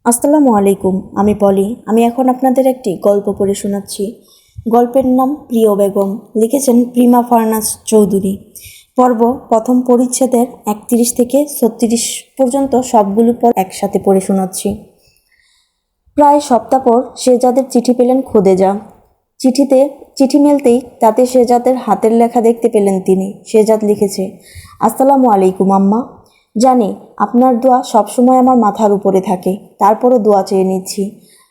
আসসালামু আলাইকুম। আমি পলি। আমি এখন আপনাদের একটি গল্প পড়ে শোনাচ্ছি। গল্পের নাম প্রিয় বেগম। লিখেছেন প্রিমা ফারনাজ চৌধুরী। পর্ব প্রথম, পরিচ্ছেদের 31 থেকে 36 পর্যন্ত সবগুলো পর একসাথে পড়ে শোনাচ্ছি। প্রায় সপ্তাহ পর শেহজাদের চিঠি পেলেন খোদেজা। চিঠি মেলতেই তাতে শেহজাদের হাতের লেখা দেখতে পেলেন তিনি। শেহজাদ লিখেছে, আসসালামু আলাইকুম আম্মা। জানি আপনার দোয়া সবসময় আমার মাথার উপরে থাকে, তারপরও দোয়া চেয়ে নিচ্ছি।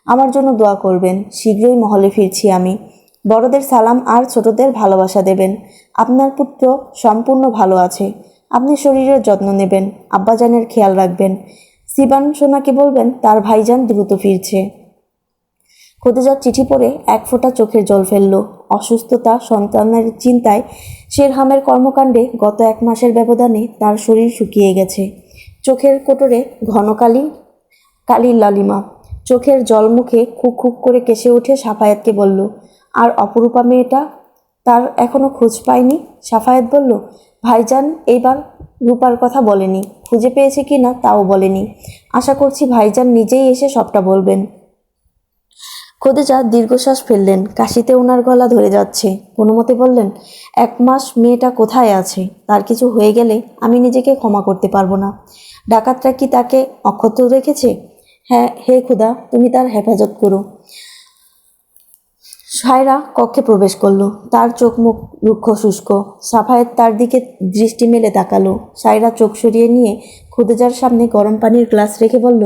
আমার জন্য দোয়া করবেন। শীঘ্রই মহলে ফিরছি আমি। বড়দের সালাম আর ছোটদের ভালোবাসা দেবেন। আপনার পুত্র সম্পূর্ণ ভালো আছে। আপনি শরীরের যত্ন নেবেন, আব্বাজানের খেয়াল রাখবেন। সিবান সোনাকে বলবেন তার ভাইজান দ্রুত ফিরছে। খোদেজার চিঠি পড়ে এক ফোঁটা চোখের জল ফেলল। অসুস্থতা, সন্তানের চিন্তায়, শেরহামের কর্মকাণ্ডে গত 1 মাসের ব্যবধানে তার শরীর শুকিয়ে গেছে। চোখের কোটরে ঘন কালির লালিমা। চোখের জল মুখে খুক খুক করে কেসে উঠে সাফায়াতকে বলল, আর অপরূপা মেয়েটা, তার এখনো খোঁজ পায়নি? সাফায়াত বলল, ভাইজান এইবার রূপার কথা বলেনি, খুঁজে পেয়েছে কি না তাও বলেনি। আশা করছি ভাইজান নিজেই এসে সবটা বলবেন। খোদেজা দীর্ঘশ্বাস ফেললেন। কাশিতে ওনার গলা ধরে যাচ্ছে। কোনো মতে বললেন, 1 মাস মেয়েটা কোথায় আছে? তার কিছু হয়ে গেলে আমি নিজেকে ক্ষমা করতে পারবো না। ডাকাতরা কি তাকে অক্ষত রেখেছে? হ্যাঁ, হে খুদা, তুমি তার হেফাজত করো। সায়রা কক্ষে প্রবেশ করলো। তার চোখ মুখ রুক্ষ শুষ্ক। সাফায়েত তার দিকে দৃষ্টি মেলে তাকালো। সায়রা চোখ সরিয়ে নিয়ে খোদেজার সামনে গরম পানির গ্লাস রেখে বলল,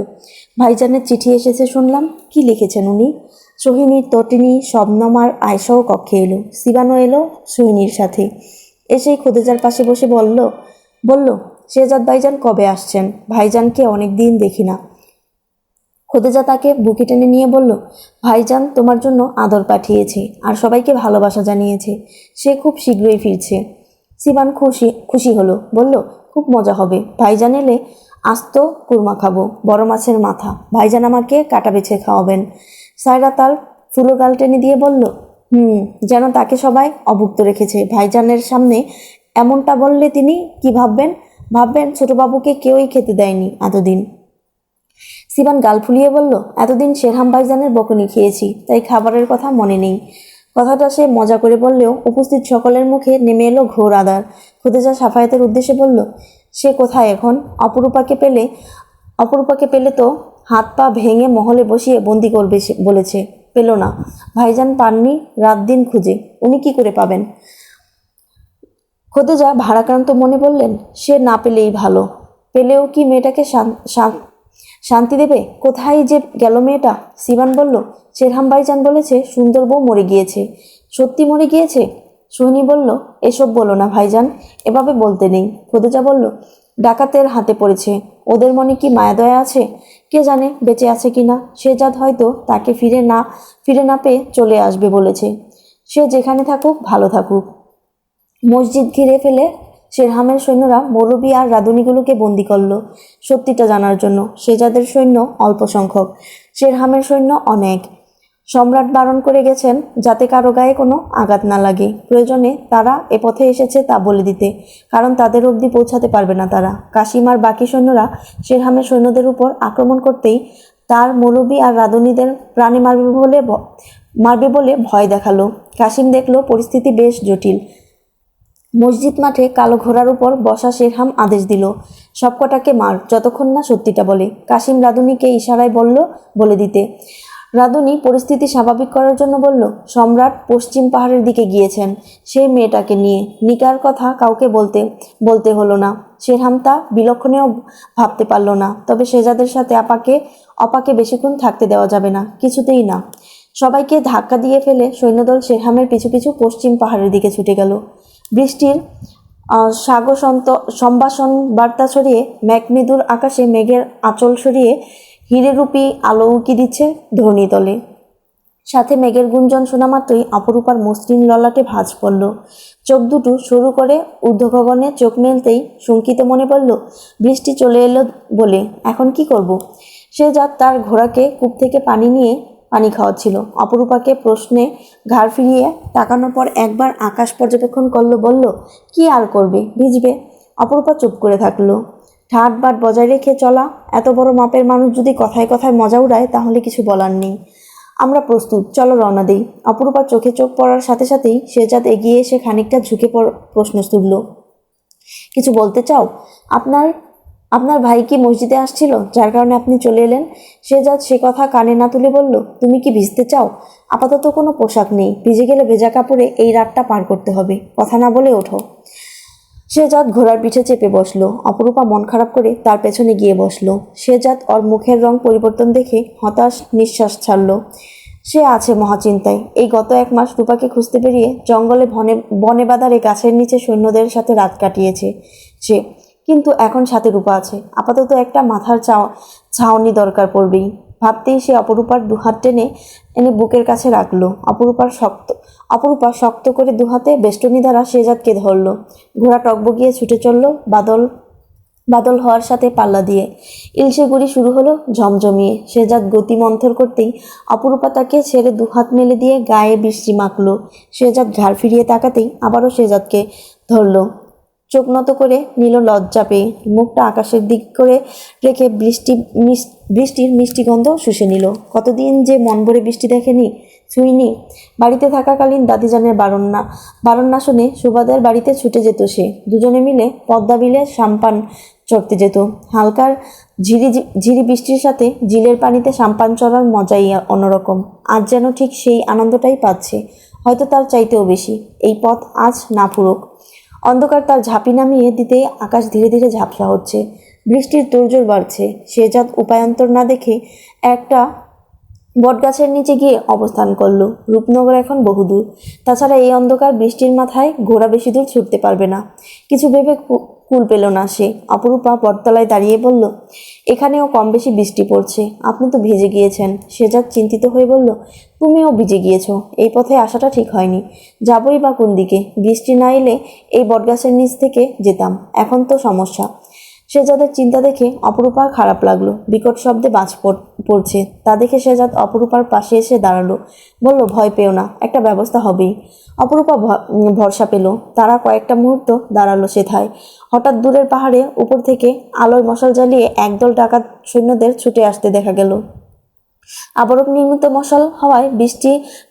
ভাইজানের চিঠি এসেছে শুনলাম। কি লিখেছেন উনি? সোহিনীর, তটিনী, শবনম আর আয়শাও কক্ষে এলো। সিবানও এলো সোহিনীর সাথে। এসেই খোদেজার পাশে বসে বলল, শেহজাদ ভাইজান কবে আসছেন? ভাইজানকে অনেক দিন দেখি না। খোদেজা তাকে বুকে টেনে নিয়ে বলল, ভাইজান তোমার জন্য আদর পাঠিয়েছে আর সবাইকে ভালোবাসা জানিয়েছে। সে খুব শীঘ্রই ফিরছে। সিবান খুশি হলো। বলল, খুব মজা হবে। ভাইজান এলে আস্ত কুরমা খাবো, বড় মাছের মাথা। ভাইজান আমাকে কাটা বেছে খাওয়াবেন। সায়রা তার ফুলো গাল টেনে দিয়ে বলল, যেন তাকে সবাই অভুক্ত রেখেছে। ভাইজানের সামনে এমনটা বললে তিনি কি ভাববেন ছোটবাবুকে কেউই খেতে দেয়নি এতদিন। সিবান গাল ফুলিয়ে বলল, এতদিন শেরহাম ভাইজানের বকুনি খেয়েছি, তাই খাবারের কথা মনে নেই। কথাটা সে মজা করে বললেও উপস্থিত সকলের মুখে নেমে এলো ঘোর আদার। খোদেজা সাফায়াতের উদ্দেশ্যে বলল, সে কোথায় এখন? অপরূপাকে পেলে তো হাত পা ভেঙে মহলে বসিয়ে বন্দি করবে বলেছে। পেল না। ভাইজান পাননি, রাত দিন খুঁজে। উনি কি করে পাবেন? খোদেজা ভারাক্রান্ত মনে বললেন, সে না পেলেই ভালো। পেলেও কি মেয়েটাকে শান্তি দেবে? কোথায় যে গেল মেয়েটা? সিবান বলল, শেরহাম ভাইজান বলেছে সুন্দর বউ মরে গিয়েছে। সত্যি মরে গিয়েছে? সোহিনী বলল, এসব বলো না ভাইজান, এভাবে বলতে নেই। খোদেজা বলল, ডাকাতের হাতে পড়েছে। ওদের মনে কি মায়াদয়া আছে? কে জানে বেঁচে আছে কিনা। শেহজাদ হয়তো তাকে ফিরে না পেয়ে চলে আসবে বলেছে। সে যেখানে থাকুক ভালো থাকুক। মসজিদ ঘিরে ফেলে শেরহামের সৈন্যরা মৌলবি আর রাঁধুনিগুলোকে বন্দি করল সত্যিটা জানার জন্য। শেহজাদের সৈন্য অল্প সংখ্যক, শেরহামের সৈন্য অনেক। সম্রাট বারণ করে গেছেন যাতে কারো গায়ে কোনো আঘাত না লাগে। প্রয়োজনে তারা এ পথে এসেছে তা বলে দিতে, কারণ তাদের অবধি পৌঁছাতে পারবে না তারা। কাশিম আর বাকি সৈন্যরা শেরহামের সৈন্যদের উপর আক্রমণ করতেই তার মৌলবি আর রাঁধুনিদের প্রাণে মারবে বলে ভয় দেখালো। কাশিম দেখল পরিস্থিতি বেশ জটিল। মসজিদ মাঠে কালো ঘোড়ার উপর বসা শেরহাম আদেশ দিল, সবকটাকে মার, যতক্ষণ না সত্যিটা বলে। কাশিম রাঁধুনিকে ইশারায় বলে দিতে। রাঁধুনি পরিস্থিতি স্বাভাবিক করার জন্য বলল, সম্রাট পশ্চিম পাহাড়ের দিকে গিয়েছেন সেই মেয়েটাকে নিয়ে। নিকার কথা কাউকে বলতে হলো না। শেরহাম তা বিলক্ষণেও ভাবতে পারল না। তবে শেহজাদের সাথে অপাকে বেশিক্ষণ থাকতে দেওয়া যাবে না, কিছুতেই না। সবাইকে ধাক্কা দিয়ে ফেলে সৈন্যদল শেরহামের পিছু পিছু পশ্চিম পাহাড়ের দিকে ছুটে গেল। বৃষ্টির সম্ভাষণ বার্তা ছড়িয়ে মেঘমৃদুর আকাশে মেঘের আঁচল সরিয়ে হিরেরূপী আলো উঁকি দিচ্ছে ধরণীতলে। সাথে মেঘের গুঞ্জন শোনা মাত্রই অপরূপার মসৃণ ললাটে ভাঁজ পড়ল। চোখ দুটো সরু করে ঊর্ধ্ব গগনে চোখ মেলতেই শঙ্কিত মনে পড়ল, বৃষ্টি চলে এলো বলে এখন কি করব? শেহজাদ তার ঘোড়াকে কূপ থেকে পানি খাওয়াচ্ছিল। অপরূপাকে প্রশ্নে ঘাড় ফিরিয়ে তাকানোর পর একবার আকাশ পর্যবেক্ষণ করলো। বলল, কি আর করবে, ভিজবে। অপরূপা চুপ করে থাকলো। ঠাট বাট বজায় রেখে চলা। এত বড় মাপের মানুষ যদি কথায় কথায় মজা উড়ায় তাহলে কিছু বলার নেই। আমরা প্রস্তুত, চলো রওনা দিই। অপরূপার চোখে চোখ পড়ার সাথে সাথেই শেহজাদ এগিয়ে এসে খানিকটা ঝুঁকে প্রশ্ন তুলল, কিছু বলতে চাও? আপনার আপনার ভাই কি মসজিদে আসছিল, যার কারণে আপনি চলে এলেন? শেহজাদ সে কথা কানে না তুলে বলল, তুমি কি ভিজতে চাও? আপাতত কোনো পোশাক নেই, ভিজে গেলে ভেজা কাপড়ে এই রাতটা পার করতে হবে। কথা না বলে ওঠো। শেহজাদ ঘোড়ার পিঠে চেপে বসলো। অপরূপা মন খারাপ করে তার পেছনে গিয়ে বসলো। শেহজাদ ওর মুখের রং পরিবর্তন দেখে হতাশ নিঃশ্বাস ছাড়ল। সে আছে মহাচিন্তায়। এই গত 1 মাস রূপাকে খুঁজতে বেরিয়ে জঙ্গলে বনে বাদারে গাছের নিচে সৈন্যদের সাথে রাত কাটিয়েছে সে। কিন্তু এখন সাথে রূপা আছে। আপাতত একটা মাথার ছাউনি দরকার পড়বেই। ভাবতেই সে অপরূপার দুহাত টেনে এনে বুকের কাছে রাখলো। অপরূপা শক্ত করে দুহাতে বেষ্টনী দ্বারা শেহজাদকে ধরল। ঘোড়া টকবগিয়ে ছুটে চলল বাদল হওয়ার সাথে পাল্লা দিয়ে। ইলশে গুড়ি শুরু হলো ঝমঝমিয়ে। শেহজাদ গতি মন্থর করতেই অপরূপা তাকে ছেড়ে দুহাত মেলে দিয়ে গায়ে বৃষ্টি মাখল। শেহজাদ ঘাড় ফিরিয়ে তাকাতেই আবারও শেহজাদকে ধরল। চোখ নত করে নিল লজ্জা পেয়ে। মুখটা আকাশের দিক করে রেখে বৃষ্টির মিষ্টি গন্ধ শুষে নিল। কতদিন যে মন ভরে বৃষ্টি দেখেনি, ছুঁইনি। বাড়িতে থাকাকালীন দাদিজানের বারণ না শুনে সুবাদের বাড়িতে ছুটে যেত সে। দুজনে মিলে পদ্মা বিলে সাম্পান চড়তে যেত। হালকার ঝিরি বৃষ্টির সাথে ঝিলের পানিতে সাম্পান চড়ার মজাই অন্যরকম। আজ যেন ঠিক সেই আনন্দটাই পাচ্ছে, হয়তো তার চাইতেও বেশি। এই পথ আজ না ফুরুক। অন্ধকার তার ঝাঁপি নামিয়ে দিতেই আকাশ ধীরে ধীরে ঝাপসা হচ্ছে। বৃষ্টির তোড়জোড় বাড়ছে। শেহজাদ উপায়ান্তর না দেখে একটা বটগাছের নিচে গিয়ে অবস্থান করল। রূপনগর এখন বহুদূর। তাছাড়া এই অন্ধকার বৃষ্টির মাথায় ঘোড়া বেশি দূর ছুটতে পারবে না। কিছু ভেবে কুল পেল না সে। অপরূপা বটতলায় দাঁড়িয়ে বলল, এখানেও কম বেশি বৃষ্টি পড়ছে। আপনি তো ভিজে গিয়েছেন। শেহজাদ চিন্তিত হয়ে বলল, তুমিও ভিজে গিয়েছো। এই পথে আসাটা ঠিক হয়নি। যাবই বা কোন দিকে? বৃষ্টি না এলে এই বটগাছের নিচ থেকে যেতাম। এখন তো সমস্যা। শেহজাদের চিন্তা দেখে অপরূপার খারাপ লাগলো। বিকট শব্দে বাজ পড়ছে। তা দেখে শেহজাদ অপরূপার পাশে এসে দাঁড়ালো। বলল, ভয় পেও না, একটা ব্যবস্থা হবেই। অপরূপা ভরসা পেল। তারা কয়েকটা মুহূর্ত দাঁড়ালো সেথায়। হঠাৎ দূরের পাহাড়ে উপর থেকে আলোর মশাল জ্বালিয়ে একদল ডাকাত সৈন্যদের ছুটে আসতে দেখা গেল। আবরক নির্মিত মশাল হওয়ায়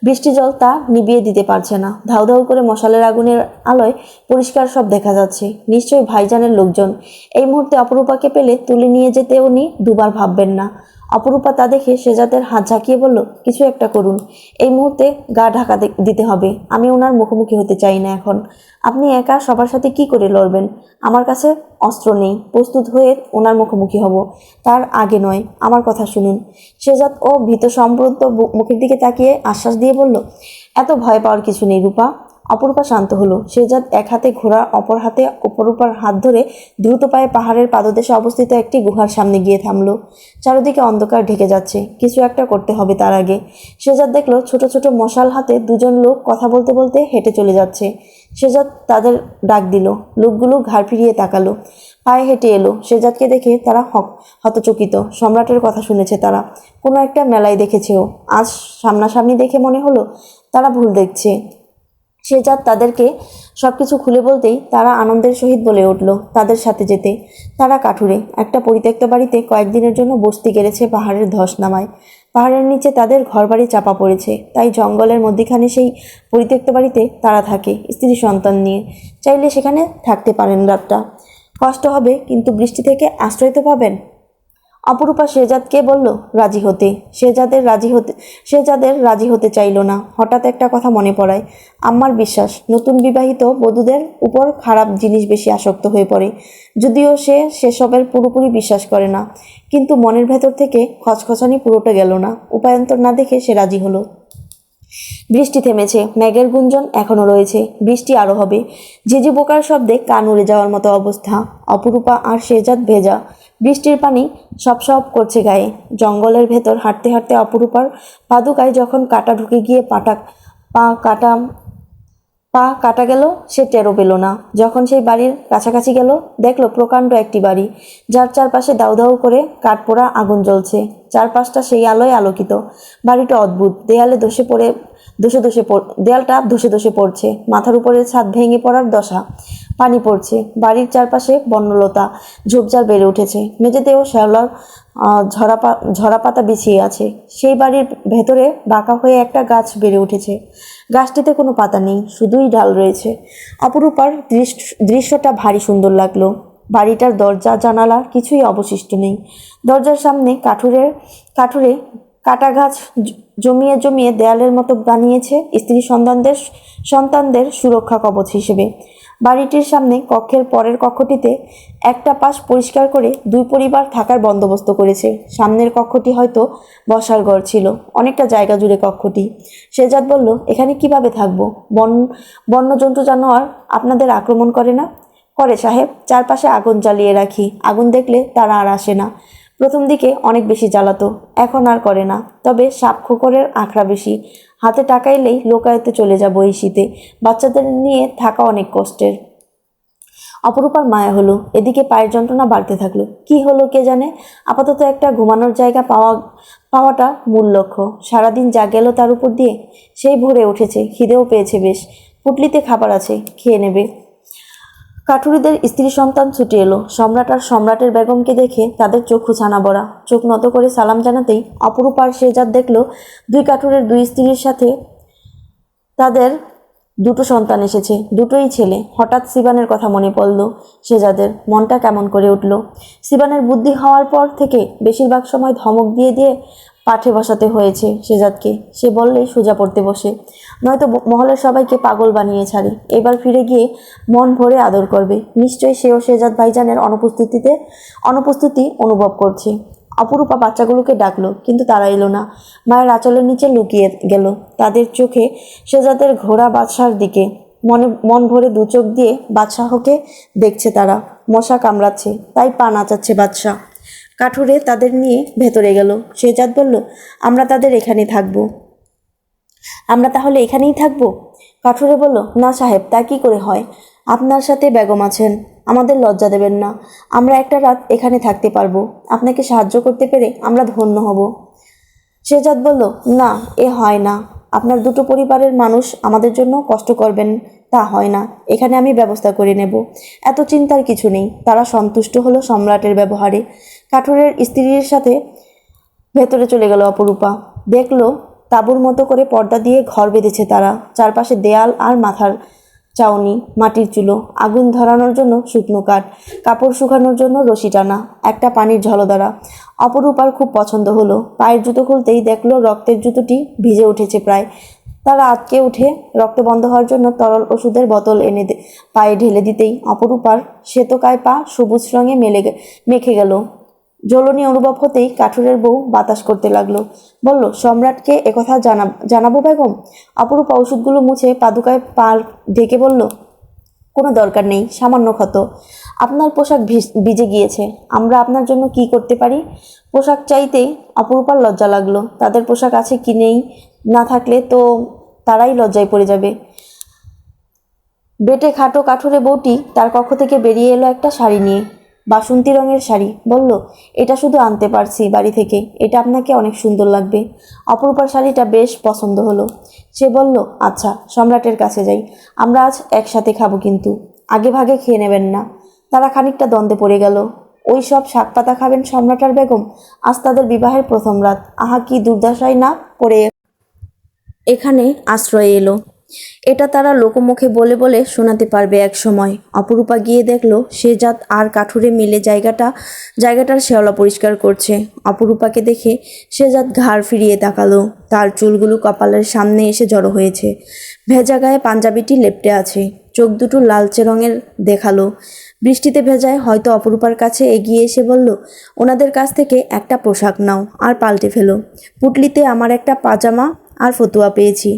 বৃষ্টি জল তা নিভিয়ে দিতে পারছে না। ধাউ ধাউ করে মশালের আগুনের আলোয় পরিষ্কার সব দেখা যাচ্ছে। নিশ্চয়ই ভাইজানের লোকজন। এই মুহূর্তে অপরূপাকে পেলে তুলে নিয়ে যেতে উনি দুবার ভাববেন না। অপরূপা তা দেখে শেহজাদের হাত ঝাঁকিয়ে বলল, কিছু একটা করুন। এই মুহূর্তে গা ঢাকা দিতে হবে। আমি ওনার মুখোমুখি হতে চাই না এখন। আপনি একা সবার সাথে কি করে লড়বেন? আমার কাছে অস্ত্র নেই। প্রস্তুত হয়ে ওনার মুখোমুখি হব, তার আগে নয়। আমার কথা শুনুন। শেহজাদ ও ভীত সম্ভ্রান্ত মুখের দিকে তাকিয়ে আশ্বাস দিয়ে বলল, এত ভয় পাওয়ার কিছু নেই রূপা। অপরূপা শান্ত হলো। শেহজাদ এক হাতে ঘোড়া, অপর হাতে অপরূপার হাত ধরে দ্রুত পায়ে পাহাড়ের পাদদেশে অবস্থিত একটি গুহার সামনে গিয়ে থামলো। চারিদিকে অন্ধকার ঢেকে যাচ্ছে। কিছু একটা করতে হবে তার আগে। শেহজাদ দেখলো ছোট ছোট মশাল হাতে দুজন লোক কথা বলতে বলতে হেঁটে চলে যাচ্ছে। শেহজাদ তাদের ডাক দিল। লোকগুলো ঘাড় ফিরিয়ে তাকালো। পায়ে হেঁটে এলো। শেহজাদকে দেখে তারা হতচকিত। সম্রাটের কথা শুনেছে তারা, কোনো একটা মেলায় দেখেছেও। আজ সামনাসামনি দেখে মনে হলো তারা ভুল দেখছে। শেহজাদ তাদেরকে সবকিছু খুলে বলতেই তারা আনন্দের সহিত বলে উঠল তাদের সাথে যেতে। তারা কাঠুরে একটা পরিত্যক্ত বাড়িতে কয়েকদিনের জন্য বস্তি গেড়েছে পাহাড়ের ধস নামায়। পাহাড়ের নিচে তাদের ঘরবাড়ি চাপা পড়েছে, তাই জঙ্গলের মধ্যিখানে সেই পরিত্যক্ত বাড়িতে তারা থাকে স্ত্রী সন্তান নিয়ে। চাইলে সেখানে থাকতে পারেন রাতটা। কষ্ট হবে, কিন্তু বৃষ্টি থেকে আশ্রয় তো পাবেন। অপরূপা শেহজাদকে বলল রাজি হতে। শেহজাদের রাজি হতে চাইল না। হঠাৎ একটা কথা মনে পড়ায়। আম্মার বিশ্বাস নতুন বিবাহিত বধূদের উপর খারাপ জিনিস বেশি আসক্ত হয়ে পড়ে। যদিও সে সেসবের পুরোপুরি বিশ্বাস করে না, কিন্তু মনের ভেতর থেকে খচখচানি পুরোটা গেল না। উপায়ন্তর না দেখে সে রাজি হলো। বৃষ্টি থেমেছে, মেঘের গুঞ্জন এখনো রয়েছে। বৃষ্টি আরো হবে। ঝিঝি পোকার শব্দে কান উড়ে যাওয়ার মতো অবস্থা। অপরূপা আর শেহজাদ ভেজা। বৃষ্টির পানি সপ করছে গায়ে। জঙ্গলের ভেতর হাঁটতে হাঁটতে অপরূপার পাদুকায় যখন কাটা ঢুকে গিয়ে পা কাটা গেল, সে টেরও পেল না। যখন সেই বাড়ির কাছাকাছি গেল, দেখলো প্রকাণ্ড একটি বাড়ি, যার চারপাশে দাউ দাউ করে কাঠপোড়া আগুন জ্বলছে। চারপাশটা সেই আলোয় আলোকিত। বাড়িটা অদ্ভুত। দেয়ালে ধসে পড়ে দেয়ালটা ধসে ধসে পড়ছে। মাথার উপরে ছাদ ভেঙে পড়ার দশা। পানি পড়ছে। বাড়ির চারপাশে বন্যলতা ঝোপঝাড় বেড়ে উঠেছে। মেঝেতেও শ্যাওলার ঝরা পাতা বিছিয়ে আছে। সেই বাড়ির ভেতরে বাঁকা হয়ে একটা গাছ বেড়ে উঠেছে। গাছটিতে কোনো পাতা নেই, শুধুই ডাল রয়েছে। অপরূপার দৃশ্যটা ভারী সুন্দর লাগলো। বাড়িটার দরজা জানালা কিছুই অবশিষ্ট নেই। দরজার সামনে কাঠুরে কাটা গাছ জমিয়ে জমিয়ে দেয়ালের মতো বানিয়েছে স্ত্রী সন্তানদের সুরক্ষা কবচ হিসেবে। বাড়িটির সামনে কক্ষের পরের কক্ষটিতে একটা পাশ পরিষ্কার করে দুই পরিবার থাকার বন্দোবস্ত করেছে। সামনের কক্ষটি হয়তো বসার ঘর ছিল। অনেকটা জায়গা জুড়ে কক্ষটি। শেহজাদ বলল, এখানে কিভাবে থাকবো? বন্য জন্তু জানোয়ার আপনাদের আক্রমণ করে না? করে সাহেব, চারপাশে আগুন জ্বালিয়ে রাখি। আগুন দেখলে তারা আর আসে না। প্রথম দিকে অনেক বেশি জ্বালাতো, এখন আর করে না। তবে সাপ খোকরের আঁকড়া বেশি। হাতে টাকা এলেই লোকায়তে চলে যাবো এই শীতে। বাচ্চাদের নিয়ে থাকা অনেক কষ্টের। অপরূপার মায়া হলো। এদিকে পায়ের যন্ত্রণা বাড়তে থাকলো। কি হলো কে জানে। আপাতত একটা ঘুমানোর জায়গা পাওয়াটা মূল লক্ষ্য। সারাদিন যা গেল তার উপর দিয়ে। সেই ভোরে উঠেছে, খিদেও পেয়েছে বেশ। পুটলিতে খাবার আছে, খেয়ে নেবে। কাঠুরিদের স্ত্রী সন্তান ছুটে এলো। সম্রাট আর সম্রাটের বেগমকে দেখে তাদের চক্ষু ছানা বড়া। চোখ নত করে সালাম জানাতেই অপরূপার শেহজাদ দেখল দুই কাঠুরের দুই স্ত্রীর সাথে তাদের দুটো সন্তান এসেছে, দুটোই ছেলে। হঠাৎ সিবানের কথা মনে পড়ল শেহজাদের। মনটা কেমন করে উঠল। সিবানের বুদ্ধি হওয়ার পর থেকে বেশিরভাগ সময় ধমক দিয়ে দিয়ে পাঠে বসাতে হয়েছে শেহজাদকে। সে বললেই সোজা পড়তে বসে, নয়তো মহলের সবাইকে পাগল বানিয়ে ছাড়ে। এবার ফিরে গিয়ে মন ভরে আদর করবে। নিশ্চয়ই সেও শেহজাদ ভাইজানের অনুপস্থিতি অনুভব করছে। অপরূপা বাচ্চাগুলোকে ডাকলো, কিন্তু তারা এলো না। মায়ের আঁচলের নিচে লুকিয়ে গেল। তাদের চোখে শেহজাদের ঘোড়া বাদশার দিকে। মন ভরে দু চোখ দিয়ে বাদশাহকে দেখছে তারা। মশা কামড়াচ্ছে, তাই পা নাচাচ্ছে বাদশাহ। কাঠুরে তাদের নিয়ে ভেতরে গেল। শেহজাদ বলল, আমরা তাহলে এখানেই থাকবো? কাঠুরে বলল, না সাহেব, তা কি করে হয়? আপনার সাথে বেগম আছেন, আমাদের লজ্জা দেবেন না। আমরা একটা রাত এখানে থাকতে পারবো। আপনাকে সাহায্য করতে পেরে আমরা ধন্য হব। শেহজাদ বলল, না, এ হয় না। আপনার দুটো পরিবারের মানুষ আমাদের জন্য কষ্ট করবেন, তা হয় না। এখানে আমি ব্যবস্থা করে নেব। এত চিন্তার কিছু নেই। তারা সন্তুষ্ট হলো সম্রাটের ব্যবহারে। কাঠুরের স্ত্রীর সাথে ভেতরে চলে গেল অপরূপা। দেখলো তাঁবুর মতো করে পর্দা দিয়ে ঘর বেঁধেছে তারা। চারপাশে দেয়াল আর মাথার চাউনি, মাটির চুলো, আগুন ধরানোর জন্য শুকনো কাঠ, কাপড় শুকানোর জন্য রশি টানা, একটা পানির ঝলধারা। অপরূপার খুব পছন্দ হলো। পায়ের জুতো খুলতেই দেখলো রক্তের জুতোটি ভিজে উঠেছে প্রায়। তারা আটকে উঠে রক্ত বন্ধ হওয়ার জন্য তরল ওষুধের বোতল এনে পায়ে ঢেলে দিতেই অপরূপার শ্বেতকায় পা সবুজ রঙে মেখে গেল। জ্বলনি অনুভব হতেই কাঠুরের বউ বাতাস করতে লাগলো। বলল, সম্রাটকে একথা জানাবো বেগম? অপরূপা ওষুধগুলো মুছে পাদুকায় পা ঢেকে বলল, কোনো দরকার নেই, সামান্য ক্ষত। আপনার পোশাক ভিজে গিয়েছে, আমরা আপনার জন্য কি করতে পারি? পোশাক চাইতেই অপরূপার লজ্জা লাগলো। তাদের পোশাক আছে কি নেই, না থাকলে তো তারাই লজ্জায় পড়ে যাবে। বেটে খাটো কাঠুরে বউটি তার কক্ষ থেকে বেরিয়ে এলো একটা শাড়ি নিয়ে, বাসন্তী রঙের শাড়ি। বলল, এটা শুধু আনতে পারছি বাড়ি থেকে, এটা আপনাকে অনেক সুন্দর লাগবে। অপরূপার শাড়িটা বেশ পছন্দ হলো। সে বলল, আচ্ছা, সম্রাটের কাছে যাই। আমরা আজ একসাথে খাবো, কিন্তু আগে ভাগে খেয়ে নেবেন না। তারা খানিকটা দ্বন্দ্বে পড়ে গেল। ওই সব শাক পাতা খাবেন সম্রাট আর বেগম? আজ তাদের বিবাহের প্রথম রাত। আহা, কি দুর্দশায় না পড়ে এখানে আশ্রয় এলো। এটা তারা লোকমুখে বলে বলে শোনাতে পারবে এক সময়। অপরূপা গিয়ে দেখলো শেহজাদ আর কাঠুরে মিলে জায়গাটার শ্যাওলা পরিষ্কার করছে। অপরূপাকে দেখে শেহজাদ ঘাড় ফিরিয়ে তাকালো। তার চুলগুলো কপালের সামনে এসে জড়ো হয়েছে। ভেজা গায়ে পাঞ্জাবিটি লেপ্টে আছে। চোখ দুটো লালচে রঙের দেখালো। বৃষ্টিতে ভেজায় হয়তো অপরূপার কাছে এগিয়ে এসে বলল, ওনাদের কাছ থেকে একটা পোশাক নাও আর পাল্টে ফেলো। পুটলিতে আমার একটা পাজামা আর ফতুয়া পেয়েছি।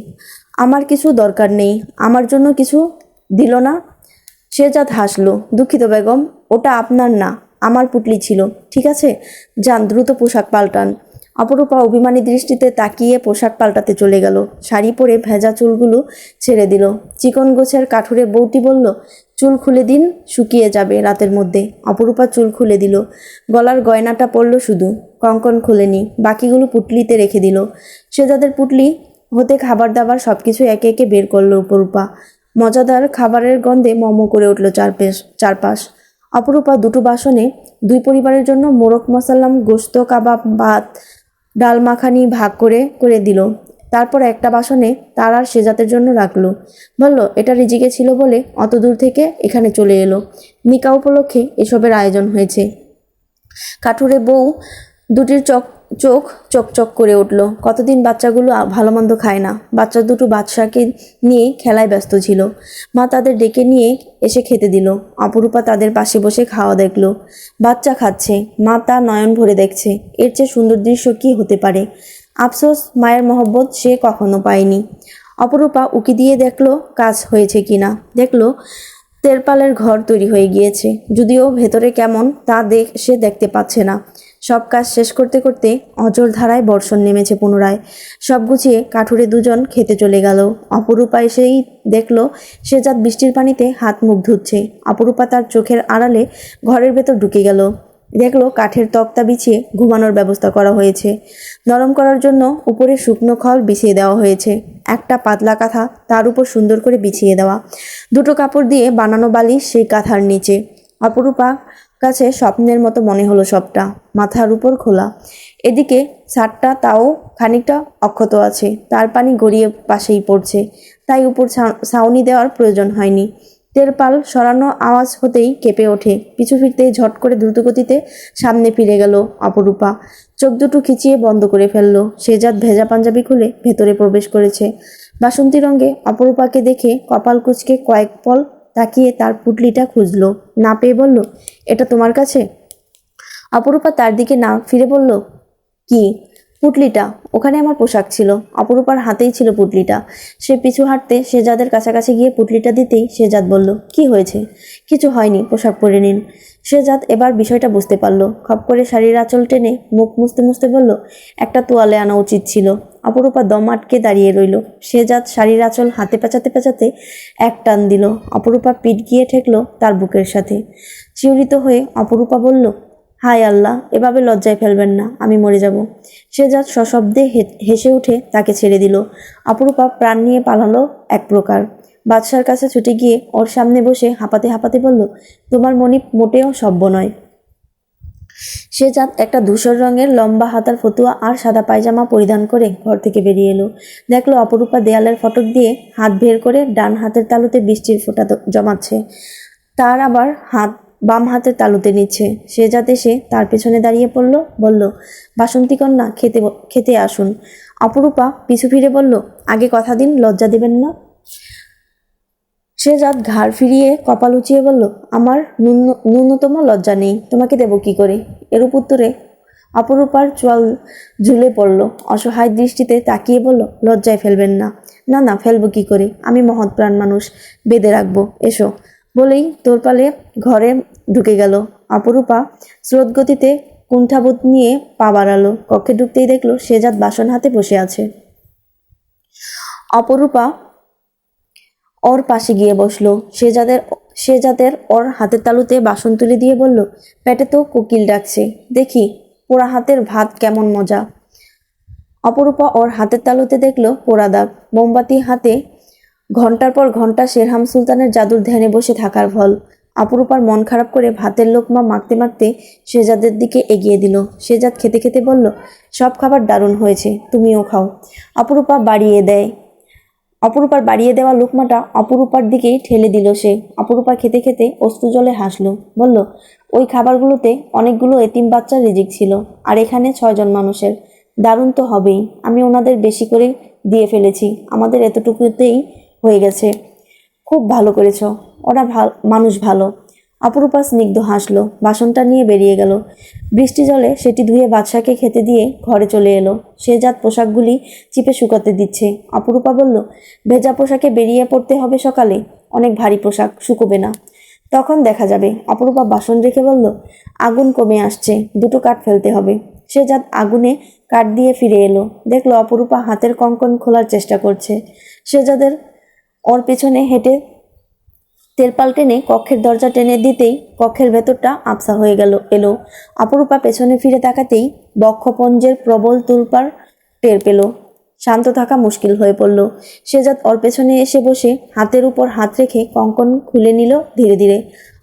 আমার কিছু দরকার নেই। আমার জন্য কিছু দিল না? শেহজাদ হাসলো। দুঃখিত বেগম, ওটা আপনার না, আমার পুটলি ছিল। ঠিক আছে, যান, দ্রুত পোশাক পাল্টান। অপরূপা অভিমানী দৃষ্টিতে তাকিয়ে পোশাক পাল্টাতে চলে গেল। শাড়ি পরে ভেজা চুলগুলো ছেড়ে দিল। চিকন গোছের কাঠুরে বউটি বলল, চুল খুলে দিন, শুকিয়ে যাবে রাতের মধ্যে। অপরূপা চুল খুলে দিল। গলার গয়নাটা পরল শুধু, কঙ্কন খুলেনি। বাকিগুলো পুটলিতে রেখে দিল। শেহজাদের পুটলি হতে খাবার দাবার সবকিছু একে একে বের করলো অপরূপা। মজাদার খাবারের গন্ধে মম করে উঠল চারপাশ। অপরূপা দুটো বাসনে দুই পরিবারের জন্য মোরগ মশালাম, গোশত, কাবাব, ভাত, ডাল মাখানি ভাগ করে করে দিল। তারপর একটা বাসনে তার আর সেজাতের জন্য রাখলো। বলল, এটা রিজিকে ছিল বলে অত দূর থেকে এখানে চলে এলো। নিকা উপলক্ষে এসবের আয়োজন হয়েছে। কাঠুরে বউ দুটির চোখ চকচক করে উঠল। কতদিন বাচ্চাগুলো ভালো মন্দ খায় না। বাচ্চা দুটো বাদশাকে নিয়ে খেলায় ব্যস্ত ছিল। মা তাদের ডেকে নিয়ে এসে খেতে দিল। অপরূপা তাদের পাশে বসে খাওয়া দেখলো। বাচ্চা খাচ্ছে, মা তা নয়ন ভরে দেখছে। এর চেয়ে সুন্দর দৃশ্য কী হতে পারে? আফসোস, মায়ের মহব্বত সে কখনো পায়নি। অপরূপা উকি দিয়ে দেখলো কাজ হয়েছে কিনা। দেখলো তেরপালের ঘর তৈরি হয়ে গিয়েছে, যদিও ভেতরে কেমন তা সে দেখতে পাচ্ছে না। সব কাজ শেষ করতে করতে অঝোর ধারায় বর্ষণ নেমেছে পুনরায়। সব গুছিয়ে কাঠুরে দুজন খেতে চলে গেল। অপরূপা এসেই দেখলো সেজাত বৃষ্টির পানিতে হাত মুখ ধুচ্ছে। অপরূপা তার চোখের আড়ালে ঘরের ভেতর ঢুকে গেল। দেখলো কাঠের তক্তা বিছিয়ে ঘুমানোর ব্যবস্থা করা হয়েছে। নরম করার জন্য উপরে শুকনো খড় বিছিয়ে দেওয়া হয়েছে। একটা পাতলা কাঁথা তার উপর সুন্দর করে বিছিয়ে দেওয়া। দুটো কাপড় দিয়ে বানানো বালিশ সেই কাঁথার নিচে। অপরূপা কাছে স্বপ্নের মতো মনে হলো সবটা। মাথার উপর খোলা। এদিকে ছাদটা তাও খানিকটা অক্ষত আছে, তার পানি গড়িয়ে পাশেই পড়ছে, তাই উপর ছাউনি দেওয়ার প্রয়োজন হয়নি। তেরপাল সরানো আওয়াজ হতেই কেঁপে ওঠে। পিছু ফিরতেই ঝট করে দ্রুতগতিতে সামনে ফিরে গেল অপরূপা। চোখ দুটো খিচিয়ে বন্ধ করে ফেলল। সেজাত ভেজা পাঞ্জাবি খুলে ভেতরে প্রবেশ করেছে। বাসন্তী রঙে অপরূপাকে দেখে কপাল কুঁচকে কয়েক পল তাকিয়ে তার পুটলিটা খুঁজল। না পেয়ে বলল, এটা তোমার কাছে? অপরূপা তার দিকে না ফিরে বলল, কি? পুটলিটা ওখানে আমার পোশাক ছিল। অপরূপার হাতেই ছিল পুটলিটা। সে পিছু হাঁটতে সেজাদের কাছাকাছি গিয়ে পুটলিটা দিতেই সেজাদ বলল, কি হয়েছে? কিছু হয়নি, পোশাক পরে নিন। সেজাদ এবার বিষয়টা বুঝতে পারল। খপ করে শাড়ির আঁচল টেনে মুখ মুছতে মুছতে বলল, একটা তোয়ালে আনা উচিত ছিল। অপরূপা দম আটকে দাঁড়িয়ে রইল। সেজাদ শাড়ির আঁচল হাতে পেঁচাতে পেঁচাতে এক টান দিল। অপরূপা পিঠ গিয়ে ঠেকল তার বুকের সাথে। শিহরিত হয়ে অপরূপা বলল, হায় আল্লাহ, এভাবে লজ্জায় ফেলবেন না, আমি মরে যাব। সেজাদ সশব্দে হেসে উঠে তাকে ছেড়ে দিল। অপরূপা প্রাণ নিয়ে পালালো এক প্রকার। বাদশার কাছে ছুটে গিয়ে ওর সামনে বসে হাঁপাতে হাঁপাতে বলল, তোমার মনিব মোটেও সভ্য নয়। সেজাদ একটা ধূসর রঙের লম্বা হাতার ফতুয়া আর সাদা পায়জামা পরিধান করে ঘর থেকে বেরিয়ে এলো। দেখলো অপরূপা দেয়ালের ফটক দিয়ে হাত বের করে ডান হাতের তালুতে বৃষ্টির ফোঁটা জমাচ্ছে। তার আবার বাম হাতের তালুতে নিচ্ছে। সেজাদ এসে তার পেছনে দাঁড়িয়ে পড়ল, বলল, বাসন্তী কন্যা, খেতে আসুন। অপরূপা পিছু ফিরে বলল, আগে কথা দিন, লজ্জা দেবেন না। সেজাদ ঘাড় ফিরিয়ে কপাল উঁচিয়ে বলল, আমার ন্যূনতম লজ্জা নেই, তোমাকে দেব কি করে? এরূপ উত্তরে অপরূপার চোয়াল ঝুলে পড়ল। অসহায় দৃষ্টিতে তাকিয়ে বলল, লজ্জায় ফেলবেন না। না না, ফেলবো কি করে? আমি মহৎ প্রাণ মানুষ, বেঁধে রাখবো, এসো। বলেই তোরপালে ঘরে ঢুকে গেল। অপরূপা স্রোতগতিতে কুণ্ঠাবোধ নিয়ে পা বাড়ালো। কক্ষে ঢুকতেই দেখলো সেজাদ বাসন হাতে বসে আছে। অপরূপা ওর পাশে গিয়ে বসলো। সেজাদের ওর হাতের তালুতে বাসন তুলে দিয়ে বলল, পেটে তো কোকিল ডাকছে, দেখি পোড়া হাতের ভাত কেমন মজা। অপরূপা ওর হাতের তালুতে দেখলো পোড়া দাগ। মোমবাতি হাতে ঘন্টার পর ঘন্টা শেরহাম সুলতানের জাদুর ধ্যানে বসে থাকার ফল। অপরূপার মন খারাপ করে ভাতের লোকমা মাখতে মাখতে সেজাদের দিকে এগিয়ে দিল। সেজাদ খেতে খেতে বলল, সব খাবার দারুণ হয়েছে, তুমিও খাও। অপরূপার বাড়িয়ে দেওয়া লোকমাটা অপরূপার দিকেই ঠেলে দিল সে। অপরূপা খেতে খেতে অশ্রু জলে হাসলো। বলল, ওই খাবারগুলোতে অনেকগুলো এতিম বাচ্চার রিজিক ছিল, আর এখানে 6 জন মানুষের। দারুণ তো হবেই, আমি ওনাদের বেশি করে দিয়ে ফেলেছি, আমাদের এতটুকুতেই হয়ে গেছে। খুব ভালো করেছ, ওরা মানুষ ভালো। অপরূপা স্নিগ্ধ হাসলো। বাসনটা নিয়ে বেরিয়ে গেল। বৃষ্টি জলে সেটি ধুয়ে বাদশাকে খেতে দিয়ে ঘরে চলে এলো। সেজাদ পোশাকগুলি চিপে শুকাতে দিচ্ছে। অপরূপা বলল, ভেজা পোশাকে বেরিয়ে পড়তে হবে সকালে, অনেক ভারী পোশাক, শুকোবে না, তখন দেখা যাবে। অপরূপা বাসন রেখে বলল, আগুন কমে আসছে, দুটো কাঠ ফেলতে হবে। সেজাদ আগুনে কাঠ দিয়ে ফিরে এলো। দেখলো অপরূপা হাতের কঙ্কন খোলার চেষ্টা করছে। সেজাদের ওর পেছনে হেঁটে তেরপাল টেনে কক্ষের দরজা টেনে দিতেই কক্ষের ভেতরটা আবসা হয়ে এলো। অপরূপা পেছনে ফিরে তাকাতেই বক্ষপঞ্জের প্রবল তুলপাড় টের পেল। শান্ত থাকা মুশকিল হয়ে পড়ল। শেহজাদ ওর পেছনে এসে বসে হাতের উপর হাত রেখে কঙ্কন খুলে নিল ধীরে ধীরে।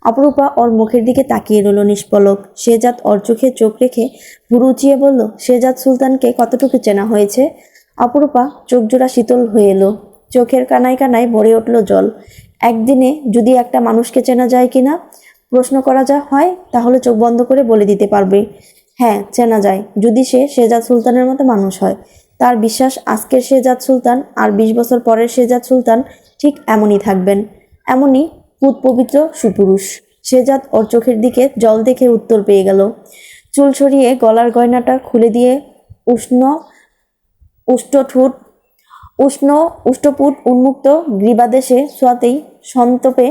অপরূপা ওর মুখের দিকে তাকিয়ে রইল নিষ্পলক। শেহজাদ ওর চোখে চোখ রেখে ভুরু উঁচিয়ে বলল, শেহজাদ সুলতানকে কতটুকু চেনা হয়েছে? অপরূপা চোখ জোড়া শীতল হয়ে এলো, চোখের কানায় কানায় ভরে উঠল জল। একদিনে যদি একটা মানুষকে চেনা যায় কিনা প্রশ্ন করা হয়, তাহলে চোখ বন্ধ করে বলে দিতে পারবে, হ্যাঁ চেনা যায়, যদি সে শেহজাদ সুলতানের মতো মানুষ হয়। তার বিশ্বাস আজকের শেহজাদ সুলতান আর 20 বছর পরের শেহজাদ সুলতান ঠিক এমনই থাকবেন, এমনই পুত পবিত্র সুপুরুষ। শেহজাদ ওর চোখের দিকে জল দেখে উত্তর পেয়ে গেল। চুল সরিয়ে গলার গয়নাটা খুলে দিয়ে উষ্ণ উষ্টপুট উন্মুক্ত গ্রীবাদেশে ছোঁয়াতেই সন্তপে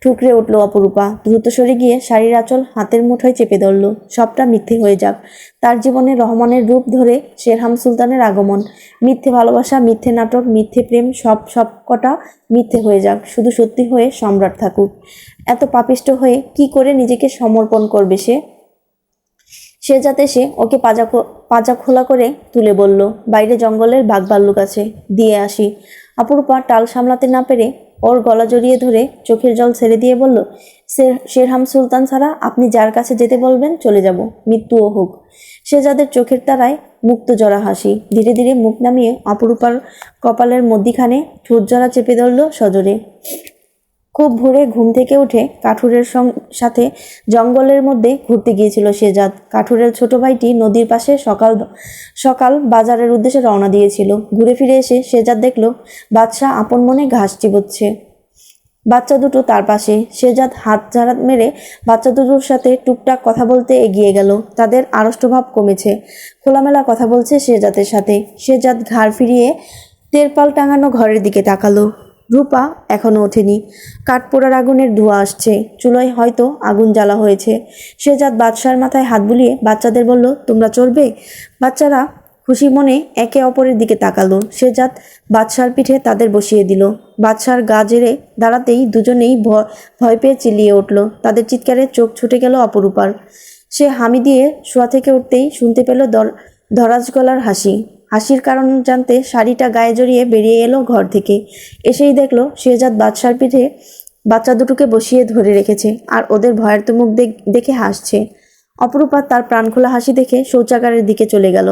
ঠুকরে উঠল অপরূপা। দ্রুত সরে গিয়ে শাড়ির আঁচল হাতের মুঠোয় চেপে ধরল। সবটা মিথ্যে হয়ে যাক। তার জীবনে রহমানের রূপ ধরে শেরহাম সুলতানের আগমন। মিথ্যে ভালোবাসা, মিথ্যে নাটক, মিথ্যে প্রেম, সব কটা মিথ্যে হয়ে যাক। শুধু সত্যি হয়ে সম্রাট থাকুক। এত পাপিষ্ট হয়ে কি করে নিজেকে সমর্পণ করবে সে? শেহজাদ এসে ওকে পাজা খোলা করে তুলে বলল, বাইরে জঙ্গলের বাঘ ভাল্লুক আছে, দিয়ে আসি। অপরূপা টাল সামলাতে না পেরে ওর গলা জড়িয়ে ধরে চোখের জল ছেড়ে দিয়ে বলল, শেরহাম সুলতান ছাড়া আপনি যার কাছে যেতে বলবেন চলে যাব, মৃত্যুও হোক। শেহজাদের চোখের তারায় মুক্ত জড়া হাসি। ধীরে ধীরে মুখ নামিয়ে অপরূপার কপালের মধ্যিখানে ঠোঁট জড়া চেপে ধরল সজোরে। খুব ভোরে ঘুম থেকে উঠে কাঠুরের সাথে জঙ্গলের মধ্যে ঘুরতে গিয়েছিল শেহজাদ। কাঠুরের ছোট ভাইটি নদীর পাশে সকাল সকাল বাজারের উদ্দেশ্যে রওনা দিয়েছিল। ঘুরে ফিরে এসে শেহজাদ দেখল বাদশাহ আপন মনে ঘাস চিবোচ্ছে, বাচ্চা দুটো তার পাশে। শেহজাদ হাত ঝাড়া মেরে বাচ্চা দুটোর সাথে টুকটাক কথা বলতে এগিয়ে গেল। তাদের আড়ষ্টভাব কমেছে, খোলামেলা কথা বলছে শেহজাদের সাথে। শেহজাদ ঘাড় ফিরিয়ে তেরপাল টাঙানো ঘরের দিকে তাকালো। রূপা এখনো ওঠেনি। কাঠপোড়ার আগুনের ধোঁয়া আসছে, চুলোয় হয়তো আগুন জ্বালা হয়েছে। শেহজাদ বাদশার মাথায় হাত বুলিয়ে বাচ্চাদের বলল, তোমরা চলবে? বাচ্চারা খুশি মনে একে অপরের দিকে তাকালো। শেহজাদ বাদশার পিঠে তাদের বসিয়ে দিল। বাদশার গা জেরে দাঁড়াতেই দুজনেই ভয় পেয়ে চিল্লিয়ে উঠল। তাদের চিৎকারে চোখ ছুটে গেল অপরূপার। সে হামি দিয়ে শোয়া থেকে উঠতেই শুনতে পেল দরাজ গলার হাসি। হাসির কারণ জানতে শাড়িটা গায়ে জড়িয়ে বেরিয়ে এলো ঘর থেকে। এসেই দেখলো শেহজাদ বাদশার পিঠে বাচ্চা দুটোকে বসিয়ে ধরে রেখেছে আর ওদের ভয়ার্ত মুখ দেখে হাসছে। অপরূপা তার প্রাণখোলা হাসি দেখে শৌচাগারের দিকে চলে গেল।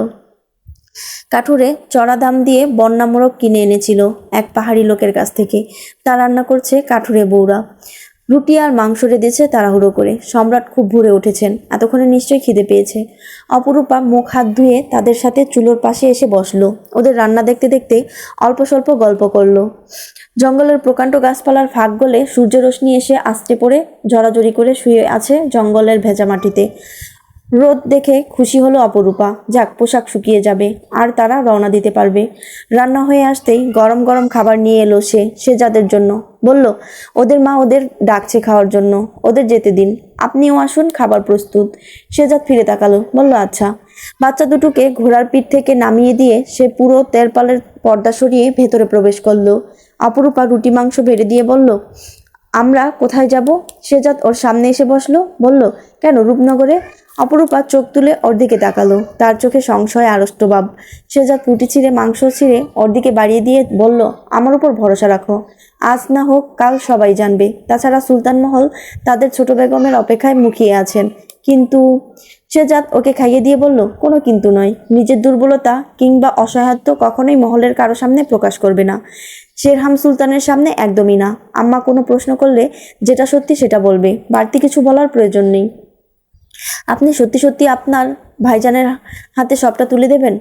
কাঠুরে চড়া দাম দিয়ে বন্যা মোরগ কিনে এনেছিল এক পাহাড়ি লোকের কাছ থেকে। তা রান্না করছে কাঠুরে বউরা। রুটি আর মাংস রেঁধেছে তাড়াহুড়ো করে। সম্রাট খুব ভোরে উঠেছেন, এতক্ষণে নিশ্চয়ই খিদে পেয়েছে। অপরূপা মুখ হাত ধুয়ে তাদের সাথে চুলোর পাশে এসে বসলো। ওদের রান্না দেখতে দেখতে অল্প স্বল্প গল্প করলো। জঙ্গলের প্রকাণ্ড গাছপালার ফাঁক গলে সূর্য রশ্মি এসে আছড়ে পড়ে জড়াজড়ি করে শুয়ে আছে জঙ্গলের ভেজা মাটিতে। রোদ দেখে খুশি হলো অপরূপা। যাক, পোশাক শুকিয়ে যাবে আর তারা রওনা দিতে পারবে। রান্না হয়ে আসতেই গরম গরম খাবার নিয়ে এলো সে যাদের জন্য। বলল, ওদের মা ওদের ডাকছে খাওয়ার জন্য, ওদের যেতে দিন, আপনিও আসুন, খাবার প্রস্তুত। শেহজাদ ফিরে তাকালো, বলল, আচ্ছা। বাচ্চা দুটোকে ঘোড়ার পিঠ থেকে নামিয়ে দিয়ে সে পুরো তেরপালের পর্দা সরিয়ে ভেতরে প্রবেশ করলো। অপরূপা রুটি মাংস বেড়ে দিয়ে বলল, আমরা কোথায় যাব? শেহজাদ ওর সামনে এসে বসলো। বলল, কেন, রূপনগরে। অপরূপা চোখ তুলে ওর দিকে তাকালো। তার চোখে সংশয় আড়ষ্ট ভাব। শেহজাদ রুটি ছিঁড়ে মাংস ছিঁড়ে ওর দিকে বাড়িয়ে দিয়ে বলল, আমার উপর ভরসা রাখো, আজ না হোক কাল সবাই জানবে। তাছাড়া সুলতান মহল তাদের ছোট বেগমের অপেক্ষায় মুখিয়ে আছেন। কিন্তু শেহজাদ ওকে খাইয়ে দিয়ে বলল, কোনো কিন্তু নয়। নিজের দুর্বলতা কিংবা অসহায়ত্ব কখনোই মহলের কারো সামনে প্রকাশ করবে না। শেরহাম সুলতানের সামনে একদমই না। আম্মা কোনো প্রশ্ন করলে যেটা সত্যি সেটা বলবে, বাড়তি কিছু বলার প্রয়োজন নেই। আপনি সত্যি সত্যি আপনার ভাইজানের হাতে সবটা তুলে দেবেন?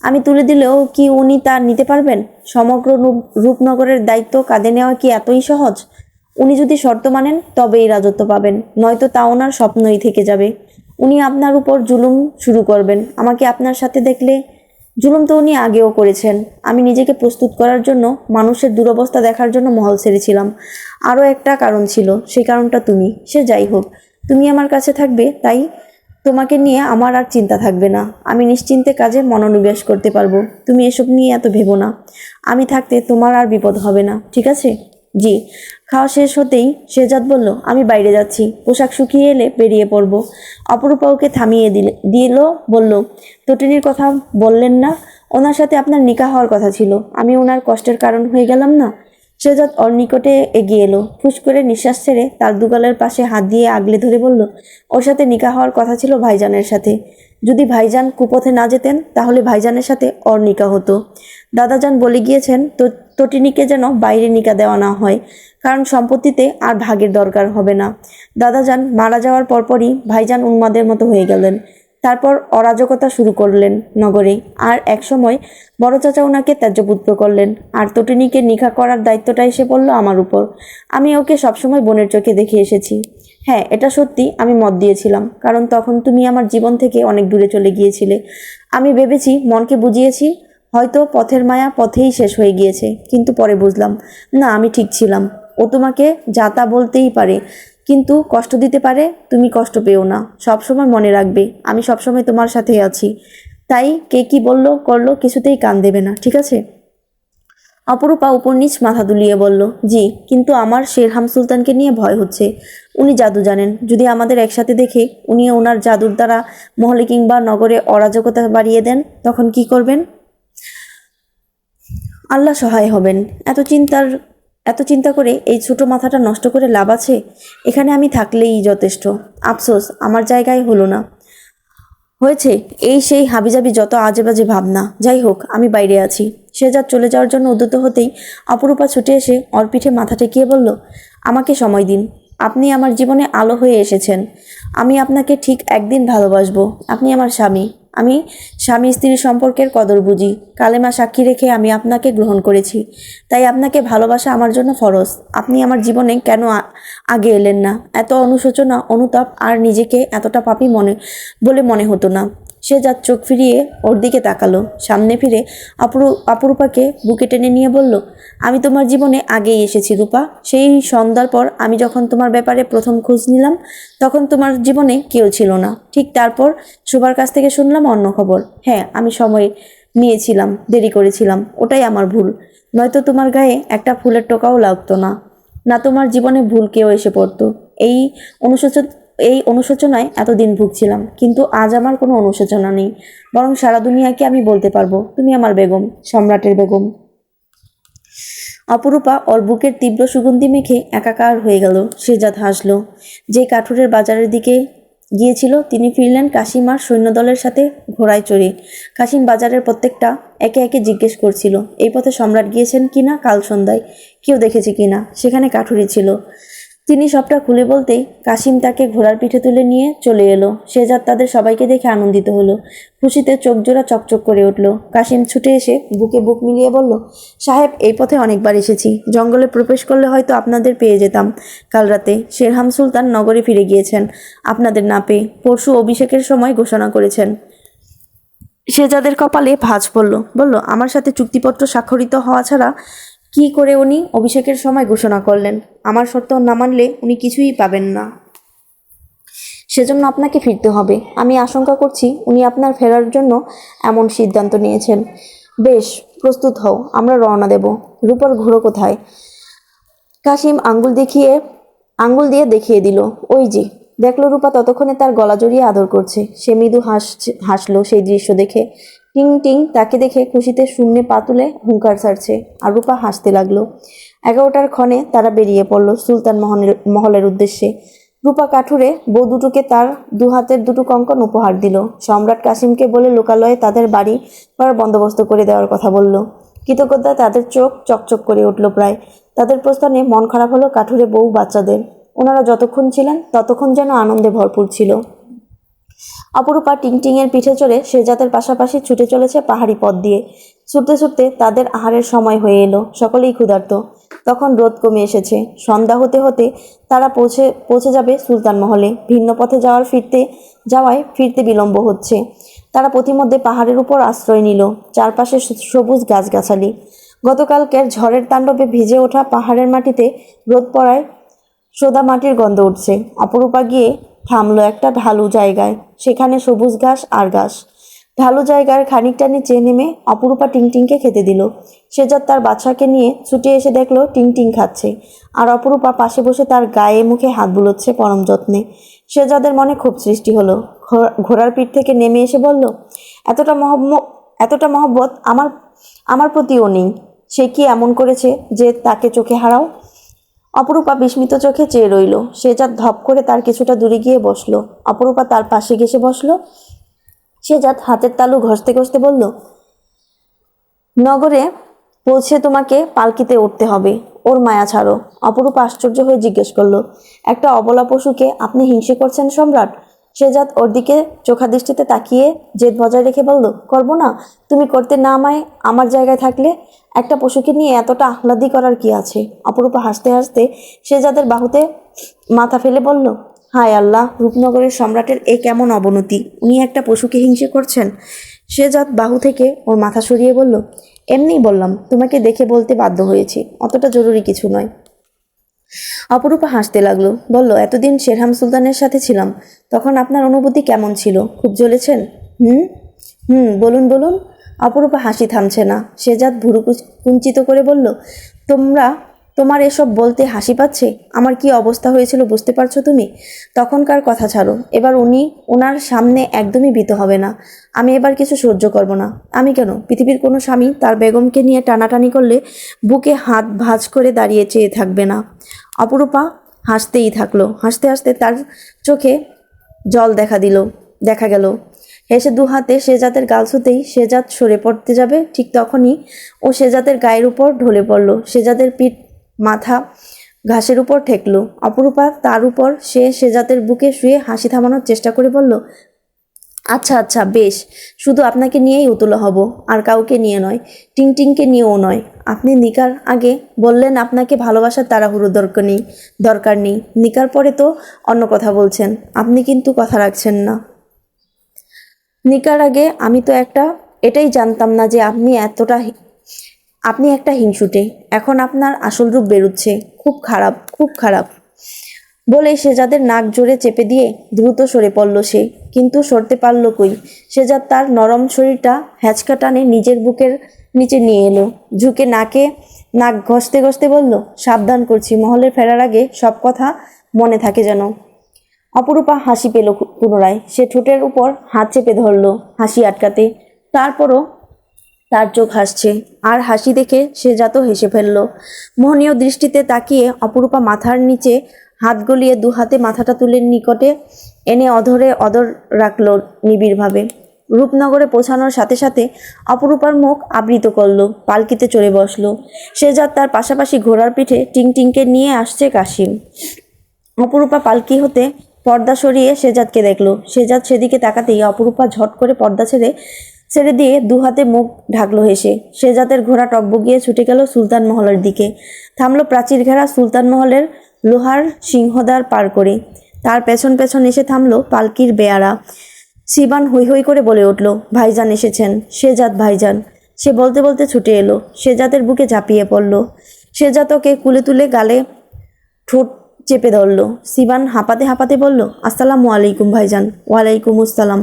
আমি তুলে দিলেও কি উনি তা নিতে পারবেন? সমগ্র রূপনগরের দায়িত্ব কাঁধে নেওয়া কি এতই সহজ? উনি যদি শর্ত মানেন তবেই রাজত্ব পাবেন, নয়তো তা ওনার স্বপ্নই থেকে যাবে। উনি আপনার উপর জুলুম শুরু করবেন। আমাকে আপনার সাথে দেখলে। জুলুম তো উনি আগেও করেছেন। আমি নিজেকে প্রস্তুত করার জন্য, মানুষের দুরবস্থা দেখার জন্য মহল ছেড়েছিলাম। আরও একটা কারণ ছিল, সেই কারণটা তুমি। সে যাই হোক, তুমি আমার কাছে থাকবে, তাই তোমাকে নিয়ে আমার আর চিন্তা থাকবে না। আমি নিশ্চিন্তে কাজে মনোনিবেশ করতে পারবো। তুমি এসব নিয়ে এত ভেবো না। আমি থাকতে তোমার আর বিপদ হবে না, ঠিক আছে? জি। খাওয়া শেষ হতেই শেহজাদ বলল, আমি বাইরে যাচ্ছি, পোশাক শুকিয়ে এলে বেরিয়ে পড়ব। অপরূপা ওকে থামিয়ে দিল, বলল, তটিনীর কথা বললেন না? ওনার সাথে আপনার নিকাহ হওয়ার কথা ছিল, আমি ওনার কষ্টের কারণ হয়ে গেলাম না? শেহজাদ ওর নিকটে এগিয়ে এলো, ফুস করে নিঃশ্বাস ছেড়ে তার দুগালের পাশে হাত দিয়ে আগলে ধরে বলল, ওর সাথে নিকাহ হওয়ার কথা ছিল ভাইজানের সাথে। যদি ভাইজান কুপথে না যেতেন তাহলে ভাইজানের সাথে ওর নিকাহ হতো। দাদাজান বলে গিয়েছেন তো তটিনীকে যেন বাইরে নিকা দেওয়া না হয়, কারণ সম্পত্তিতে আর ভাগের দরকার হবে না। দাদাজান মারা যাওয়ার পরপরই ভাইজান উন্মাদের মতো হয়ে গেলেন। তারপর অরাজকতা শুরু করলেন নগরে, আর একসময় বড় চাচা ওনাকে ত্যায্যপুত্র করলেন, আর তটিনীকে নিকা করার দায়িত্বটা এসে পড়লো আমার উপর। আমি ওকে সবসময় বোনের চোখে দেখে এসেছি। হ্যাঁ, এটা সত্যি, আমি মত দিয়েছিলাম, কারণ তখন তুমি আমার জীবন থেকে অনেক দূরে চলে গিয়েছিলে। আমি ভেবেছি, মনকে বুঝিয়েছি, হয়তো পথের মায়া পথেই শেষ হয়ে গিয়েছে, কিন্তু পরে বুঝলাম না, আমি ঠিক ছিলাম। ও তোমাকে যা তা বলতেই পারে, কিন্তু কষ্ট দিতে পারে। তুমি কষ্ট পেও না, সবসময় মনে রাখবে আমি সবসময় তোমার সাথেই আছি। তাই কে কি বললো করলো কিছুতেই কান দেবে না, ঠিক আছে? অপরূপা উপর নিচ মাথা দুলিয়ে বলল, জি, কিন্তু আমার শেরহাম সুলতানকে নিয়ে ভয় হচ্ছে। উনি জাদু জানেন, যদি আমাদের একসাথে দেখে উনি ওনার জাদুর দ্বারা মহলে কিংবা নগরে অরাজকতা বাড়িয়ে দেন, তখন কি করবেন? আল্লাহ সহায় হবেন। এত চিন্তা করে এই ছোট মাথাটা নষ্ট করে লাভ আছে? এখানে আমি থাকলেই যথেষ্ট। আফসোস আমার জায়গায় হলো না। হয়েছে এই সেই হাবিজাবি যত আজে বাজে ভাবনা। যাই হোক, আমি বাইরে আছি। শেহজাদ চলে যাওয়ার জন্য উদ্যত হতেই অপরূপা ছুটে এসে ওর পিঠে মাথা ঠেকিয়ে বলল, আমাকে সময় দিন। আপনি আমার জীবনে আলো হয়ে এসেছেন। আমি আপনাকে ঠিক একদিন ভালোবাসবো। আপনি আমার স্বামী। আমি স্বামী স্ত্রী সম্পর্কের কদর বুঝি। কালেমা সাক্ষী রেখে আমি আপনাকে গ্রহণ করেছি, তাই আপনাকে ভালোবাসা আমার জন্য ফরজ। আপনি আমার জীবনে কেন আগে এলেন না? এত অনুশোচনা, অনুতাপ আর নিজেকে এতটা পাপী বলে মনে হতো না। সে যার চোখ ফিরিয়ে ওর দিকে তাকালো, সামনে ফিরে অপরূপাকে বুকে টেনে নিয়ে বলল, আমি তোমার জীবনে আগেই এসেছি রূপা। সেই সন্ধ্যার পর আমি যখন তোমার ব্যাপারে প্রথম খোঁজ নিলাম, তখন তোমার জীবনে কেউ ছিল না। ঠিক তারপর শোভার কাছ থেকে শুনলাম অন্য খবর। হ্যাঁ, আমি সময় নিয়েছিলাম, দেরি করেছিলাম, ওটাই আমার ভুল। নয়তো তোমার গায়ে একটা ফুলের টোকাও লাগতো না। না তোমার জীবনে ভুল কেউ এসে পড়তো। এই অনুশোচনায় এতদিন ভুগছিলাম, কিন্তু আজ আমার কোনো অনুশোচনা নেই। বরং সারা দুনিয়াকে আমি বলতে পারবো, তুমি আমার বেগম, সম্রাটের বেগম। অপরূপা ওর বুকের তীব্র সুগন্ধি মেখে একাকার হয়ে গেল। শেহজাদ হাসল। যে কাঠুরের বাজারের দিকে গিয়েছিল তিনি ফিরলেন কাশিম আর সৈন্যদলের সাথে ঘোড়ায় চড়ে। কাশিম বাজারের প্রত্যেকটা একে একে জিজ্ঞেস করছিল, এই পথে সম্রাট গিয়েছেন কিনা, কাল সন্ধ্যায় কেউ দেখেছে কিনা। সেখানে কাঠুরি ছিল। তিনি সবটা খুলে বলতেই কাশিম তাকে ঘোড়ার পিঠে তুলে নিয়ে চলে এলো। শেহজাদ তাদের সবাইকে দেখে আনন্দিত হলো। খুশিতে চোখজোড়া চকচক করে উঠল। কাশিম ছুটে এসে বুকে বুক মিলিয়ে বলল, সাহেব, এই পথে অনেকবার এসেছি। জঙ্গলে প্রবেশ করলে হয়তো আপনাদের পেয়ে যেতাম। কাল রাতে শেরহাম সুলতান নগরে ফিরে গিয়েছেন আপনাদের না পেয়ে। পরশু অভিষেকের সময় ঘোষণা করেছেন। শেহজাদের কপালে ভাঁজ পড়ল। বলল, আমার সাথে চুক্তিপত্র স্বাক্ষরিত হওয়া ছাড়া কি করে উনি অভিষেকের সময় ঘোষণা করলেন? আমার শর্ত না মানলে উনি কিছুই পাবেন না। সেজন্য আপনাকে ফিরতে হবে। আমি আশঙ্কা করছি উনি আপনার ফেরার জন্য এমন সিদ্ধান্ত নিয়েছেন। বেশ, প্রস্তুত হও, আমরা রওনা দেব। রূপার ঘোড়ো কোথায়? কাশিম আঙ্গুল দিয়ে দেখিয়ে দিল। ওই যে। দেখলো রূপা ততক্ষণে তার গলা জড়িয়ে আদর করছে। সে মৃদু হাসলো সেই দৃশ্য দেখে। টিং টিং তাকে দেখে খুশিতে শূন্যে পা তুলে হুঙ্কার ছাড়ছে, আর রূপা হাসতে লাগলো। 11টার ক্ষণে তারা বেরিয়ে পড়ল সুলতান মহলের উদ্দেশ্যে। রূপা কাঠুরে বউ দুটোকে তার দু হাতের দুটো কঙ্কন উপহার দিল। সম্রাট কাশিমকে বলে লোকালয়ে তাদের বাড়ি করার বন্দোবস্ত করে দেওয়ার কথা বলল। কৃতজ্ঞতায় তাদের চোখ চকচক করে উঠল প্রায়। তাদের প্রস্থানে মন খারাপ হলো কাঠুরে বউ বাচ্চাদের। ওনারা যতক্ষণ ছিলেন ততক্ষণ যেন আনন্দে ভরপুর ছিল। অপরূপা টিংটিংয়ের পিঠে চড়ে শেহজাদের পাশাপাশি ছুটে চলেছে পাহাড়ি পথ দিয়ে। ছুটতে ছুটতে তাদের আহারের সময় হয়ে এলো। সকলেই ক্ষুধার্ত। তখন রোদ কমে এসেছে। সন্ধ্যা হতে হতে তারা পৌঁছে যাবে সুলতান মহলে। ভিন্ন পথে যাওয়ায় ফিরতে বিলম্ব হচ্ছে। তারা পথিমধ্যে পাহাড়ের উপর আশ্রয় নিল। চারপাশে সবুজ গাছগাছালি। গতকালকের ঝড়ের তাণ্ডবে ভিজে ওঠা পাহাড়ের মাটিতে রোদ পড়ায় সোদা মাটির গন্ধ উঠছে। অপরূপা গিয়ে থামলো একটা ঢালু জায়গায়। সেখানে সবুজ ঘাস আর ঘাস। ঢালু জায়গার খানিকটা নিচে নেমে অপরূপা টিংটিংকে খেতে দিল। শেহজাদ তার বাচ্চাকে নিয়ে ছুটে এসে দেখলো টিংটিং খাচ্ছে, আর অপরূপা পাশে বসে তার গায়ে মুখে হাত বুলোচ্ছে পরম যত্নে। শেহজাদের মনে ক্ষোভ সৃষ্টি হলো। ঘোড়ার পিঠ থেকে নেমে এসে বলল, এতটা মহব্বত আমার আমার প্রতিও নেই। সে কি এমন করেছে যে তাকে চোখে হারাও? অপরূপা বিস্মিত চোখে চেয়ে রইল। শেজাদ ধপ করে তার কিছুটা দূরে গিয়ে বসলো। অপরূপা তার পাশে ঘেসে বসলো। শেজাদ হাতের তালু ঘষতে ঘষতে বলল, নগরে পৌঁছে তোমাকে পালকিতে উঠতে হবে। ওর মায়া ছাড়ো। অপরূপা আশ্চর্য হয়ে জিজ্ঞেস করলো, একটা অবলা পশুকে আপনি হিংসে করছেন সম্রাট? শেজাদ ওর দিকে চোখা দৃষ্টিতে তাকিয়ে জেদ বজায় রেখে বলল, করবো না? তুমি করতে না আমায় আমার জায়গায় থাকলে? একটা পশুকে নিয়ে এতটা আহ্লাদি করার কি আছে? অপরূপা হাসতে হাসতে শেজাদের বাহুতে মাথা ফেলে বলল, হায় আল্লাহ, রূপনগরের সম্রাটের এ কেমন অবনতি! উনি একটা পশুকে হিংসে করছেন। শেজাদ বাহু থেকে ওর মাথা সরিয়ে বলল, এমনিই বললাম, তোমাকে দেখে বলতে বাধ্য হয়েছি, অতটা জরুরি কিছু নয়। অপরূপা হাসতে লাগলো, বলল, এতদিন শেরহাম সুলতানের সাথে ছিলাম, তখন আপনার অনুভূতি কেমন ছিল? খুব জ্বলেছেন? হুম হুম বলুন বলুন। অপরূপা হাসি থামছে না। শেজাদ ভুরু কুঞ্চিত করে বলল, তোমার এসব বলতে হাসি পাচ্ছে? আমার কি অবস্থা হয়েছিল বুঝতে পারছো তুমি? তখনকার কথা ছাড়ো, এবার ওনার সামনে একদমই ভীত হবে না। আমি এবার কিছু সহ্য করব না। আমি কেন? পৃথিবীর কোনো স্বামী তার বেগমকে নিয়ে টানাটানি করলে বুকে হাত ভাঁজ করে দাঁড়িয়ে চেয়ে থাকবে না? অপরূপা হাসতেই থাকলো। হাসতে হাসতে তার চোখে জল দেখা গেল। হেসে দু হাতে শেজাতের গাল ছুঁতেই শেজাত সরে পড়তে যাবে, ঠিক তখনই ও শেজাতের গায়ের উপর ঢলে পড়ল। শেজাদের পিঠ মাথা ঘাসের উপর ঠেকলো। অপরূপা তার উপর শেজাতের বুকে শুয়ে হাসি থামানোর চেষ্টা করে বলল, আচ্ছা আচ্ছা বেশ, শুধু আপনাকে নিয়েই উতলা হব, আর কাউকে নিয়ে নয়। টিংটিংকে নিয়েও নয়। আপনি নিকার আগে বললেন আপনাকে ভালোবাসার তাড়াহুড়ো দরকার নেই। নিকার পরে তো অন্য কথা বলছেন। আপনি কিন্তু কথা রাখছেন না। নিকার আগে আমি তো এটাই জানতাম না যে আপনি একটা হিংসুটে। এখন আপনার আসল রূপ বেরুচ্ছে। খুব খারাপ, খুব খারাপ। বলে শেজাদের নাক জোরে চেপে দিয়ে দ্রুত সরে পড়ল সে। কিন্তু সরতে পারল কই? শেজাদ তার নরম শরীরটা হ্যাঁচকা টানে নিজের বুকের নিচে নিয়ে এলো। ঝুঁকে নাক ঘষতে ঘষতে বলল, সাবধান করছি, মহলে ফেরার আগে সব কথা মনে থাকে যেন। অপরূপা হাসি পেল পুনরায়। সে ঠোঁটের উপর হাত চেপে ধরল হাসি আটকাতে। তারপরও তার চোখ হাসছে, আর হাসি দেখে শেজাত হেসে ফেলল। মোহনীয় দৃষ্টিতে তাকিয়ে অপরূপা মাথার নিচে হাত গলিয়ে দু হাতে মাথাটা তুলে নিকটে এনে অধর রাখল নিবিড়ভাবে। রূপনগরে পৌঁছানোর সাথে সাথে অপরূপার মুখ আবৃত করল। পালকিতে চড়ে বসল শেজাত। তার পাশাপাশি ঘোড়ার পিঠে টিংটিংকে নিয়ে আসছে কাশিম। অপরূপা পালকি হতে পর্দা সরিয়ে শেজাদকে দেখল। শেজাদ সেদিকে তাকাতেই অপরূপা ঝট করে পর্দা ছেড়ে দিয়ে দু হাতে মুখ ঢাকলো হেসে। শেজাদের ঘোড়া টকবগিয়ে ছুটে গেল সুলতান মহলের দিকে। থামলো প্রাচীর ঘেরা সুলতান মহলের লোহার সিংহদ্বার পার করে। তার পেছন পেছন এসে থামলো পালকির বেয়ারা। সিবান হৈ হৈ করে বলে উঠল, ভাইজান এসেছেন, শেজাদ ভাইজান। সে বলতে বলতে ছুটে এলো। শেজাদের বুকে ঝাঁপিয়ে পড়ল। শেজাদ ওকে কুলে তুলে গালে ঠোঁট চেপে ধরল। সিবান হাঁপাতে হাঁপাতে বলল, আসসালামু আলাইকুম ভাইজান। ওয়ালাইকুম আসসালাম।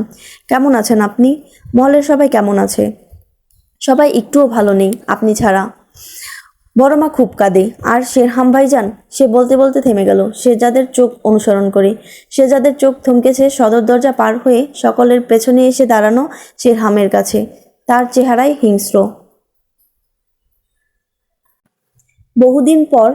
কেমন আছেন আপনি? মহলের সবাই কেমন আছে? সবাই একটুও ভালো নেই আপনি ছাড়া। বড় মা খুব কাঁদে। আর শেরহাম ভাইজান? সে বলতে বলতে থেমে গেল শেজাদের চোখ অনুসরণ করে। শেজাদের চোখ থমকেছে সদর দরজা পার হয়ে সকলের পেছনে এসে দাঁড়ানো শেরহামের কাছে। তার চেহারায় হিংস্র। বহুদিন পর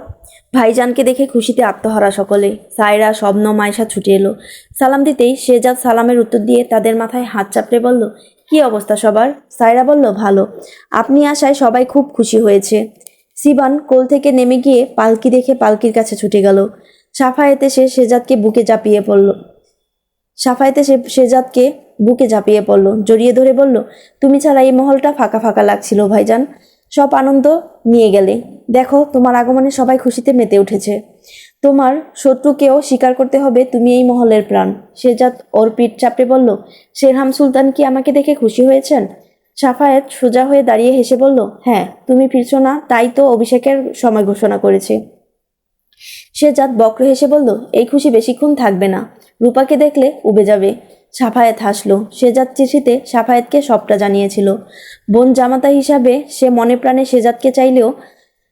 ভাইজানকে দেখে খুশিতে আত্মহারা সকলে। সায়রা, শবনম, আয়েশা ছুটে এলো। সালাম দিতেই শেজাদ সালামের উত্তর দিয়ে তাদের মাথায় হাত চাপড়ে বলল, কি অবস্থা সবার? সায়রা বলল, ভালো। আপনি আসায় সবাই খুব খুশি হয়েছে। সিবান কোল থেকে নেমে গিয়ে পালকি দেখে পালকির কাছে ছুটে গেল। সাফায়েতে সে শেজাদকে বুকে ঝাঁপিয়ে পড়ল, জড়িয়ে ধরে বলল, তুমি ছাড়া এই মহলটা ফাঁকা ফাঁকা লাগছিল ভাইজান। সব আনন্দ নিয়ে গেলে। দেখো, তোমার আগমনে সবাই খুশিতে মেতে উঠেছে। তোমার শত্রুকেও স্বীকার করতে হবে তুমি এই মহলের প্রাণ। শেজাদ ওর পিঠ চাপড়ে বলল, শেরহাম সুলতান কি আমাকে দেখে খুশি হয়েছেন? সাফায়েত সোজা হয়ে দাঁড়িয়ে হেসে বলল, হ্যাঁ, তুমি ফিরছো না তাই তো অভিষেকের সময় ঘোষণা করেছে। শেজাদ বক্র হেসে বলল, এই খুশি বেশিক্ষণ থাকবে না, রূপাকে দেখলে উবে যাবে। সাফায়েত হাসল। শেজাদ চিঠিতে সাফায়েতকে সবটা জানিয়েছিল। বোন জামাতা হিসাবে সে মনে প্রাণে শেজাদকে চাইলেও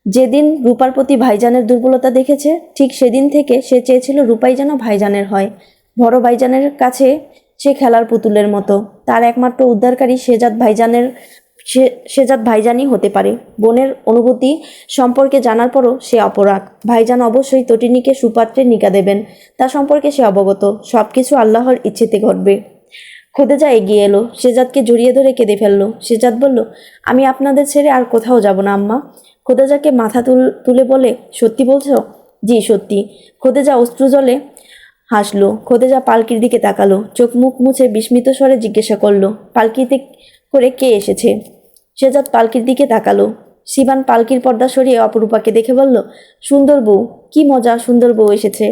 যেদিন রূপার প্রতি ভাইজানের দুর্বলতা দেখেছে, ঠিক সেদিন থেকে সে চেয়েছিল রূপাই যেন ভাইজানের হয়। বড় ভাইজানের কাছে সে খেলার পুতুলের মতো। তার একমাত্র উদ্ধারকারী শেজাদ ভাইজানের সেজাত ভাইজানই হতে পারে। বোনের অনুভূতি সম্পর্কে জানার পরও সে অপরাগ। ভাইজান অবশ্যই তটিনীকে সুপাত্রে নিকা দেবেন, তা সম্পর্কে সে অবগত। সব কিছু আল্লাহর ইচ্ছেতে ঘটবে। খোদেজা এগিয়ে এলো, সেজাদকে জড়িয়ে ধরে কেঁদে ফেললো। সেজাদ বলল, আমি আপনাদের ছেড়ে আর কোথাও যাব না আম্মা। খোদেজাকে মাথা তুলে বলে, সত্যি বলছো? জি সত্যি। খোদেজা অশ্রুজলে হাসলো। খোদেজা পালকির দিকে তাকালো, চোখ মুখ মুছে বিস্মিত স্বরে জিজ্ঞাসা করলো, পালকিতে করে কে এসেছে? সেজাদ পালকির দিকে তাকালো। সিবান পালকির পর্দা সরিয়ে অপরূপাকে দেখে বলল, সুন্দর বউ, কি মজা, সুন্দর বউ এসেছে।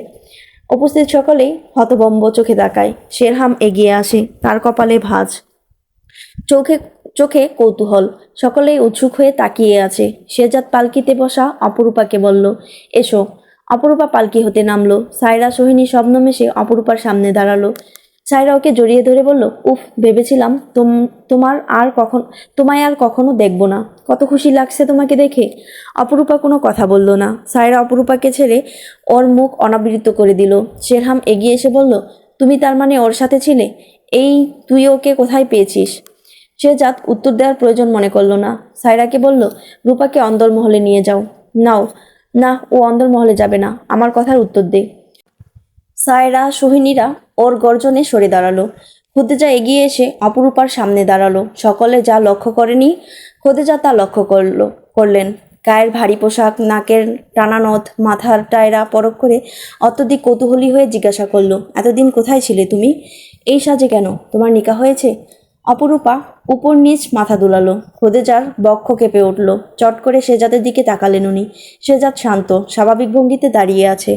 উপস্থিত সকলেই হতভম্ব চোখে তাকায়। শেরহাম এগিয়ে আসে, তার কপালে ভাঁজ, চোখে চোখে কৌতূহল। সকলেই উৎসুক হয়ে তাকিয়ে আছে। শেজাদ পালকিতে বসা অপরূপাকে বলল, এসো। অপরূপা পালকি হতে নামলো। সায়রা সোহিনী শবনম এসে অপরূপার সামনে দাঁড়ালো। সায়রা ওকে জড়িয়ে ধরে বলল, উফ, ভেবেছিলাম তোমায় আর কখনো দেখব না। কত খুশি লাগছে তোমাকে দেখে। অপরূপা কোনো কথা বলল না। সায়রা অপরূপাকে ছেড়ে ওর মুখ অনাবৃত করে দিল। শেরহাম এগিয়ে এসে বলল, তুমি তার মানে ওর সাথে ছিলে? এই, তুই ওকে কোথায় পেয়েছিস? শেজাদ উত্তর দেওয়ার প্রয়োজন মনে করল না। সায়রাকে বলল, রূপাকে অন্দরমহলে নিয়ে যাও। নাও। না, ও অন্দরমহলে যাবে না, আমার কথার উত্তর দে। সায়রা সোহিনীরা ওর গর্জনে সরে দাঁড়ালো। খোদেজা এগিয়ে এসে অপরূপার সামনে দাঁড়ালো। সকলে যা লক্ষ্য করেনি খোদেজা তা লক্ষ্য করলেন। গায়ের ভারী পোশাক, নাকের টানা নথ, মাথার টায়রা পরখ করে অত্যধিক কৌতূহলী হয়ে জিজ্ঞাসা করলো, এতদিন কোথায় ছিলে তুমি? এই সাজে কেন? তোমার নিকাহ হয়েছে? অপরূপা উপর নিচ মাথা দুলালো। খোদেজার বক্ষ কেঁপে উঠল। চট করে শেজাদের দিকে তাকালেন উনি। শেজাদ শান্ত, স্বাভাবিক ভঙ্গিতে দাঁড়িয়ে আছে।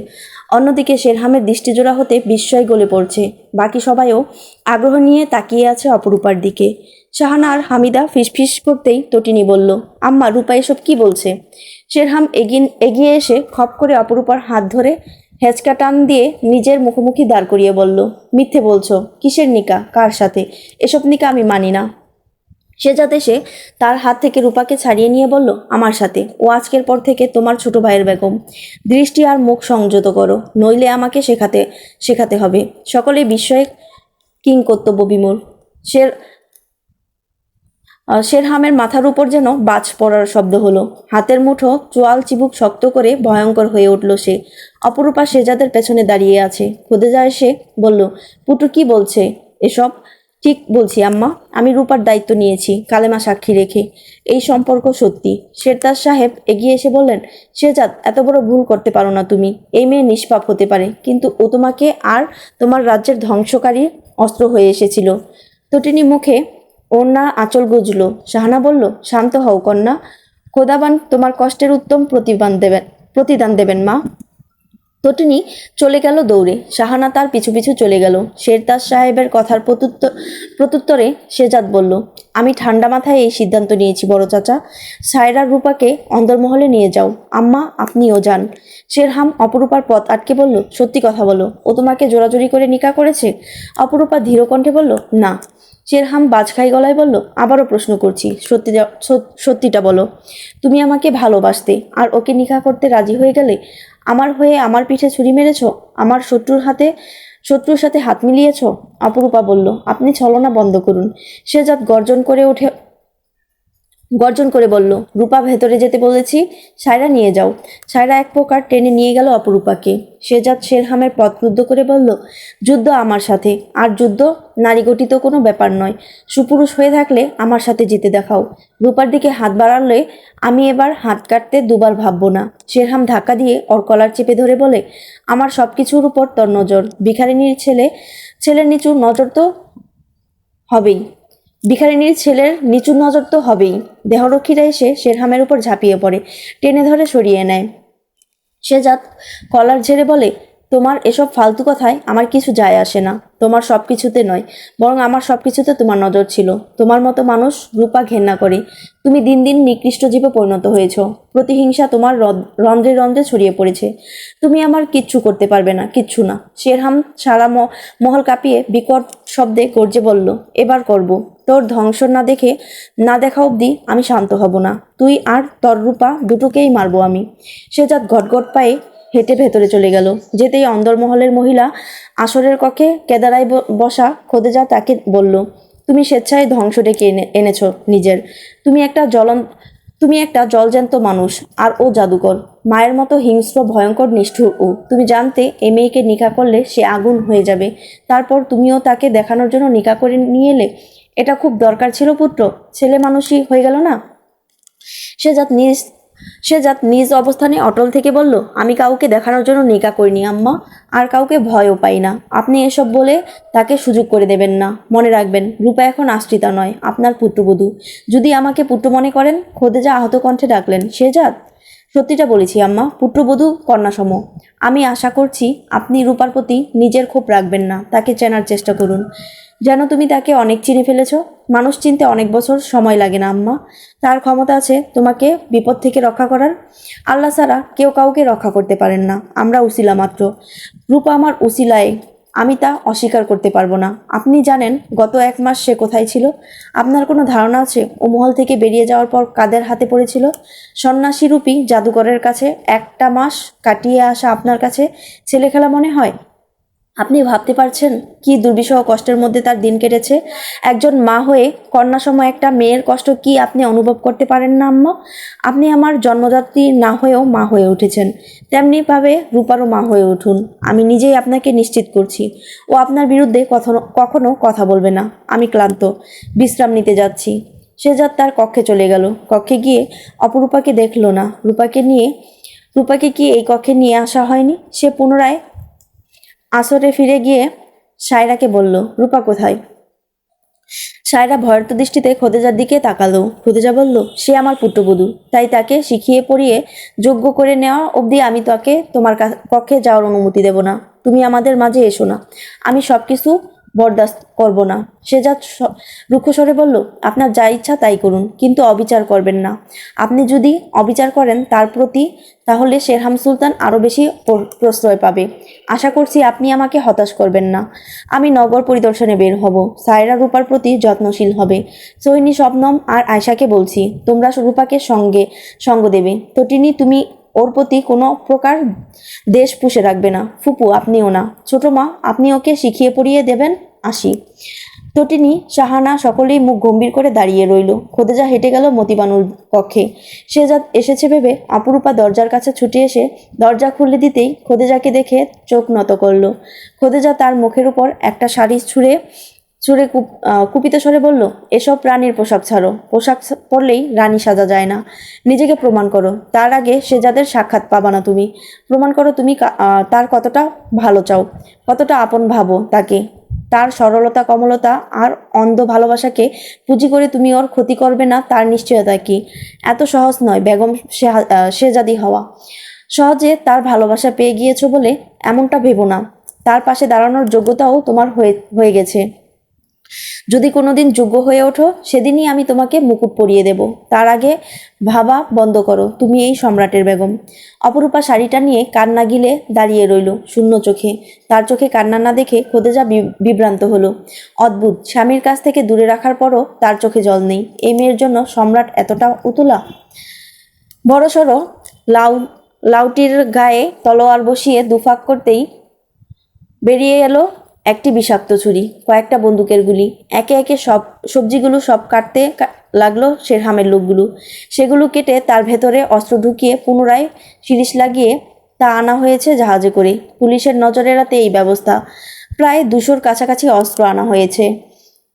অন্যদিকে শেরহামের দৃষ্টিজোড়া হতে বিস্ময় গলে পড়ছে। বাকি সবাইও আগ্রহ নিয়ে তাকিয়ে আছে অপরূপার দিকে। শাহানা আর হামিদা ফিসফিস করতেই তটিনী বলল, আম্মা, রূপা এসব কি বলছে? শেরহাম এগিয়ে এসে খপ করে অপরূপার হাত ধরে হেঁচকা টান দিয়ে নিজের মুখোমুখি দাঁড় করিয়ে বলল, মিথ্যে বলছো। কিসের নিকা? কার সাথে? এসব নিকা আমি মানি না। শেজাদ এসে তার হাত থেকে রূপাকে ছাড়িয়ে নিয়ে বলল, আমার সাথে। ও আজকের পর থেকে তোমার ছোট ভাইয়ের বেগম। দৃষ্টি আর মুখ সংযত করো, নইলে আমাকে শেখাতে হবে। সকলেই বিস্ময়ে কিংকর্তব্য বিমূঢ়। শেরহামের মাথার উপর যেন বাজ পড়ার শব্দ হলো। হাতের মুঠো চোয়াল চিবুক শক্ত করে ভয়ঙ্কর হয়ে উঠল সে। অপরূপা শেজাদের পেছনে দাঁড়িয়ে আছে। খোদেজা এসে বলল, পুটু কি বলছে এসব? ঠিক বলছি আম্মা, আমি রূপার দায়িত্ব নিয়েছি কালেমা সাক্ষী রেখে। এই সম্পর্ক সত্যি। শেরতাজ সাহেব এগিয়ে এসে বললেন, শেজাদ, এত বড় ভুল করতে পারো না তুমি। এই মেয়ে নিষ্পাপ হতে পারে, কিন্তু ও তোমাকে আর তোমার রাজ্যের ধ্বংসকারী অস্ত্র হয়ে এসেছিল। তটিনী মুখে ওনার আঁচল গুজল। শাহানা বলল, শান্ত হও কন্যা। খোদাবান তোমার কষ্টের উত্তম প্রতিদান দেবেন মা। তটিনী চলে গেল দৌড়ে। শাহানা তার পিছু পিছু চলে গেল। শেরতাজ সাহেবের কথার প্রত্যুত্তরে শেজাদ বলল, আমি ঠান্ডা মাথায় এই সিদ্ধান্ত নিয়েছি বড় চাচা। সায়রার রূপাকে অন্দরমহলে নিয়ে যাও। আম্মা, আপনিও যান। শেরহাম অপরূপার পথ আটকে বলল, সত্যি কথা বলো, ও তোমাকে জোরাজুরি করে নিকা করেছে? অপরূপা ধীর কণ্ঠে বলল, না। শেরহাম বাজখাই গলায় বলল, আবারও প্রশ্ন করছি, সত্যিটা বলো। তুমি আমাকে ভালোবাসতে আর ওকে নিকা করতে রাজি হয়ে গেলে? আমার হয়ে আমার পিঠে ছুরি মেরেছ? আমার শত্রুর সাথে হাত মিলিয়েছ? অপরূপা বলল, আপনি ছলনা বন্ধ করুন। শেজাদ গর্জন করে বলল, রূপা ভেতরে যেতে বলেছি, সায়রা নিয়ে যাও। সায়রা এক প্রকার টেনে নিয়ে গেল অপরূপাকে। শেজাদ শেরহামের পথ রুদ্ধ করে বলল, যুদ্ধ আমার সাথে, আর যুদ্ধ নারী গঠিত কোনো ব্যাপার নয়। সুপুরুষ হয়ে থাকলে আমার সাথে যেতে দেখাও। রূপার দিকে হাত বাড়ালে আমি এবার হাত কাটতে দুবার ভাববো না। শেরহাম ধাক্কা দিয়ে ওর কলার চেপে ধরে বলে, আমার সব কিছুর উপর তোর নজর। ভিখারিনীর ছেলের নিচু নজর তো হবেই। ভিখারিনীর ছেলের নিচু নজর তো হবেই। দেহরক্ষীরা এসে শেরহামের উপর ঝাঁপিয়ে পড়ে, টেনে ধরে সরিয়ে নেয়। শেজাদ কলার ঝেড়ে বলে, তোমার এসব ফালতু কথায় আমার কিছু যায় আসে না। তোমার সব কিছুতে নয়, বরং আমার সব কিছুতে তোমার নজর ছিল। তোমার মতো মানুষ রূপা ঘেন্না করে। তুমি দিন দিন নিকৃষ্ট জীবে পরিণত হয়েছ। প্রতিহিংসা তোমার রন্ধ্রে রন্ধ্রে ছড়িয়ে পড়েছে। তুমি আমার কিচ্ছু করতে পারবে না, কিচ্ছু না। শেরহাম সারা মহল কাঁপিয়ে বিকট শব্দে গর্জে বলল, এবার করব। তোর ধ্বংস না দেখা অবধি আমি শান্ত হব না। তুই আর তোর রূপা দুটোকেই মারবো আমি। শেজাদ ঘটঘট পায়ে হেঁটে ভেতরে চলে গেল। যেতেই অন্দরমহলের মহিলা আসরের কক্ষে কেদারায় বসা খোদেজা তাকে বলল, তুমি স্বেচ্ছায় ধ্বংস ডেকে এনেছো নিজের। তুমি একটা জলজ্যান্ত মানুষ, আর ও জাদুকর, মায়ের মতো হিংস্র, ভয়ঙ্কর, নিষ্ঠুর। ও তুমি জানতে এই মেয়েকে নিকাহ করলে সে আগুন হয়ে যাবে, তারপর তুমিও তাকে দেখানোর জন্য নিকাহ করে নিয়ে এলে। এটা খুব দরকার ছিল পুত্র, ছেলে মানুষই হয়ে গেল না। সে জাত নিজ অবস্থানে অটল থেকে বলল, আমি কাউকে দেখানোর জন্য নিকাহ করিনি আম্মা, আর কাউকে ভয়ও পাই না। আপনি এসব বলে তাকে সুযোগ করে দেবেন না। মনে রাখবেন, রূপা এখন আশ্রিতা নয়, আপনার পুত্রবধূ। যদি আমাকে পুত্র মনে করেন। খোদেজা আহত কণ্ঠে ডাকলেন, সে জাত? সত্যিটা বলেছি আম্মা, পুত্রবধূ কন্যাসম। আমি আশা করছি আপনি রূপার প্রতি নিজের ক্ষোভ রাখবেন না, তাকে চেনার চেষ্টা করুন। যেন তুমি তাকে অনেক চিনে ফেলেছ। মানুষ চিনতে অনেক বছর সময় লাগে না আম্মা। তার ক্ষমতা আছে তোমাকে বিপদ থেকে রক্ষা করার। আল্লাহ ছাড়া কেউ কাউকে রক্ষা করতে পারেন না, আমরা উসিলা মাত্র। রূপা আমার উসিলায়, আমি তা অস্বীকার করতে পারবো না। আপনি জানেন গত 1 মাস সে কোথায় ছিল? আপনার কোনো ধারণা আছে ও মহল থেকে বেরিয়ে যাওয়ার পর কাদের হাতে পড়েছিল? সন্ন্যাসীরূপী জাদুকরের কাছে। 1টা মাস কাটিয়ে আসা আপনার কাছে ছেলে খেলা মনে হয়? আপনি ভাবতে পারছেন কি দুর্বিষহ কষ্টের মধ্যে তার দিন কেটেছে? একজন মা হয়ে কন্যাসম একটা মেয়ের কষ্ট কি আপনি অনুভব করতে পারেন না আম্মা? আপনি আমার জন্মদাত্রী না হয়েও মা হয়ে উঠেছেন, তেমনিভাবে রূপারও মা হয়ে উঠুন। আমি নিজেই আপনাকে নিশ্চিত করছি, ও আপনার বিরুদ্ধে কখনো কথা বলবে না। আমি ক্লান্ত, বিশ্রাম নিতে যাচ্ছি। সে যাত তার কক্ষে চলে গেল। কক্ষে গিয়ে অপরূপাকে দেখল না। রূপাকে কি এই কক্ষে নিয়ে আসা হয়নি? সে পুনরায় আসরে ফিরে গিয়ে সায়রাকে বলল, রূপা কোথায়? সায়রা ভয়ার্ত দৃষ্টিতে খোদেজার দিকে তাকালো। খোদেজা বলল, সে আমার পুত্রবধূ, তাই তাকে শিখিয়ে পড়িয়ে যোগ্য করে নেওয়া অবধি আমি তাকে তোমার কক্ষে যাওয়ার অনুমতি দেব না। তুমি আমাদের মাঝে এসো না, আমি সব কিছু বরদাস্ত করব না। সে যা রুক্ষস্বরে বলল, আপনার যা ইচ্ছা তাই করুন, কিন্তু অবিচার করবেন না। আপনি যদি অবিচার করেন তার প্রতি, তাহলে শেরহাম সুলতান আরও বেশি প্রশ্রয় পাবে। আশা করছি আপনি আমাকে হতাশ করবেন না। আমি নগর পরিদর্শনে বের হব। সায়রা রূপার প্রতি যত্নশীল হবে। সোহিনী, শবনম আর আয়শাকে বলছি, তোমরা রূপাকে সঙ্গ দেবে। তটিনী, তুমি ওর প্রতি কোনো প্রকার দেশ পুষে রাখবে না। ফুপু, আপনিও না। ছোট মা, আপনি ওকে শিখিয়ে পড়িয়ে দেবেন। আসি। তটিনী, শাহানা সকলেই মুখ গম্ভীর করে দাঁড়িয়ে রইল। খোদেজা হেঁটে গেল মতিবানুর কক্ষে। সে যা এসেছে ভেবে অপরূপা দরজার কাছে ছুটে এসে দরজা খুলে দিতেই খোদেজাকে দেখে চোখ নত করল। খোদেজা তার মুখের উপর একটা শাড়ি ছুঁড়ে কুপিত স্বরে বলল, এসব রানীর পোশাক ছাড়ো। পোশাক পরলেই রানী সাজা যায় না। নিজেকে প্রমাণ করো, তার আগে সে যাদের সাক্ষাৎ পাবা না তুমি। প্রমাণ করো তুমি তার কতটা ভালো চাও, কতটা আপন ভাবো তাকে। তার সরলতা, কমলতা আর অন্ধ ভালোবাসাকে পুঁজি করে তুমি ওর ক্ষতি করবে না, তার নিশ্চয়তা কি? এত সহজ নয় বেগম শেহজাদি হওয়া। সহজে তার ভালোবাসা পেয়ে গিয়েছো বলে এমনটা ভেবো না। তার পাশে দাঁড়ানোর যোগ্যতাও তোমার হয়ে গেছে। যদি কোনোদিন যোগ্য হয়ে ওঠো, সেদিনই আমি তোমাকে মুকুট পরিয়ে দেব। তার আগে ভাবা বন্ধ করো, তুমি এই সম্রাটের বেগম। অপরূপা শাড়িটা নিয়ে কান্না গিলে দাঁড়িয়ে রইল শূন্য চোখে। তার চোখে কান্না না দেখে খোদেজা বিভ্রান্ত হলো। অদ্ভুত, স্বামীর কাছ থেকে দূরে রাখার পরও তার চোখে জল নেই। এই মেয়ের জন্য সম্রাট এতটা উতলা? বড়সড় লাউটির গায়ে তলোয়ার বসিয়ে দুফাক করতেই বেরিয়ে এলো একটি বিষাক্ত ছুরি, কয়েকটা বন্দুকের গুলি। একে একে সবজিগুলো সব কাটতে লাগলো শেরহামের লোকগুলো। সেগুলো কেটে তার ভেতরে অস্ত্র ঢুকিয়ে পুনরায় শিরিষ লাগিয়ে তা আনা হয়েছে জাহাজে করে। পুলিশের নজর এড়াতে এই ব্যবস্থা। প্রায় 200-র কাছাকাছি অস্ত্র আনা হয়েছে।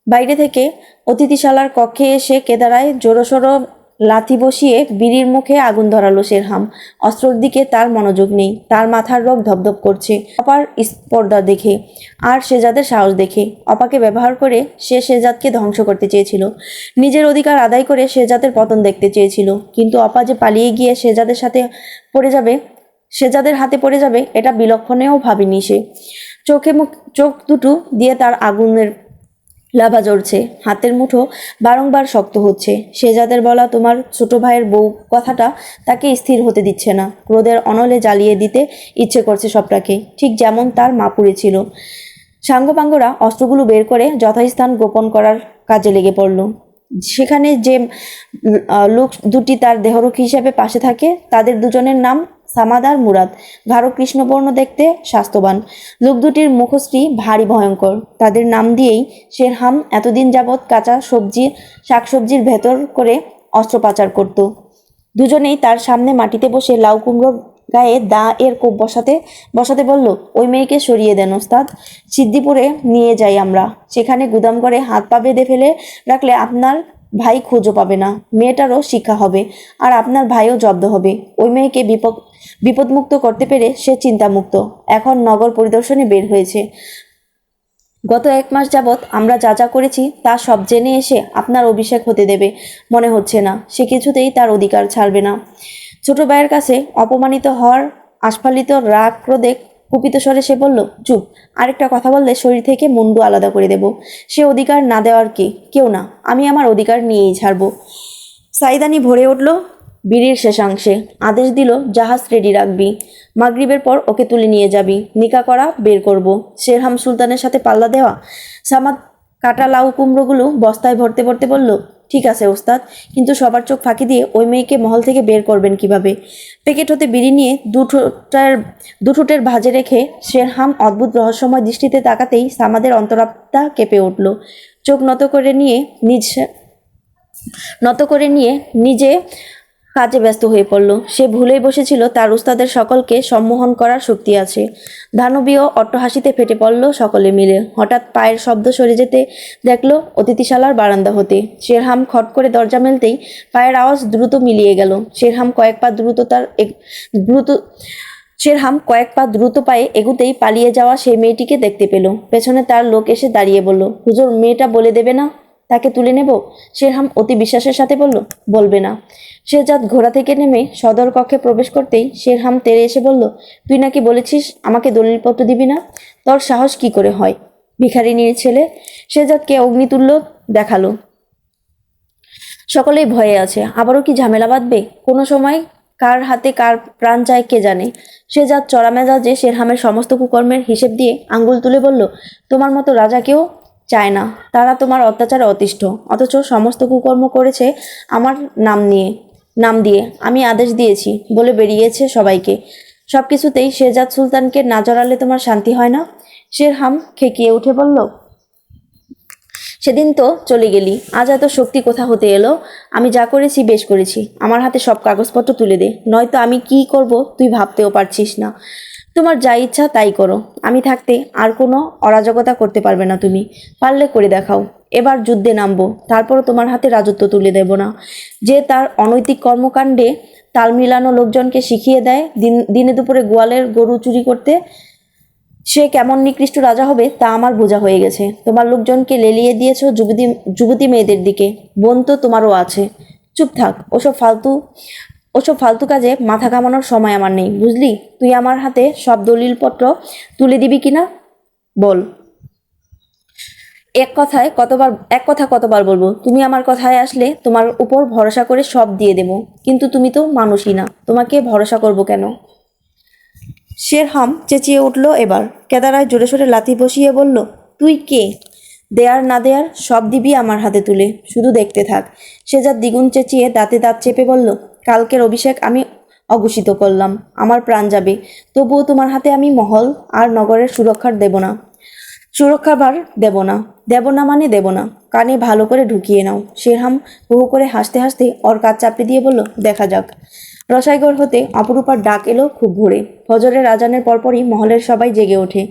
বাইরে থেকে অতিথিশালার কক্ষে এসে কেদারায় জোরসোরো লাথি বসিয়ে বিড়ির মুখে আগুন ধরালো শেরহাম। অস্ত্রের দিকে তার মনোযোগ নেই। তার মাথার রোগ ধপধপ করছে অপার স্পর্ধা দেখে আর শেজাদের সাহস দেখে। অপাকে ব্যবহার করে সে শেজাদকে ধ্বংস করতে চেয়েছিল। নিজের অধিকার আদায় করে শেজাদের পতন দেখতে চেয়েছিল। কিন্তু অপা যে পালিয়ে গিয়ে শেজাদের হাতে পড়ে যাবে এটা বিলক্ষণেও ভাবেনি সে। চোখ দুটো দিয়ে তার আগুনের লাভা জ্বলছে। হাতের মুঠো বারংবার শক্ত হচ্ছে। শেজাদের বলা তোমার ছোট ভাইয়ের বউ কথাটা তাকে স্থির হতে দিচ্ছে না। ক্রোধের অনলে জ্বালিয়ে দিতে ইচ্ছে করছে সবটাকে, ঠিক যেমন তার মা পুড়েছিল। সাঙ্গপাঙ্গরা অস্ত্রগুলো বের করে যথাস্থান গোপন করার কাজে লেগে পড়ল। সেখানে যে লোক দুটি তার দেহরক্ষী হিসেবে পাশে থাকে তাদের দুজনের নাম সামাদ আর মুরাদ। গাঢ় কৃষ্ণবর্ণ, দেখতে স্বাস্থ্যবান। লোক দুটির মুখশ্রী ভারী ভয়ঙ্কর। তাদের নাম দিয়েই শেরহাম এতদিন যাবৎ কাঁচা শাকসবজির ভেতর করে অস্ত্র পাচার করত। দুজনেই তার সামনে মাটিতে বসে লাউ কুমড়োর গায়ে দা এর কোপ বসাতে বসাতে বলল, ওই মেয়েকে সরিয়ে দেন ওস্তাদ, সিদ্দিপুরে নিয়ে যাই আমরা। সেখানে গুদাম করে হাত পা বেঁধে ফেলে রাখলে আপনার ভাই খোঁজও পাবে না, মেয়েটারও শিক্ষা হবে, আর আপনার ভাইও জব্দ হবে। ওই মেয়েকে বিপদমুক্ত করতে পেরে সে চিন্তামুক্ত। এখন নগর পরিদর্শনে বের হয়েছে। গত 1 মাস যাবৎ আমরা যা যা করেছি তা সব জেনে এসে আপনার অভিষেক হতে দেবে মনে হচ্ছে না। সে কিছুতেই তার অধিকার ছাড়বে না। ছোট ভাইয়ের কাছে অপমানিত হওয়ার আস্ফালিত রাগ ক্রোধে কুপিত স্বরে সে বলল, চুপ, আরেকটা কথা বললে শরীর থেকে মুন্ডু আলাদা করে দেব। সে অধিকার না দেওয়ার কেউ না, আমি আমার অধিকার নিয়েই ছাড়ব। সাইদানি ভরে উঠল বিড়ির শেষাংশে। আদেশ দিল, জাহাজ রেডি রাখবি, মাগরিবের পর ওকে তুলে নিয়ে যাবি, নিকা করা বের করব। শেরহাম সুলতানের সাথে পাল্লা দেওয়া। সামাদ কাটা লাউ কুমড়োগুলো বস্তায় ভরতে ভরতে বলল, ঠিক আছে ওস্তাদ, কিন্তু সবার চোখ ফাঁকি দিয়ে ওই মেয়েকে মহল থেকে বের করবেন কিভাবে? প্যাকেট হতে বিড়ি নিয়ে দুঠোঁটের ভাঁজে রেখে শেরহাম অদ্ভুত রহস্যময় দৃষ্টিতে তাকাতেই সামাদের অন্তরাত্মা কেঁপে উঠল। চোখ নত করে নিয়ে নিজে কাজে ব্যস্ত হয়ে পড়ল। সে ভুলেই বসেছিল তার উস্তাদের সকলকে সম্মোহন করার শক্তি আছে। দানবীয় অট্টহাসিতে ফেটে পড়ল সকলে মিলে। হঠাৎ পায়ের শব্দ সরে যেতে দেখল অতিথিশালার বারান্দা হতে। শেরহাম খট করে দরজা মেলতেই পায়ের আওয়াজ দ্রুত মিলিয়ে গেল। শেরহাম কয়েক পা দ্রুত পায়ে এগুতেই পালিয়ে যাওয়া সেই মেয়েটিকে দেখতে পেল। পেছনে তার লোক এসে দাঁড়িয়ে বলল, হুজুর, মেয়েটা বলে দেবে না তাকে তুলে নেব? শেরহাম অতি বিশ্বাসের সাথে বলল, বলবে না। শেহজাদ ঘোড়া থেকে নেমে সদর কক্ষে প্রবেশ করতেই শেরহাম তেড়ে এসে বলল, তুই নাকি বলেছিস আমাকে দলিলপত্র দিবি না? তোর সাহস কি করে হয়, ভিখারিনীর ছেলে! শেহজাদকে অগ্নিতুল্য দেখালো। সকলেই ভয়ে আছে, আবারও কি ঝামেলা বাঁধবে? কোনো সময় কার হাতে কার প্রাণ যায় কে জানে। শেহজাদ চড়া মেজাজে শেরহামের সমস্ত কুকর্মের হিসেব দিয়ে আঙ্গুল তুলে বলল, তোমার মতো রাজাকেও চায় না, তারা তোমার অত্যাচারে অতিষ্ঠ, অথচ সমস্ত কুকর্ম করেছে আমার নাম দিয়ে। আমি আদেশ দিয়েছি বলে বেরিয়েছে সবাইকে। সবকিছুতেই শেহজাদ সুলতানকে না জড়ালে তোমার শান্তি হয় না। শেরহাম খেকিয়ে উঠে বলল, সেদিন তো চলে গেলি, আজ এত শক্তি কোথা হতে এলো? আমি যা করেছি বেশ করেছি, আমার হাতে সব কাগজপত্র তুলে দে, নয়তো আমি কি করব তুই ভাবতেও পারছিস না। তোমার যা ইচ্ছা তাই করো, আমি থাকতে আর কোনো অরাজকতা করতে পারবে না তুমি। পারলে করে দেখাও। এবার যুদ্ধে নামবো, তারপরও তোমার হাতে রাজত্ব তুলে দেব না। যে তার অনৈতিক কর্মকাণ্ডে তাল মিলানো লোকজনকে শিখিয়ে দেয় দিনে দুপুরে গোয়ালের গরু চুরি করতে, সে কেমন নিকৃষ্ট রাজা হবে তা আমার বোঝা হয়ে গেছে। তোমার লোকজনকে লেলিয়ে দিয়েছো যুবতী মেয়েদের দিকে, বোন তো তোমারও আছে। চুপ থাক, ওসব ফালতু কাজে মাথা কামানোর সময় আমার নেই, বুঝলি? তুই আমার হাতে সব দলিলপত্র তুলে দিবি কিনা বল। এক কথা কতবার বলবো? তুমি আমার কথায় আসলে তোমার উপর ভরসা করে সব দিয়ে দেব, কিন্তু তুমি তো মানুষই না, তোমাকে ভরসা করব কেন? শেরহাম চেঁচিয়ে উঠল এবার। কেদারায় জোরে সোরে লাথি বসিয়ে বলল, তুই কে? দেয়ার না দেয়ার সব দিবি আমার হাতে তুলে, শুধু দেখতে থাক। শেহজাদ দ্বিগুণ চেঁচিয়ে দাঁতে দাঁত চেপে বলল, কালকের অভিষেক আমি অঘোষিত করলাম, আমার প্রাণ যাবে, তবুও তোমার হাতে আমি মহল আর নগরের সুরক্ষার সুরক্ষাভার দেব না মানে দেব না। কানে ভালো করে ঢুকিয়ে নাও। শেরহাম হু করে হাসতে হাসতে ওর কাজ চাপড়ে দিয়ে বলল, দেখা যাক। রসাইঘর হতে অপরূপার ডাক এলো খুব ভোরে। ফজরের আজানের পরপরই মহলের সবাই জেগে ওঠে।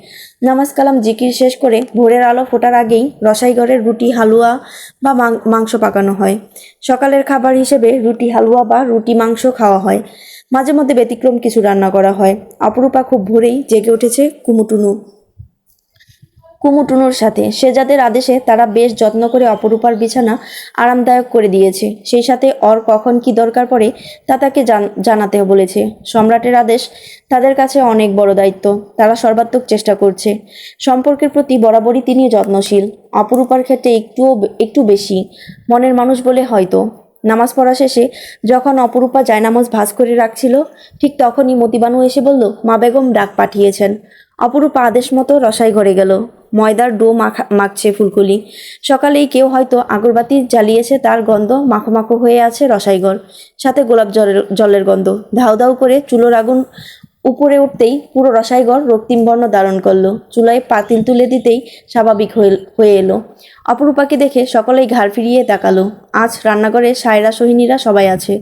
নামাজ কালাম জিকির শেষ করে ভোরের আলো ফোটার আগেই রসাইঘরের রুটি হালুয়া বা মাংস পাকানো হয়। সকালের খাবার হিসেবে রুটি হালুয়া বা রুটি মাংস খাওয়া হয়। মাঝে মধ্যে ব্যতিক্রম কিছু রান্না করা হয়। অপরূপা খুব ভোরেই জেগে উঠেছে কুমুটুনুর সাথে। শেহজাদের আদেশে তারা বেশ যত্ন করে অপরূপার বিছানা আরামদায়ক করে দিয়েছে। সেই সাথে ওর কখন কি দরকার পড়ে তা তাকে জানাতে বলেছে। সম্রাটের আদেশ তাদের কাছে অনেক বড় দায়িত্ব, তারা সর্বাত্মক চেষ্টা করছে। সম্পর্কের প্রতি বরাবরই তিনি যত্নশীল, অপরূপার ক্ষেত্রে একটু বেশি। মনের মানুষ বলে হয়তো। নামাজ পড়া শেষে যখন অপরূপা জায়নামাজ ভাঁজ করে রাখছিল, ঠিক তখনই মতিবানু এসে বলল, মা বেগম ডাক পাঠিয়েছেন। অপরূপা আদেশ মতো রসাই ঘরে গেল। ময়দার ডো মাখছে ফুলকলি। সকালেই কেউ হয়তো আগরবাতি জ্বালিয়েছে, তার গন্ধ মাখো মাখো হয়ে আছে রসাইঘর। সাথে গোলাপ জলের গন্ধ। ধাউ ধাউ করে চুলোর আগুন উপরে উঠতেই পুরো রসাইঘর রক্তিম বর্ণ ধারণ করলো। চুলায় পাতিল তুলে দিতেই স্বাভাবিক হয়ে এলো। অপরূপাকে দেখে সকলেই ঘাড় ফিরিয়ে তাকালো। আজ রান্নাঘরে সায়রা সোহিনীরা সবাই আছে,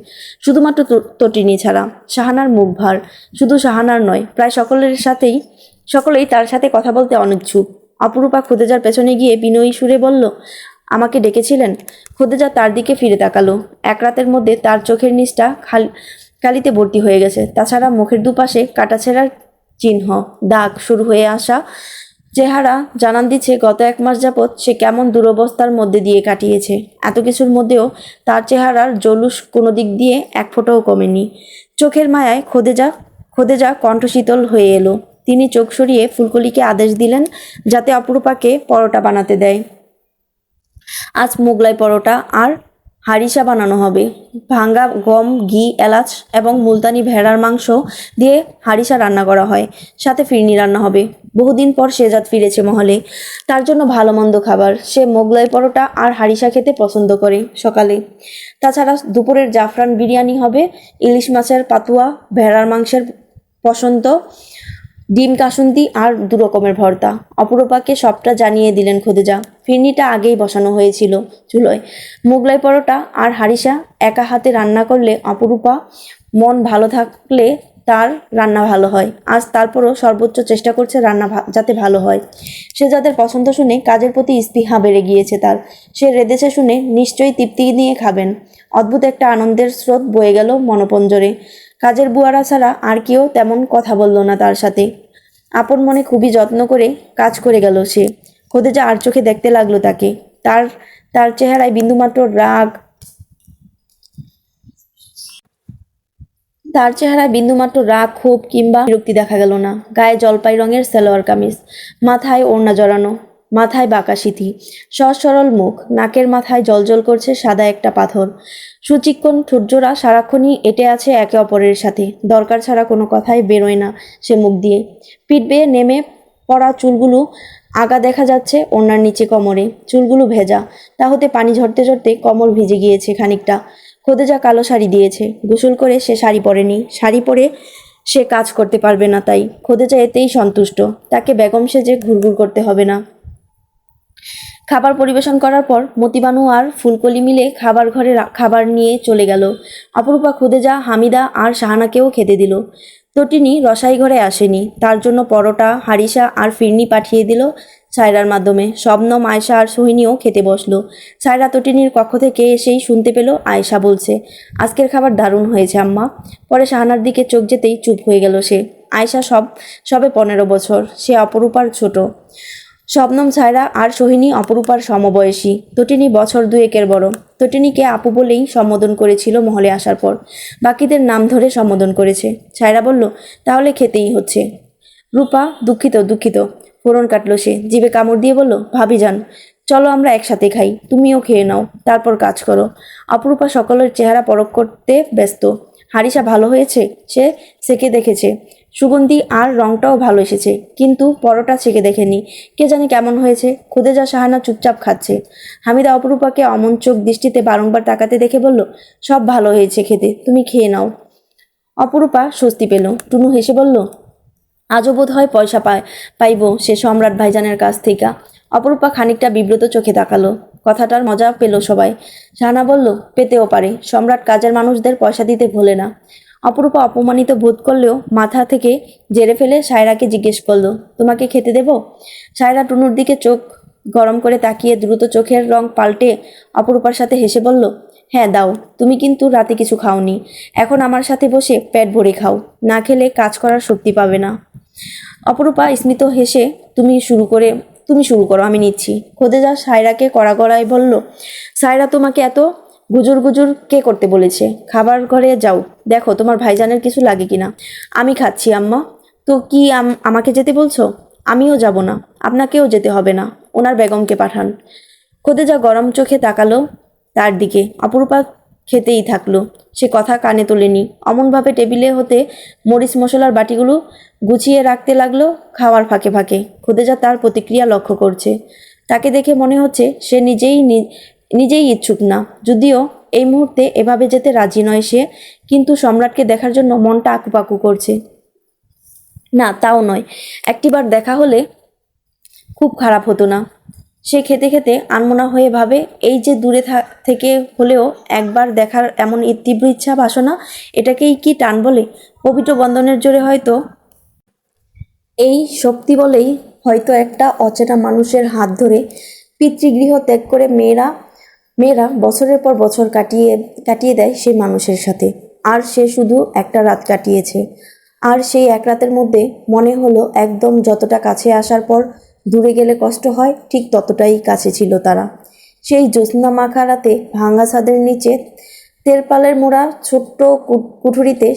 শুধুমাত্র তটিনী ছাড়া। শাহানার মুখ ভার। শুধু শাহানার নয়, প্রায় সকলেই তার সাথে কথা বলতে অনিচ্ছুক। অপরূপা খুদেজার পেছনে গিয়ে বিনয়ী সুরে বলল, আমাকে ডেকেছিলেন? খুদেজা তার দিকে ফিরে তাকালো। এক রাতের মধ্যে তার চোখের নিচটা কালিতে ভর্তি হয়ে গেছে। তাছাড়া মুখের দুপাশে কাটাছেঁড়ার চিহ্ন, দাগ শুরু হয়ে আসা। চেহারা জানান দিচ্ছে গত 1 মাস যাবৎ সে কেমন দুরবস্থার মধ্যে দিয়ে কাটিয়েছে। এত কিছুর মধ্যেও তার চেহারার জলুস কোনো দিক দিয়ে এক ফোঁটাও কমেনি। চোখের মায়ায় খোদেজা কণ্ঠ শীতল হয়ে এলো। তিনি চোখ সরিয়ে ফুলকলিকে আদেশ দিলেন যাতে অপরূপাকে পরোটা বানাতে দেয়। আজ মোগলাই পরোটা আর হারিসা বানানো হবে। ভাঙ্গা গম, ঘি, এলাচ এবং মুলতানি ভেড়ার মাংস দিয়ে হারিসা রান্না করা হয়। সাথে ফিরনি রান্না হবে। বহুদিন পর শেজাদ ফিরেছে মহলে। তার জন্য ভালো মন্দ খাবার। সে মোগলাই পরোটা আর হারিসা খেতে পছন্দ করে সকালে। তাছাড়া দুপুরের জাফরান বিরিয়ানি হবে, ইলিশ মাছের পাতুয়া, ভেড়ার মাংসের পসন্ত, ডিম কাসুন্দি আর 2 রকমের ভর্তা। অপরূপাকে সবটা জানিয়ে দিলেন খোদেজা। ফিরনিটা আগেই বসানো হয়েছিল চুলোয়। মোগলাই পরোটা আর হারিসা একা হাতে রান্না করলে অপরূপা মন ভালো থাকলে তার রান্না ভালো হয়। আজ তারপরও সর্বোচ্চ চেষ্টা করছে রান্না যাতে ভালো হয়। সে যাদের পছন্দ শুনে কাজের প্রতি স্পৃহা বেড়ে গিয়েছে তার। সে রেঁধেছে শুনে নিশ্চয়ই তৃপ্তি নিয়ে খাবেন। অদ্ভুত একটা আনন্দের স্রোত বয়ে গেল মনপঞ্জরে। কাজের বুয়ারা ছাড়া আর কেউ তেমন কথা বলল না তার সাথে। আপন মনে খুবই যত্ন করে কাজ করে গেল সে। খোদেজা আর চোখে দেখতে লাগলো তাকে। তার তার চেহারায় বিন্দুমাত্র রাগ ক্ষোভ কিংবা বিরক্তি দেখা গেল না। গায়ে জলপাই রঙের সালোয়ার কামিজ, মাথায় ওড়না জড়ানো, মাথায় বাঁকা সিথি, সহজ সরল মুখ, নাকের মাথায় জলজল করছে সাদা একটা পাথর। সুচিক্কণ ঠোঁটজোড়া সারাক্ষণই এঁটে আছে একে অপরের সাথে। দরকার ছাড়া কোনো কথাই বেরোয় না সে মুখ দিয়ে। পিঠ বেয়ে নেমে পড়া চুলগুলো আগা দেখা যাচ্ছে ওড়নার নিচে কোমরে। চুলগুলো ভেজা, তা হতে পানি ঝরতে ঝরতে কোমর ভিজে গিয়েছে খানিকটা। খোদেজা কালো শাড়ি দিয়েছে। গোসল করে সে শাড়ি পরেনি। শাড়ি পরে সে কাজ করতে পারবে না, তাই খোদেজা এতেই সন্তুষ্ট। তাকে বেগম সেজে ঘুরঘুর করতে হবে না। খাবার পরিবেশন করার পর মতিবানু আর ফুলকলি মিলে খাবার ঘরে খাবার নিয়ে চলে গেল। অপরূপা, খুদেজা, হামিদা আর শাহানাকেও খেতে দিল। তটিনী রসাই ঘরে আসেনি। তার জন্য পরোটা, হারিসা আর ফিরনি পাঠিয়ে দিল সায়রার মাধ্যমে। শবনম, আয়শা আর সোহিনীও খেতে বসলো। সায়রা তটিনীর কক্ষ থেকে এসেই শুনতে পেল আয়শা বলছে, আজকের খাবার দারুণ হয়েছে আম্মা। পরে শাহানার দিকে চোখ যেতেই চুপ হয়ে গেল সে। আয়শা সবে 15 বছর। সে অপরূপার ছোট। শবনম, সায়রা আর সোহিনী অপরূপার সমবয়সী। তটিনী বছর 2-এর বড়। তটিনীকে আপু বলেই সম্বোধন করেছিল মহলে আসার পর। বাকিদের নাম ধরে সম্বোধন করেছে। সায়রা বলল, তাহলে খেতেই হচ্ছে। রূপা, দুঃখিত। ফোড়ন কাটলো সে। জিভে কামড় দিয়ে বলল, ভাবি যান, চলো আমরা একসাথে খাই। তুমিও খেয়ে নাও, তারপর কাজ করো। অপরূপা সকলের চেহারা পরখ করতে ব্যস্ত। হারিসা ভালো হয়েছে, সে সেকে দেখেছে। সুগন্ধি আর রংটাও ভালো এসেছে, কিন্তু পরোটা ছেঁকে দেখেনি। কে জানে কেমন হয়েছে। খুদেজা, শাহানা চুপচাপ খাচ্ছে। হামিদা অপরূপাকে অমন চোখ দৃষ্টিতে বারংবার তাকাতে দেখে বলল, সব ভালো হয়েছে খেতে, তুমি খেয়ে নাও। অপরূপা স্বস্তি পেল। টুনু হেসে বলল, আজও বোধ হয় পয়সা পাইব সে সম্রাট ভাইজানের কাছ থেকে। অপরূপা খানিকটা বিব্রত চোখে তাকালো। কথাটার মজা পেল সবাই। শাহানা বলল, পেতেও পারে, সম্রাট কাজের মানুষদের পয়সা দিতে ভোলে না। অপরূপা অপমানিত বোধ করলেও মাথা থেকে জেরে ফেলে সায়রাকে জিজ্ঞেস করলো, তোমাকে খেতে দেব? সায়রা টুনুর দিকে চোখ গরম করে তাকিয়ে দ্রুত চোখের রং পাল্টে অপরূপার সাথে হেসে বলল, হ্যাঁ দাও। তুমি কিন্তু রাতে কিছু খাওনি। এখন আমার সাথে বসে পেট ভরে খাও। না খেলে কাজ করার শক্তি পাবে না। অপরূপা স্মিত হেসে, তুমি শুরু করো, আমি নিচ্ছি। খোদেজা সায়রাকে কড়া গলায় বলল, সায়রা, তোমাকে এত গুজুর কে করতে বলেছে? খাবার ঘরে যাও, দেখো তোমার ভাইজানের কিছু লাগে কিনা। আমি খাচ্ছি আম্মা। তো কি আমাকে যেতে বলছো? আমিও যাব না। আপনাকেও যেতে হবে না, ওনার বেগমকে পাঠান। খোদেজা গরম চোখে তাকালো তার দিকে। অপরূপা খেতেই থাকলো। সে কথা কানে তোলেনি। অমনভাবে টেবিলে হতে মরিচ মশলার বাটিগুলো গুছিয়ে রাখতে লাগলো খাওয়ার ফাঁকে ফাঁকে। খোদেজা তার প্রতিক্রিয়া লক্ষ্য করছে। তাকে দেখে মনে হচ্ছে সে নিজেই ইচ্ছুক না, যদিও এই মুহূর্তে এভাবে যেতে রাজি নয় সে, কিন্তু সম্রাটকে দেখার জন্য মনটা আকুপাকু করছে। না, তাও নয়, একটিবার দেখা হলে খুব খারাপ হতো না। সে খেতে খেতে আনমনা হয়ে ভাবে, এই যে দূরে থেকে হলেও একবার দেখার এমন তীব্র ইচ্ছা বাসনা, এটাকেই কি টান বলে? পবিত্র বন্ধনের জোরে হয়তো, এই শক্তি বলেই হয়তো একটা অচেনা মানুষের হাত ধরে পিতৃগৃহ ত্যাগ করে মেয়েরা বছরের পর বছর কাটিয়ে দেয় সেই মানুষের সাথে। আর সে শুধু একটা রাত কাটিয়েছে। আর সেই এক রাতের মধ্যে মনে হলো একদম যতটা কাছে আসার পর দূরে গেলে কষ্ট হয়, ঠিক ততটাই কাছে ছিল তারা। সেই জ্যোৎস্না মাখা রাতে ভাঙা ছাদের নিচে তেলপালের মোড়া ছোট্ট কুঠুরিতে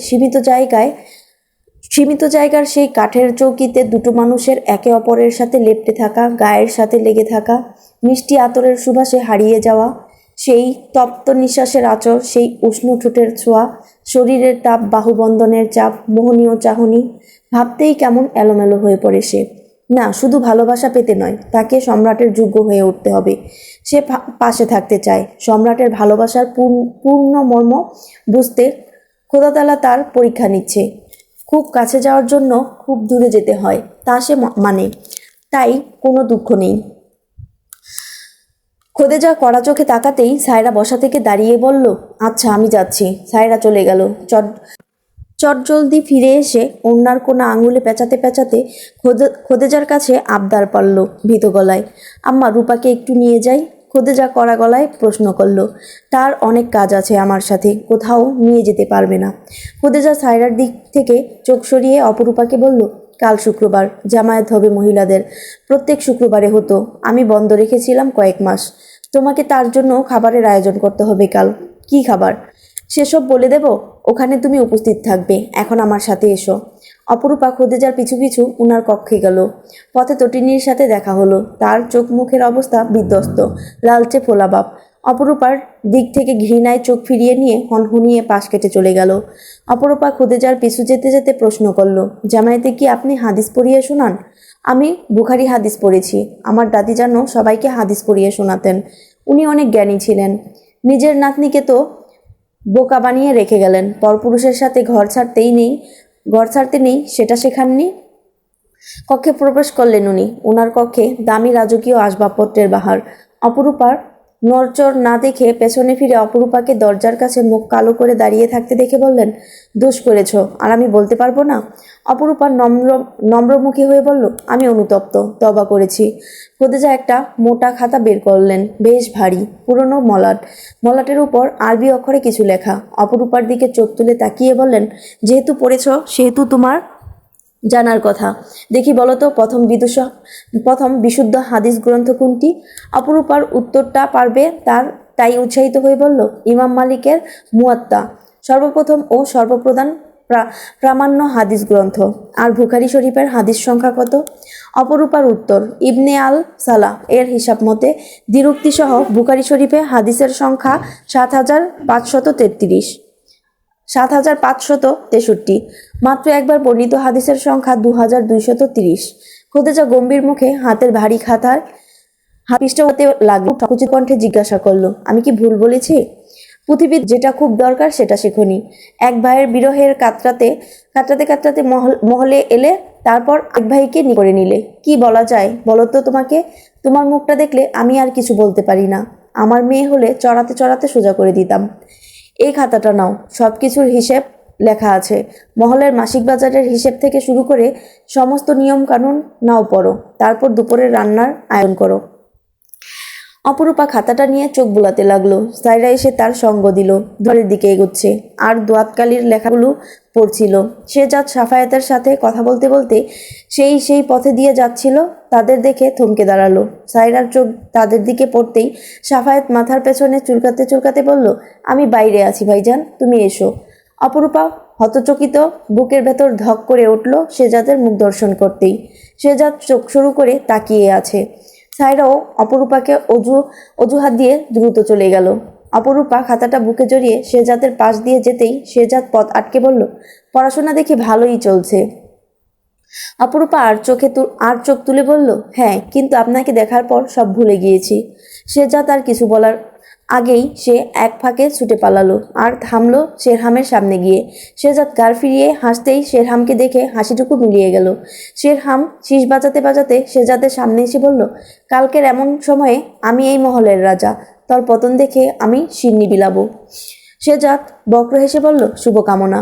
সীমিত জায়গার সেই কাঠের চৌকিতে দুটো মানুষের একে অপরের সাথে লেপ্টে থাকা, গায়ের সাথে লেগে থাকা, মিষ্টি আতরের সুবাসে হারিয়ে যাওয়া, সেই তপ্ত নিঃশ্বাসের আঁচড়, সেই উষ্ণ ঠোঁটের ছোঁয়া, শরীরের তাপ, বাহুবন্ধনের চাপ, মোহনীয় চাহনি, ভাবতেই কেমন এলোমেলো হয়ে পড়ে সে। না, শুধু ভালোবাসা পেতে নয়, তাকে সম্রাটের যোগ্য হয়ে উঠতে হবে। সে পাশে থাকতে চায়। সম্রাটের ভালোবাসার পূর্ণ মর্ম বুঝতে খোদাতাআলা তার পরীক্ষা নিচ্ছে। খুব কাছে যাওয়ার জন্য খুব দূরে যেতে হয়, তা সে মানে। তাই কোনো দুঃখ নেই। খোদেজা কড়া চোখে তাকাতেই সায়রা বসা থেকে দাঁড়িয়ে বলল, আচ্ছা, আমি যাচ্ছি। সায়রা চলে গেল। চটজলদি ফিরে এসে ওড়নার কোনা আঙুলে পেঁচাতে পেঁচাতে খোদেজার কাছে আবদার পারল ভীত গলায়, আম্মা, রূপাকে একটু নিয়ে যাই। খোদেজা কড়া গলায় প্রশ্ন করল, তার অনেক কাজ আছে আমার সাথে, কোথাও নিয়ে যেতে পারবে না। খোদেজা সায়রার দিক থেকে চোখ সরিয়ে অপরূপাকে বলল, কাল শুক্রবার, জামায়াত হবে মহিলাদের। প্রত্যেক শুক্রবারে হতো, আমি বন্ধ রেখেছিলাম কয়েক মাস। তোমাকে তার জন্য খাবারের আয়োজন করতে হবে কাল। কি খাবার? সেসব বলে দেব, ওখানে তুমি উপস্থিত থাকবে। এখন আমার সাথে এসো। অপরূপা খোদেজার পিছু পিছু উনার কক্ষে গেল। পথে তটিনীর সাথে দেখা হলো। তার চোখ মুখের অবস্থা বিধ্বস্ত, লালচে ফোলাভাব। অপরূপার দিক থেকে ঘৃণায় চোখ ফিরিয়ে নিয়ে হনহনিয়ে পাশ কেটে চলে গেল। অপরূপা খোদেজার পিছু যেতে যেতে প্রশ্ন করল, জামাইতে কি আপনি হাদিস পড়িয়ে শোনান? আমি বুখারি হাদিস পড়েছি। আমার দাদি যেন সবাইকে হাদিস পড়িয়ে শোনাতেন। উনি অনেক জ্ঞানী ছিলেন। নিজের নাতনিকে তো বোকা বানিয়ে রেখে গেলেন। পরপুরুষের সাথে ঘর ছাড়তে নেই সেটা শেখাননি। কক্ষে প্রবেশ করলেন উনি। ওনার কক্ষে দামি রাজকীয় আসবাবপত্রের বাহার। অপরূপার নড়চড় না দেখে পেছনে ফিরে অপরূপাকে দরজার কাছে মুখ কালো করে দাঁড়িয়ে থাকতে দেখে বললেন, দোষ করেছ, আর আমি বলতে পারবো না? অপরূপা নম্রমুখী হয়ে বলল, আমি অনুতপ্ত, তওবা করেছি। খোদেজা একটা মোটা খাতা বের করলেন, বেশ ভারী, পুরনো মলাটের উপর আরবি অক্ষরে কিছু লেখা। অপরূপার দিকে চোখ তুলে তাকিয়ে বললেন, যেহেতু পড়েছ সেহেতু তোমার জানার কথা। দেখি বলো তো, প্রথম বিশুদ্ধ হাদিস গ্রন্থ কোনটি? অপরূপার উত্তরটা পারবে তাই উৎসাহিত হয়ে বলল, ইমাম মালিকের মুয়াত্তা, সর্বপ্রথম ও সর্বপ্রধান প্রামাণ্য হাদিস গ্রন্থ। আর বুখারী শরীফের হাদিস সংখ্যা কত? অপরূপার উত্তর, ইবনে আল সালাহ এর হিসাব মতে দ্বিরুক্তিসহ বুখারী শরীফে হাদিসের সংখ্যা ৭,563। মাত্র একবার বর্ণিত হাদিসের সংখ্যা 2,230। খোদেজা গম্ভীর মুখে হাতের ভারী খাতার পৃষ্ঠা হতে লাগলো। সকুচিত কণ্ঠে জিজ্ঞাসা করলো, আমি কি ভুল বলেছি? পৃথিবীর যেটা খুব দরকার সেটা শেখনি। এক ভাইয়ের বিরহের কাতরাতে মহলে এলে, তারপর এক ভাইকে করে নিলে। কি বলা যায় বলো তো তোমাকে? তোমার মুখটা দেখলে আমি আর কিছু বলতে পারি না। আমার মেয়ে হলে চড়াতে সোজা করে দিতাম। এই খাতাটা নাও, সব কিছুর হিসেব লেখা আছে। মহলের মাসিক বাজারের হিসেব থেকে শুরু করে সমস্ত নিয়ম কানুন নাও পড়ো, তারপর দুপুরের রান্নার আয়োজন করো। অপরূপা খাতাটা নিয়ে চোখ বুলাতে লাগলো। সায়রা এসে তার সঙ্গ দিল। ঘরের দিকে এগোচ্ছে আর দোয়াতকালীর লেখাগুলো পড়ছিল। শেহজাদ সাফায়েতের সাথে কথা বলতে বলতে সেই পথে দিয়ে যাচ্ছিল। তাদের দেখে থমকে দাঁড়ালো। সায়রার চোখ তাদের দিকে পড়তেই সাফায়েত মাথার পেছনে চুলকাতে বলল, আমি বাইরে আছি ভাইজান, তুমি এসো। অপরূপা হতচকিত, বুকের ভেতর ধক করে উঠল শেহজাদের মুখ দর্শন করতেই। শেহজাদ চোখ শুরু করে তাকিয়ে আছে। সায়রাও অপরূপাকে অজুহাত দিয়ে দ্রুত চলে গেল। অপরূপা খাতাটা বুকে জড়িয়ে শেহজাদের পাশ দিয়ে যেতেই শেহজাদ পথ আটকে বলল, পড়াশোনা দেখি ভালোই চলছে। অপরূপা আর চোখ তুলে বলল, হ্যাঁ, কিন্তু আপনাকে দেখার পর সব ভুলে গিয়েছি। শেহজাদ আর কিছু বলার আগেই সে এক ফাঁকে ছুটে পালালো আর থামলো শেরহামের সামনে গিয়ে। শেহজাদ গাড় ফিরিয়ে হাসতেই শেরহামকে দেখে হাসিটুকু মিলিয়ে গেল। শেরহাম শীষ বাজাতে বাজাতে শেহজাদের সামনে এসে বলল, কালকের এমন সময়ে আমি এই মহলের রাজা, তোর পতন দেখে আমি শিরনি বিলাবো। শেহজাদ বক্র হেসে বলল, শুভকামনা।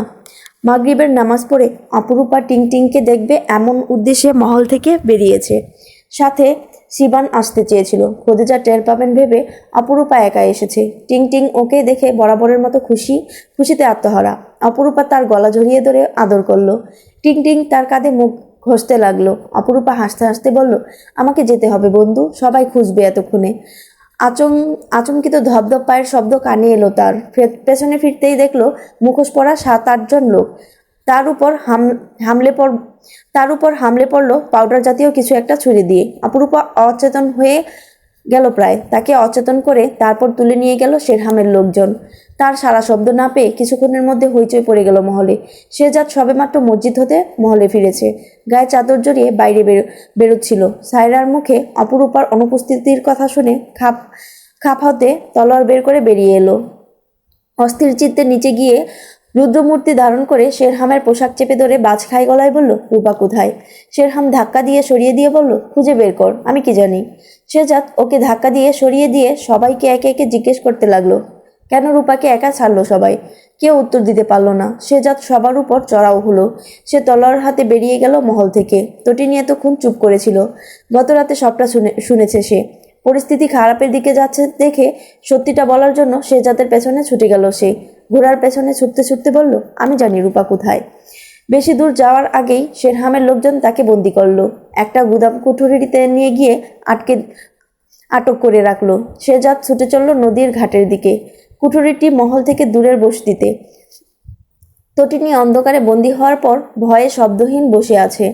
মাগরিবের নামাজ পড়ে অপরূপা টিংটিংকে দেখবে এমন উদ্দেশ্যে মহল থেকে বেরিয়েছে। সাথে শিবান আসতে চেয়েছিল। খদিজা টের পাবেন ভেবে অপরূপা একা এসেছে। টিংটিং ওকে দেখে বরাবরের মতো খুশিতে আত্মহারা। অপরূপা তার গলা জড়িয়ে ধরে আদর করলো। টিংটিং তার কাঁধে মুখ ঘষতে লাগলো। অপরূপা হাসতে হাসতে বলল, আমাকে যেতে হবে বন্ধু, সবাই খুঁজবে এতক্ষণে। আচমকিত ধপধপ পায়ের শব্দ কানে এলো তার। পেছনে ফিরতেই দেখলো মুখোশ পরা 7-8 জন লোক। তার উপর হামলে পড়লো পাউডার জাতীয় কিছু একটা ছুরি দিয়ে। অপরূপা অচেতন হয়ে গেল প্রায়। তাকে অচেতন করে তারপর তুলে নিয়ে গেল শেরহামের লোকজন। তার সারা শব্দ না পেয়ে কিছুক্ষণের মধ্যে হইচই পড়ে গেল মহলে। শেহজাদ সবেমাত্র মসজিদ হতে মহলে ফিরেছে। গায়ে চাদর জড়িয়ে বাইরে বেরোচ্ছিল। সায়রার মুখে অপরূপার অনুপস্থিতির কথা শুনে খাপ হতে তলোয়ার বের করে বেরিয়ে এলো। অস্থির চিত্তে নিচে গিয়ে রুদ্রমূর্তি ধারণ করে শেরহামের পোশাক চেপে ধরে বাজখাই গলায় বলল, রূপা কোথায়? শেরহাম ধাক্কা দিয়ে সরিয়ে দিয়ে বলল, খুঁজে বের কর, আমি কি জানি। শেহজাদ ওকে ধাক্কা দিয়ে সরিয়ে দিয়ে সবাইকে একে একে জিজ্ঞেস করতে লাগলো, কেন রূপাকে একা ছাড়লো সবাই? কেউ উত্তর দিতে পারল না। শেহজাদ সবার উপর চড়াও হলো। সে তলোয়ার হাতে বেরিয়ে গেল মহল থেকে। তটিনী এতক্ষণ চুপ করেছিল। গত রাতে সবটা শুনেছে সে। পরিস্থিতি খারাপের দিকে যাচ্ছে দেখে সত্যিটা বলার জন্য শেহজাদের পেছনে ছুটে গেল সে। ঘোড়ার পেছনে ছুটতে ছুটতে বলল, আমি জানি রূপা কোথায়। বেশি দূর যাওয়ার আগেই শেরহামের লোকজন তাকে বন্দি করলো। একটা গুদাম কুঠুরিতে নিয়ে গিয়ে আটক করে রাখলো। শেহজাদ ছুটে চলল নদীর ঘাটের দিকে, কুঠুরিটি মহল থেকে দূরের বসতিতে। তটিনী অন্ধকারে বন্দী হওয়ার পর ভয়ে শব্দহীন বসে আছে।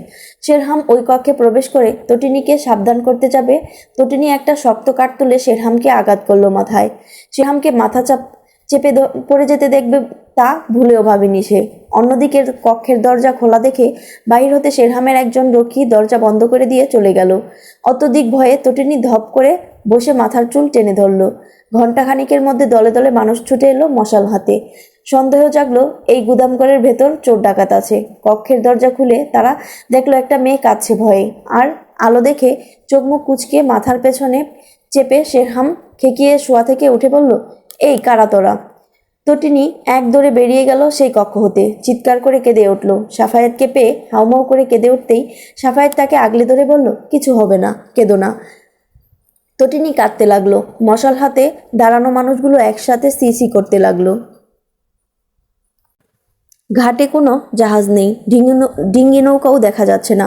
শেরহাম ওই কক্ষে প্রবেশ করে তটিনীকে সাবধান করতে যাবে। তটিনী একটা শক্ত কাঠ তুলে শেরহামকে আঘাত করলো মাথায়। শেরহামকে মাথা চেপে পড়ে যেতে দেখবে তা ভুলেও ভাবেনি সে। অন্যদিকের কক্ষের দরজা খোলা দেখে বাহির হতে শেরহামের একজন রক্ষী দরজা বন্ধ করে দিয়ে চলে গেল। অত্যধিক ভয়ে তটিনী ধপ করে বসে মাথার চুল টেনে ধরল। ঘণ্টাখানিকের মধ্যে দলে দলে মানুষ ছুটে এলো মশাল হাতে। সন্দেহ জাগলো এই গুদামঘরের ভেতর চোর ডাকাত আছে। কক্ষের দরজা খুলে তারা দেখলো একটা মেয়ে কাঁদছে ভয়ে। আর আলো দেখে চোখ মুখ কুঁচকে মাথার পেছনে চেপে শেরহাম খেকিয়ে শোয়া থেকে উঠে বলল, এই কারা তোরা? তটিনী এক দৌড়ে বেরিয়ে গেল সেই কক্ষ হতে। চিৎকার করে কেঁদে উঠল। সাফায়েতকে পেয়ে হাউমাউ করে কেঁদে উঠতেই সাফায়েত তাকে আগলে ধরে বলল, কিছু হবে না, কেঁদো না। তটিনী কাঁদতে লাগলো। মশাল হাতে দাঁড়ানো মানুষগুলো একসাথে সি করতে লাগলো। ঘাটে কোনো জাহাজ নেই, ডিঙ্গি নৌকাও দেখা যাচ্ছে না।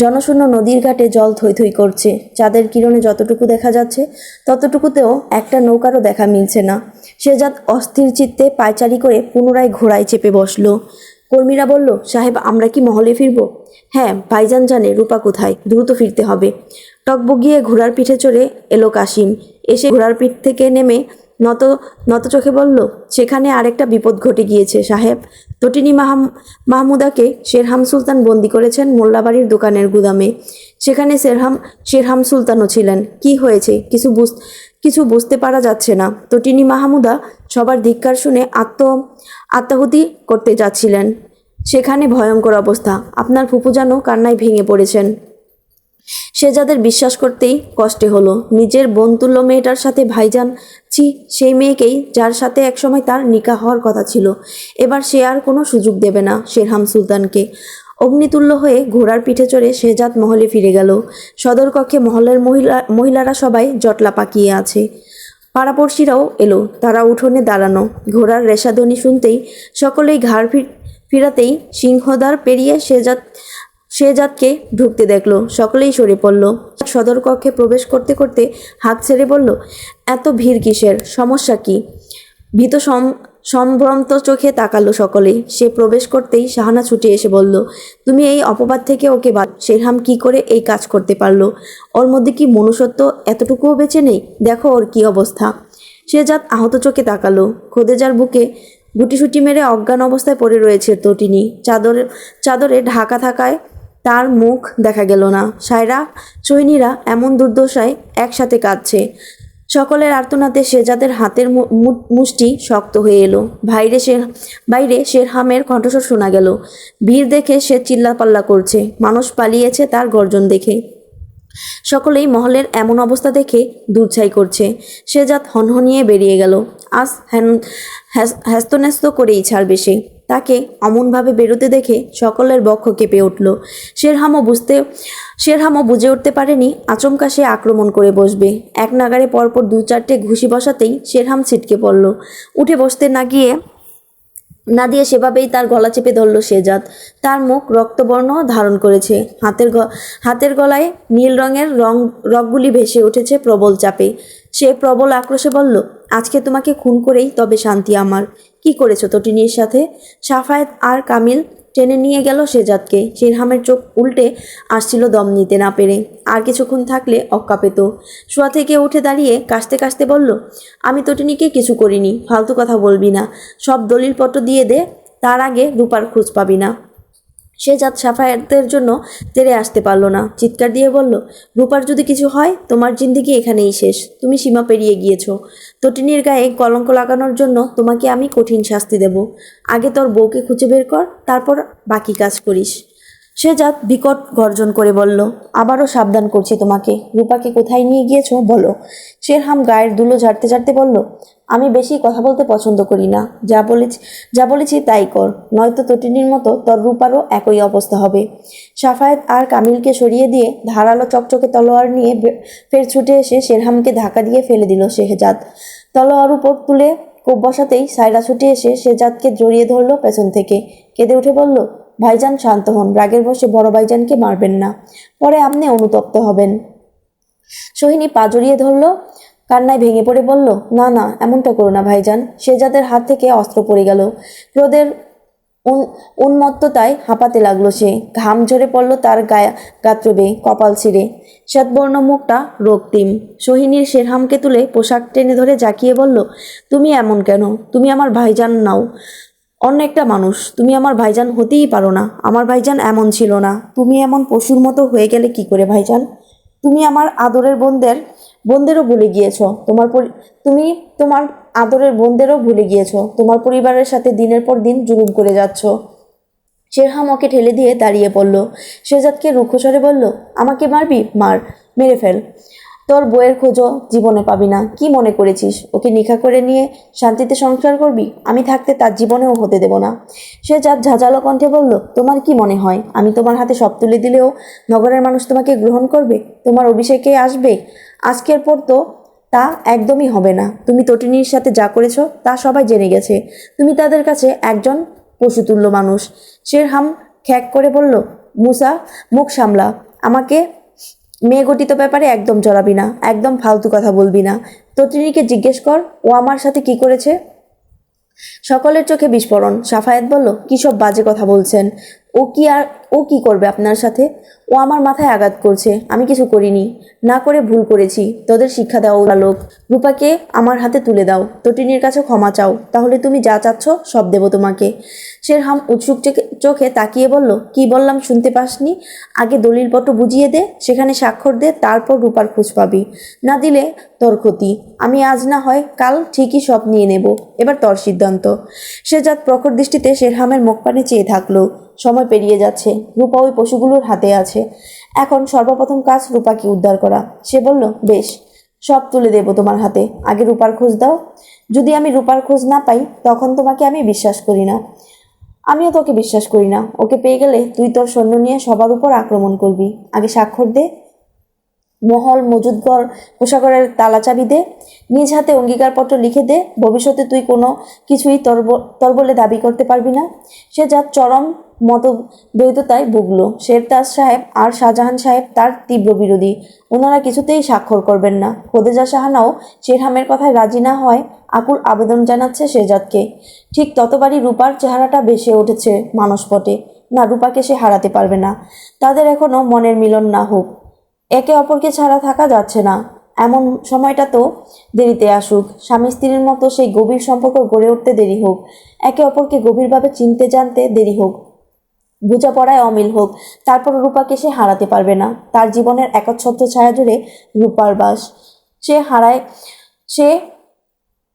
জনশূন্য নদীর ঘাটে জল থই থই করছে। চাঁদের কিরণে যতটুকু দেখা যাচ্ছে ততটুকুতেও একটা নৌকারও দেখা মিলছে না। শেহজাদ অস্থির চিত্তে পায়চারি করে পুনরায় ঘোড়ায় চেপে বসলো। কর্মীরা বলল, সাহেব, আমরা কি মহলে ফিরব? হ্যাঁ, ভাইজান জানে রূপা কোথায়, দ্রুত ফিরতে হবে। টকবগিয়ে ঘোড়ার পিঠে চড়ে এলো কাশিম। এসে ঘোড়ার পিঠ থেকে নেমে নত চোখে বলল, সেখানে আরেকটা বিপদ ঘটে গিয়েছে সাহেব। তটিনী মাহমুদাকে শেরহাম সুলতান বন্দি করেছেন মোল্লাবাড়ির দোকানের গুদামে। সেখানে শেরহাম সুলতানও ছিলেন। কি হয়েছে কিছু বুঝতে পারা যাচ্ছে না। তটিনী মাহমুদা সবার ধিক্কার শুনে আত্মাহুতি করতে যাচ্ছিলেন। সেখানে ভয়ঙ্কর অবস্থা। আপনার ফুপু যেন কান্নায় ভেঙে পড়েছেন। শেহজাদের বিশ্বাস করতেই কষ্টে হলো। নিজের বোনতুল্য মেয়েটার সাথে ভাইজান, সেই মেয়েকেই যার সাথে একসময় তার নিকাহ হওয়ার কথা ছিল। এবার সে আর কোনো সুযোগ দেবে না শেরহাম সুলতানকে। অগ্নিতুল্য হয়ে ঘোড়ার পিঠে চড়ে শেহজাদ মহলে ফিরে গেল। সদর কক্ষে মহলের মহিলারা সবাই জটলা পাকিয়ে আছে। পাড়াপড়শিরাও এলো। তারা উঠোনে দাঁড়ানো। ঘোড়ার রেশাধ্বনি শুনতেই সকলেই ঘাড় ফিরাতেই সিংহদ্বার পেরিয়ে শেহজাদকে ঢুকতে দেখলো। সকলেই সরে পড়ল। সদর কক্ষে প্রবেশ করতে করতে হাত ছেড়ে বলল, এত ভিড় কিসের? সমস্যা কি? ভীত সম্ভ্রান্ত চোখে তাকালো সকলেই। সে প্রবেশ করতেই শাহানা ছুটে এসে বলল, তুমি এই অপবাদ থেকে ওকে শেরহাম কি করে এই কাজ করতে পারলো? ওর মধ্যে কি মনুষ্যত্ব এতটুকুও বেঁচে নেই? দেখো ওর কি অবস্থা। শেহজাদ আহত চোখে তাকালো। খোদেজার বুকে গুটিসুটি মেরে অজ্ঞান অবস্থায় পড়ে রয়েছে তটিনী। চাদরে ঢাকা থাকায় তার মুখ দেখা গেল না। সায়রা, সৈনীরা এমন দুর্দশায় একসাথে কাঁদছে। সকলের আর্তনাদে শেহজাদের হাতের মুষ্টি শক্ত হয়ে এলো। বাইরে শেরহামের কণ্ঠস্বর শোনা গেল। ভিড় দেখে সে চিল্লাপাল্লা করছে। মানুষ পালিয়েছে তার গর্জন দেখে। সকলেই মহলের এমন অবস্থা দেখে দূরছাই করছে। শেহজাদ হনহনিয়ে বেরিয়ে গেল। আজ হ্যাস্তন্যস্ত করেই ছাড়বে সে। তাকে অমনভাবে বেরোতে দেখে সকলের বক্ষ কেঁপে উঠল। শেরহামও বুঝে উঠতে পারেনি আচমকা সে আক্রমণ করে বসবে। এক নাগারে পরপর 2-4টে ঘুষি বসাতেই শেরহাম ছিটকে পড়ল। উঠে বসতে না দিয়ে সেভাবেই তার গলা চেপে ধরল শেহজাদ। তার মুখ রক্তবর্ণ ধারণ করেছে। হাতের গলায় নীল রঙের রগগুলি ভেসে উঠেছে প্রবল চাপে। সে প্রবল আক্রোশে বলল, আজকে তোমাকে খুন করেই তবে শান্তি আমার। কি করেছো তটিনীর সাথে? সাফায়েত আর কামিল টেনে নিয়ে গেল শেহজাদকে। শেরহামের চোখ উল্টে আসছিল দম নিতে না পেরে। আর কিছুক্ষণ থাকলে অক্কা পেত। শোয়া থেকে উঠে দাঁড়িয়ে কাশতে কাশতে বলল, আমি তটিনীকে কিছু করিনি। ফালতু কথা বলবি না। সব দলিলপত্র দিয়ে দে, তার আগে রূপার খোঁজ পাবি না। শেহজাদ সাফায়েতের জন্য তেড়ে আসতে পারল না। চিৎকার দিয়ে বলল, রূপার যদি কিছু হয় তোমার জিন্দেগি এখানেই শেষ। তুমি সীমা পেরিয়ে গিয়েছ। তটিনীর গায়ে কলঙ্ক লাগানোর জন্য তোমাকে আমি কঠিন শাস্তি দেব। আগে তোর বউকে খুঁজে বের কর, তারপর বাকি কাজ করিস। শেহজাদ বিকট গর্জন করে বলল, আবারও সাবধান করছি তোমাকে। রূপাকে কোথায় নিয়ে গিয়েছো বলো। শেরহাম গায়ের ধুলো ঝাড়তে ঝাড়তে বলল, আমি বেশি কথা বলতে পছন্দ করি না। যা বলেছি তাই কর, নয়তো তটিনীর মতো তোর রূপারও একই অবস্থা হবে। সাফায়েত আর কামিলকে সরিয়ে দিয়ে ধারালো চকচকে তলোয়ার নিয়ে ফের ছুটে এসে শেরহামকে ধাক্কা দিয়ে ফেলে দিল শেহজাদ। তলোয়ার উপর তুলে কোপ বসাতেই সায়রা ছুটে এসে শেহজাদকে জড়িয়ে ধরল পেছন থেকে। কেঁদে উঠে বলল, ভাইজান শান্ত হন, রাগের বশে বড় ভাইজানকে মারবেন না, পরে আপনি অনুতপ্ত হবেন। সোহিনী পা জড়িয়ে ধরল, কান্নায় ভেঙে পড়ে বলল, না না, এমনটা করো না ভাইজান। শেহজাদের হাত থেকে অস্ত্র পড়ে গেল। ক্রোধের উন্মত্ততায় হাঁপাতে লাগলো সে। ঘাম ঝরে পড়ল তার গাত্র বেয়ে, কপাল ছিঁড়ে। শ্বেতবর্ণ মুখটা রক্তিম। সোহিনীর শেরহামকে তুলে পোশাক টেনে ধরে জাকিয়ে বলল, তুমি এমন কেন? তুমি আমার ভাইজান নাও, অন্য একটা মানুষ। তুমি আমার ভাইজান হতেই পারো না। আমার ভাইজান এমন ছিল না। তুমি এমন পশুর মতো হয়ে গেলে কি করে ভাইজান? তুমি আমার আদরের বোনদেরও ভুলে গিয়েছ। তুমি তোমার আদরের বোনদেরও ভুলে গিয়েছ। তোমার পরিবারের সাথে দিনের পর দিন জুলুম করে যাচ্ছ। শেরহাম ওকে ঠেলে দিয়ে দাঁড়িয়ে পড়ল। শেহজাদকে রুক্ষস্বরে বলল, আমাকে মারবি? মার, মেরে ফেল। তোর বইয়ের খোঁজও জীবনে পাবি না। কি মনে করেছিস ওকে নিখা করে নিয়ে শান্তিতে সংসার করবি? আমি থাকতে তার জীবনেও হতে দেব না। শেহজাদ ঝাঁঝালো কণ্ঠে বলল, তোমার কি মনে হয় আমি তোমার হাতে সব তুলে দিলেও নগরের মানুষ তোমাকে গ্রহণ করবে? তোমার অভিষেকে আসবে? আজকের পর তো তা একদমই হবে না। তুমি তটিনীর সাথে যা করেছ তা সবাই জেনে গেছে। তুমি তাদের কাছে একজন পশুতুল্য মানুষ। শেরহাম খ্যাক করে বলল, মুসা, মুখ সামলা। আমাকে মেয়ে গঠিত ব্যাপারে একদম জড়াবি না। একদম ফালতু কথা বলবি না। তটিনীকে জিজ্ঞেস কর ও আমার সাথে কি করেছে। সকলের চোখে বিস্ফোরণ। সাফায়েত বলল, কী সব বাজে কথা বলছেন? ও কি করবে আপনার সাথে? ও আমার মাথায় আঘাত করছে। আমি কিছু করিনি। না করে ভুল করেছি। তোদের শিক্ষা দেওয়া লোক। রূপাকে আমার হাতে তুলে দাও। তটিনীর কাছে ক্ষমা চাও, তাহলে তুমি যা চাচ্ছ সব দেব তোমাকে। শেরহাম উৎসুক চোখে তাকিয়ে বলল, কি বললাম শুনতে পাসনি? আগে দলিলপত্র বুঝিয়ে দে, সেখানে স্বাক্ষর দে, তারপর রূপার খোঁজ পাবি। না দিলে তোর ক্ষতি। আমি আজ না হয় কাল ঠিকই সব নিয়ে নেব। এবার তোর সিদ্ধান্ত। শেহজাদ প্রখর দৃষ্টিতে শেরহামের মুখ পানে চেয়ে থাকলো। সময় পেরিয়ে যাচ্ছে। রূপা ওই পশুগুলোর হাতে আছে। এখন সর্বপ্রথম কাজ রূপাকে উদ্ধার করা। সে বলল, বেশ, সব তুলে দেব তোমার হাতে। আগে রূপার খোঁজ দাও। যদি আমি রূপার খোঁজ না পাই তখন তোমাকে আমি বিশ্বাস করি না। আমিও তোকে বিশ্বাস করি না। ওকে পেয়ে গেলে তুই তোর সৈন্য নিয়ে সবার উপর আক্রমণ করবি। আগে স্বাক্ষর দে। মহল মজুদঘর কোষাগারের তালাচাবি দে। নিজ হাতে অঙ্গীকারপত্র লিখে দে। ভবিষ্যতে তুই কোনো কিছুই তোর বলে দাবি করতে পারবি না। সে যার চরম মতদ্বৈততায় ভুগল। শেরতাজ সাহেব আর শাহজাহান সাহেব তার তীব্র বিরোধী। ওনারা কিছুতেই স্বাক্ষর করবেন না। খোদেজা শাহানাও শেরহামের কথায় রাজি না হয় আকুল আবেদন জানাচ্ছে শেহজাদকে। ঠিক ততবারই রূপার চেহারাটা ভেসে উঠেছে মানসপটে। না, রূপাকে সে হারাতে পারবে না। তাদের এখনো মনের মিলন না হোক, একে অপরকে ছাড়া থাকা যাচ্ছে না। এমন সময়টা তো দেরিতে আসুক, স্বামী স্ত্রীর মতো সেই গভীর সম্পর্ক গড়ে উঠতে দেরি হোক, একে অপরকে গভীরভাবে চিনতে জানতে দেরি হোক, বোঝাপড়ায় অমিল হোক, তারপর রূপাকে সে হারাতে পারবে না। তার জীবনের একচ্ছত্র ছায়া জুড়ে রূপার বাস। সে হারায়, সে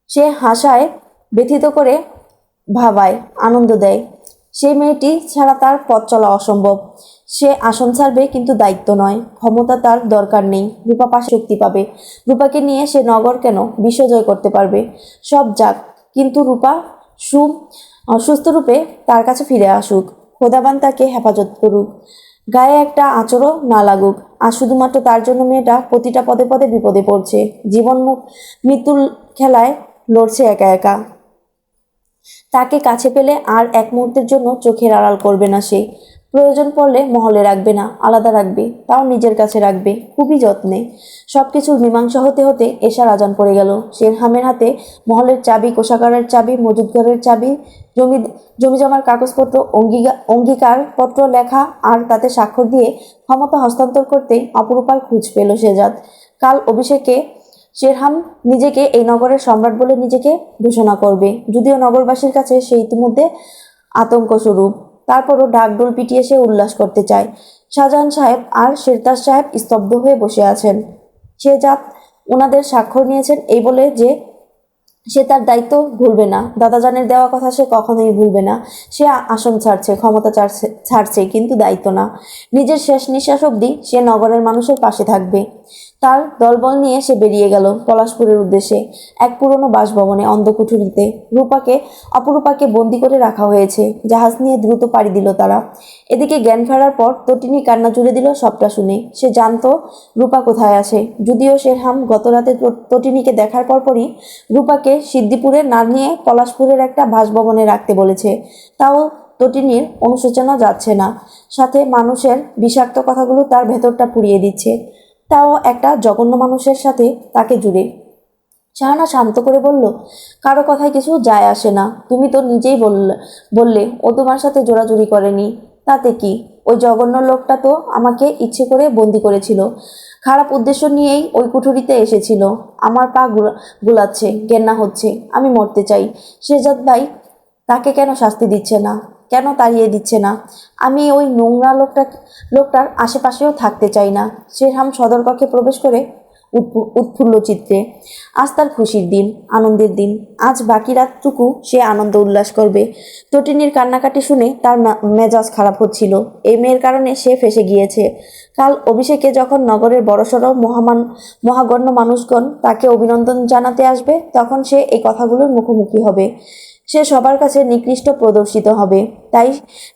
সে হাসায়, ব্যথিত করে, ভাবায়, আনন্দ দেয়। সেই মেয়েটি ছাড়া তার পথ চলা অসম্ভব। সে আসন ছাড়বে, কিন্তু দায়িত্ব নয়, ক্ষমতা তার দরকার নেই। রূপা পাশে শক্তি পাবে। রূপাকে নিয়ে সে নগর কেন, বিশ্ব জয় করতে পারবে। সব যাক, কিন্তু রূপা সুস্থ রূপে তার কাছে ফিরে আসুক। খোদাবান তাকে হেফাজত করুক, গায়ে একটা আঁচড়ও না লাগুক। আর শুধুমাত্র তার জন্য মেয়েটা প্রতিটা পদে পদে বিপদে পড়ছে, জীবন মৃত্যুর খেলায় লড়ছে একা একা। তাকে কাছে পেলে আর এক মুহূর্তের জন্য চোখের আড়াল করবে না সে। প্রয়োজন পড়লে মহলে রাখবে না, আলাদা রাখবে, তাও নিজের কাছে রাখবে, খুবই যত্নে। সবকিছুর মীমাংসা হতে হতে এশার আজান পড়ে গেল। শেরহামের হাতে মহলের চাবি, কোষাগারের চাবি, মজুদঘরের চাবি, জমিজমার কাগজপত্র, অঙ্গীকারপত্র লেখা আর তাতে স্বাক্ষর দিয়ে ক্ষমতা হস্তান্তর করতেই অপরূপার খোঁজ পেল শেহজাদ। কাল অভিষেকে শেরহাম নিজেকে এই নগরের সম্রাট বলে নিজেকে ঘোষণা করবে, যদিও নগরবাসীর কাছে সে ইতিমধ্যে আতঙ্ক স্বরূপ। তারপরও ডাকডোল পিটিয়ে সে উল্লাস করতে চায়। শাহজাহান সাহেব আর শেরতাজ সাহেব স্তব্ধ হয়ে বসে আছেন। শেহজাদ ওনাদের স্বাক্ষর নিয়েছেন এই বলে যে সে তার দায়িত্ব ভুলবে না, দাদাজানের দেওয়া কথা সে কখনোই ভুলবে না। সে আসন ছাড়ছে, ক্ষমতা ছাড়ছে, কিন্তু দায়িত্ব না। নিজের শেষ নিঃশ্বাস অবধি সে নগরের মানুষের পাশে থাকবে। তার দলবল নিয়ে সে বেরিয়ে গেল পলাশপুরের উদ্দেশ্যে। এক পুরনো বাসভবনে, অন্ধকুঠুরিতে অপরূপাকে বন্দি করে রাখা হয়েছে। জাহাজ নিয়ে দ্রুত পাড়ি দিল তারা। এদিকে জ্ঞান ফেরার পর তটিনী কান্না জুড়ে দিল সবটা শুনে। সে জানতো রূপা কোথায় আছে, যদিও শেরহাম গতরাতে তটিনীকে দেখার পরপরই রূপাকে সিদ্দিপুরে না নিয়ে পলাশপুরের একটা বাসভবনে রাখতে বলেছে। তাও তটিনীর অনুশোচনা যাচ্ছে না, সাথে মানুষের বিষাক্ত কথাগুলো তার ভেতরটা পুড়িয়ে দিচ্ছে, তাও একটা জঘন্য মানুষের সাথে তাকে জুড়ে। শাহানা শান্ত করে বলল, কারো কথায় কিছু যায় আসে না। তুমি তো নিজেই বললে ও তোমার সাথে জোরাজুরি করেনি। তাতে কি? ওই জঘন্য লোকটা তো আমাকে ইচ্ছে করে বন্দি করেছিল, খারাপ উদ্দেশ্য নিয়েই ওই কুঠুরিতে এসেছিল। আমার পা গুলাচ্ছে, ঘেন্না হচ্ছে, আমি মরতে চাই। শেহজাদ ভাই তাকে কেন শাস্তি দিচ্ছে না, কেন তাড়িয়ে দিচ্ছে না? আমি ওই নোংরা লোকটার আশেপাশেও থাকতে চাই না। শেরহাম সদর কক্ষে প্রবেশ করে উৎফুল্ল চিত্রে। আজ তার খুশির দিন, আনন্দের দিন। আজ বাকি রাতটুকু সে আনন্দ উল্লাস করবে। তটিনীর কান্নাকাটি শুনে তার মেজাজ খারাপ হচ্ছিল। এই মেয়ের কারণে সে ফেঁসে গিয়েছে। কাল অভিষেকে যখন নগরের বড়সড় মহাগণ্য মানুষগণ তাকে অভিনন্দন জানাতে আসবে, তখন সে এই কথাগুলোর মুখোমুখি হবে। সে সবার কাছে নিকৃষ্ট প্রদর্শিত হবে। তাই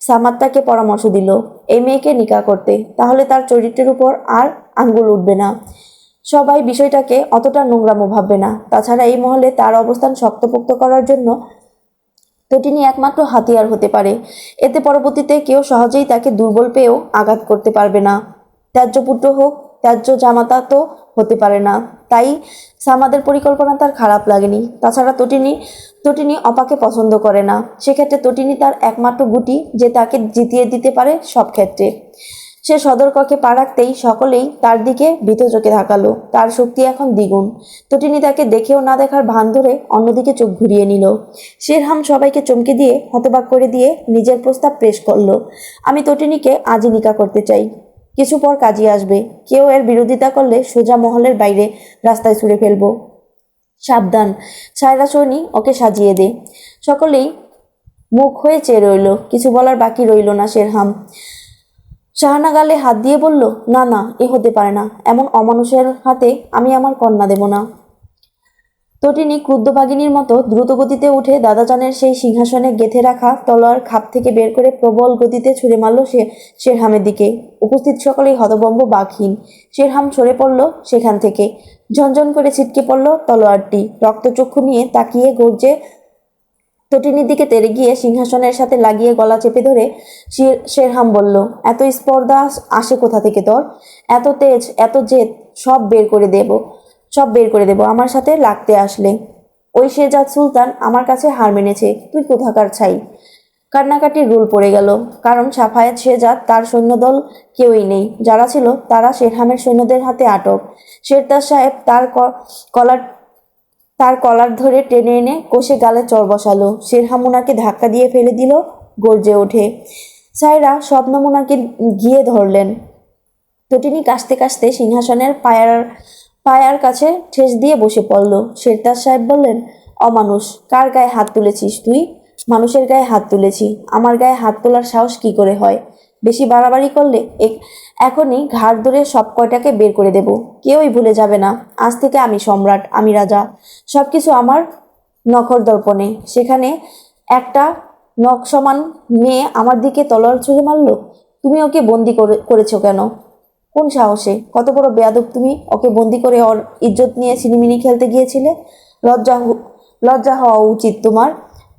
সামাদ তাকে পরামর্শ দিল এই মেয়েকে নিকাহ করতে, তাহলে তার চরিত্রের উপর আর আঙ্গুল উঠবে না। সবাই বিষয়টাকে অতটা নোংরামো ভাববে না। তাছাড়া এই মহলে তার অবস্থান শক্তপোক্ত করার জন্য তটিনী একমাত্র হাতিয়ার হতে পারে। এতে পরবর্তীতে কেউ সহজেই তাকে দুর্বল পেয়েও আঘাত করতে পারবে না। ত্যায্য পুত্র হোক, ত্যায্য জামাতা তো হতে পারে না। তাই সামাদের পরিকল্পনা তার খারাপ লাগেনি। তাছাড়া তটিনী অপাকে পছন্দ করে না। সেক্ষেত্রে তটিনী তার একমাত্র গুটি, যে তাকে জিতিয়ে দিতে পারে সব ক্ষেত্রে। সে সদর কক্ষে পা রাখতেই সকলেই তার দিকে ভীত চোখে তাকালো। তার শক্তি এখন দ্বিগুণ। তটিনী তাকে দেখেও না দেখার ভান ধরে অন্যদিকে চোখ ঘুরিয়ে নিল। শেরহাম সবাইকে চমকে দিয়ে, হতবাক করে দিয়ে নিজের প্রস্তাব পেশ করলো, আমি তটিনীকে আজই নিকাহ করতে চাই। কিছু পর কাজী আসবে, কেউ এর বিরোধিতা করলে সোজা মহলের বাইরে রাস্তায় ছুঁড়ে ফেলবো। সাবধান, সায়রা সৈনী ওকে সাজিয়ে দে। সকলেই মুখ হয়ে চেয়ে রইল, কিছু বলার বাকি রইল না শেরহাম। শাহানা গালে হাত দিয়ে বলল, না না, এ হতে পারে না। এমন অমানুষের হাতে আমি আমার কন্যা দেব না। তটিনী ক্রুদ্ধভাগিনীর মতো দ্রুত গতিতে উঠে দাদাজানের সেই সিংহাসনে গেঁথে রাখা তলোয়ার খাপ থেকে বের করে প্রবল গতিতে ছুঁড়ে মারল শেরহামের দিকে। উপস্থিত সকলেই হতভম্ব, বাকহীন। শেরহাম সরে পড়ল সেখান থেকে। ঝনঝন করে ছিটকে পড়ল তলোয়ারটি। রক্তচক্ষু নিয়ে তাকিয়ে গর্জে তটিনীর দিকে তেড়ে গিয়ে সিংহাসনের সাথে লাগিয়ে গলা চেপে ধরে শেরহাম বলল, এত স্পর্ধা আসে কোথা থেকে তোর? এত তেজ, এত জেদ, সব বের করে দেব আমার সাথে লাগতে আসলে। ওই শেহজাদ সুলতান আমার কাছে হার মেনেছে, তুই কোথাকার ছাই। কান্নাকাটির রোল পড়ে গেল, কারণ সাফায়েত শেহজাদ তার সৈন্যদল কেউই নেই। যারা ছিল তারা শেরহামের সৈন্যদের হাতে আটক। শেরতাজ সাহেব কলার তার কলার ধরে টেনে এনে কষে গালে চড় বসালো। শেরহাম ওনাকে ধাক্কা দিয়ে ফেলে দিল, গর্জে ওঠে। সায়রা শবনম ওনাকে গিয়ে ধরলেন। তটিনী কাশতে কাশতে সিংহাসনের পায়ার কাছে ঠেস দিয়ে বসে পড়ল। শেরতাজ সাহেব বললেন, অমানুষ, কার গায়ে হাত তুলেছিস তুই? মানুষের গায়ে হাত তুলেছি। আমার গায়ে হাত তোলার সাহস কি করে হয়? বেশি বাড়াবাড়ি করলে এখনই ঘাড় ধরে সব কয়টাকে বের করে দেব। কেউই ভুলে যাবে না, আজ থেকে আমি সম্রাট, আমি রাজা। সবকিছু আমার নখর দর্পণে। সেখানে একটা নখ সমান মেয়ে আমার দিকে তলোয়ার ছুঁড়ে মারল। তুমি ওকে বন্দি করেছো কেন? কোন সাহসে? কত বড় বেয়াদব তুমি! ওকে বন্দি করে ওর ইজ্জত নিয়ে ছিনিমিনি খেলতে গিয়েছিলে। লজ্জা হওয়া উচিত তোমার।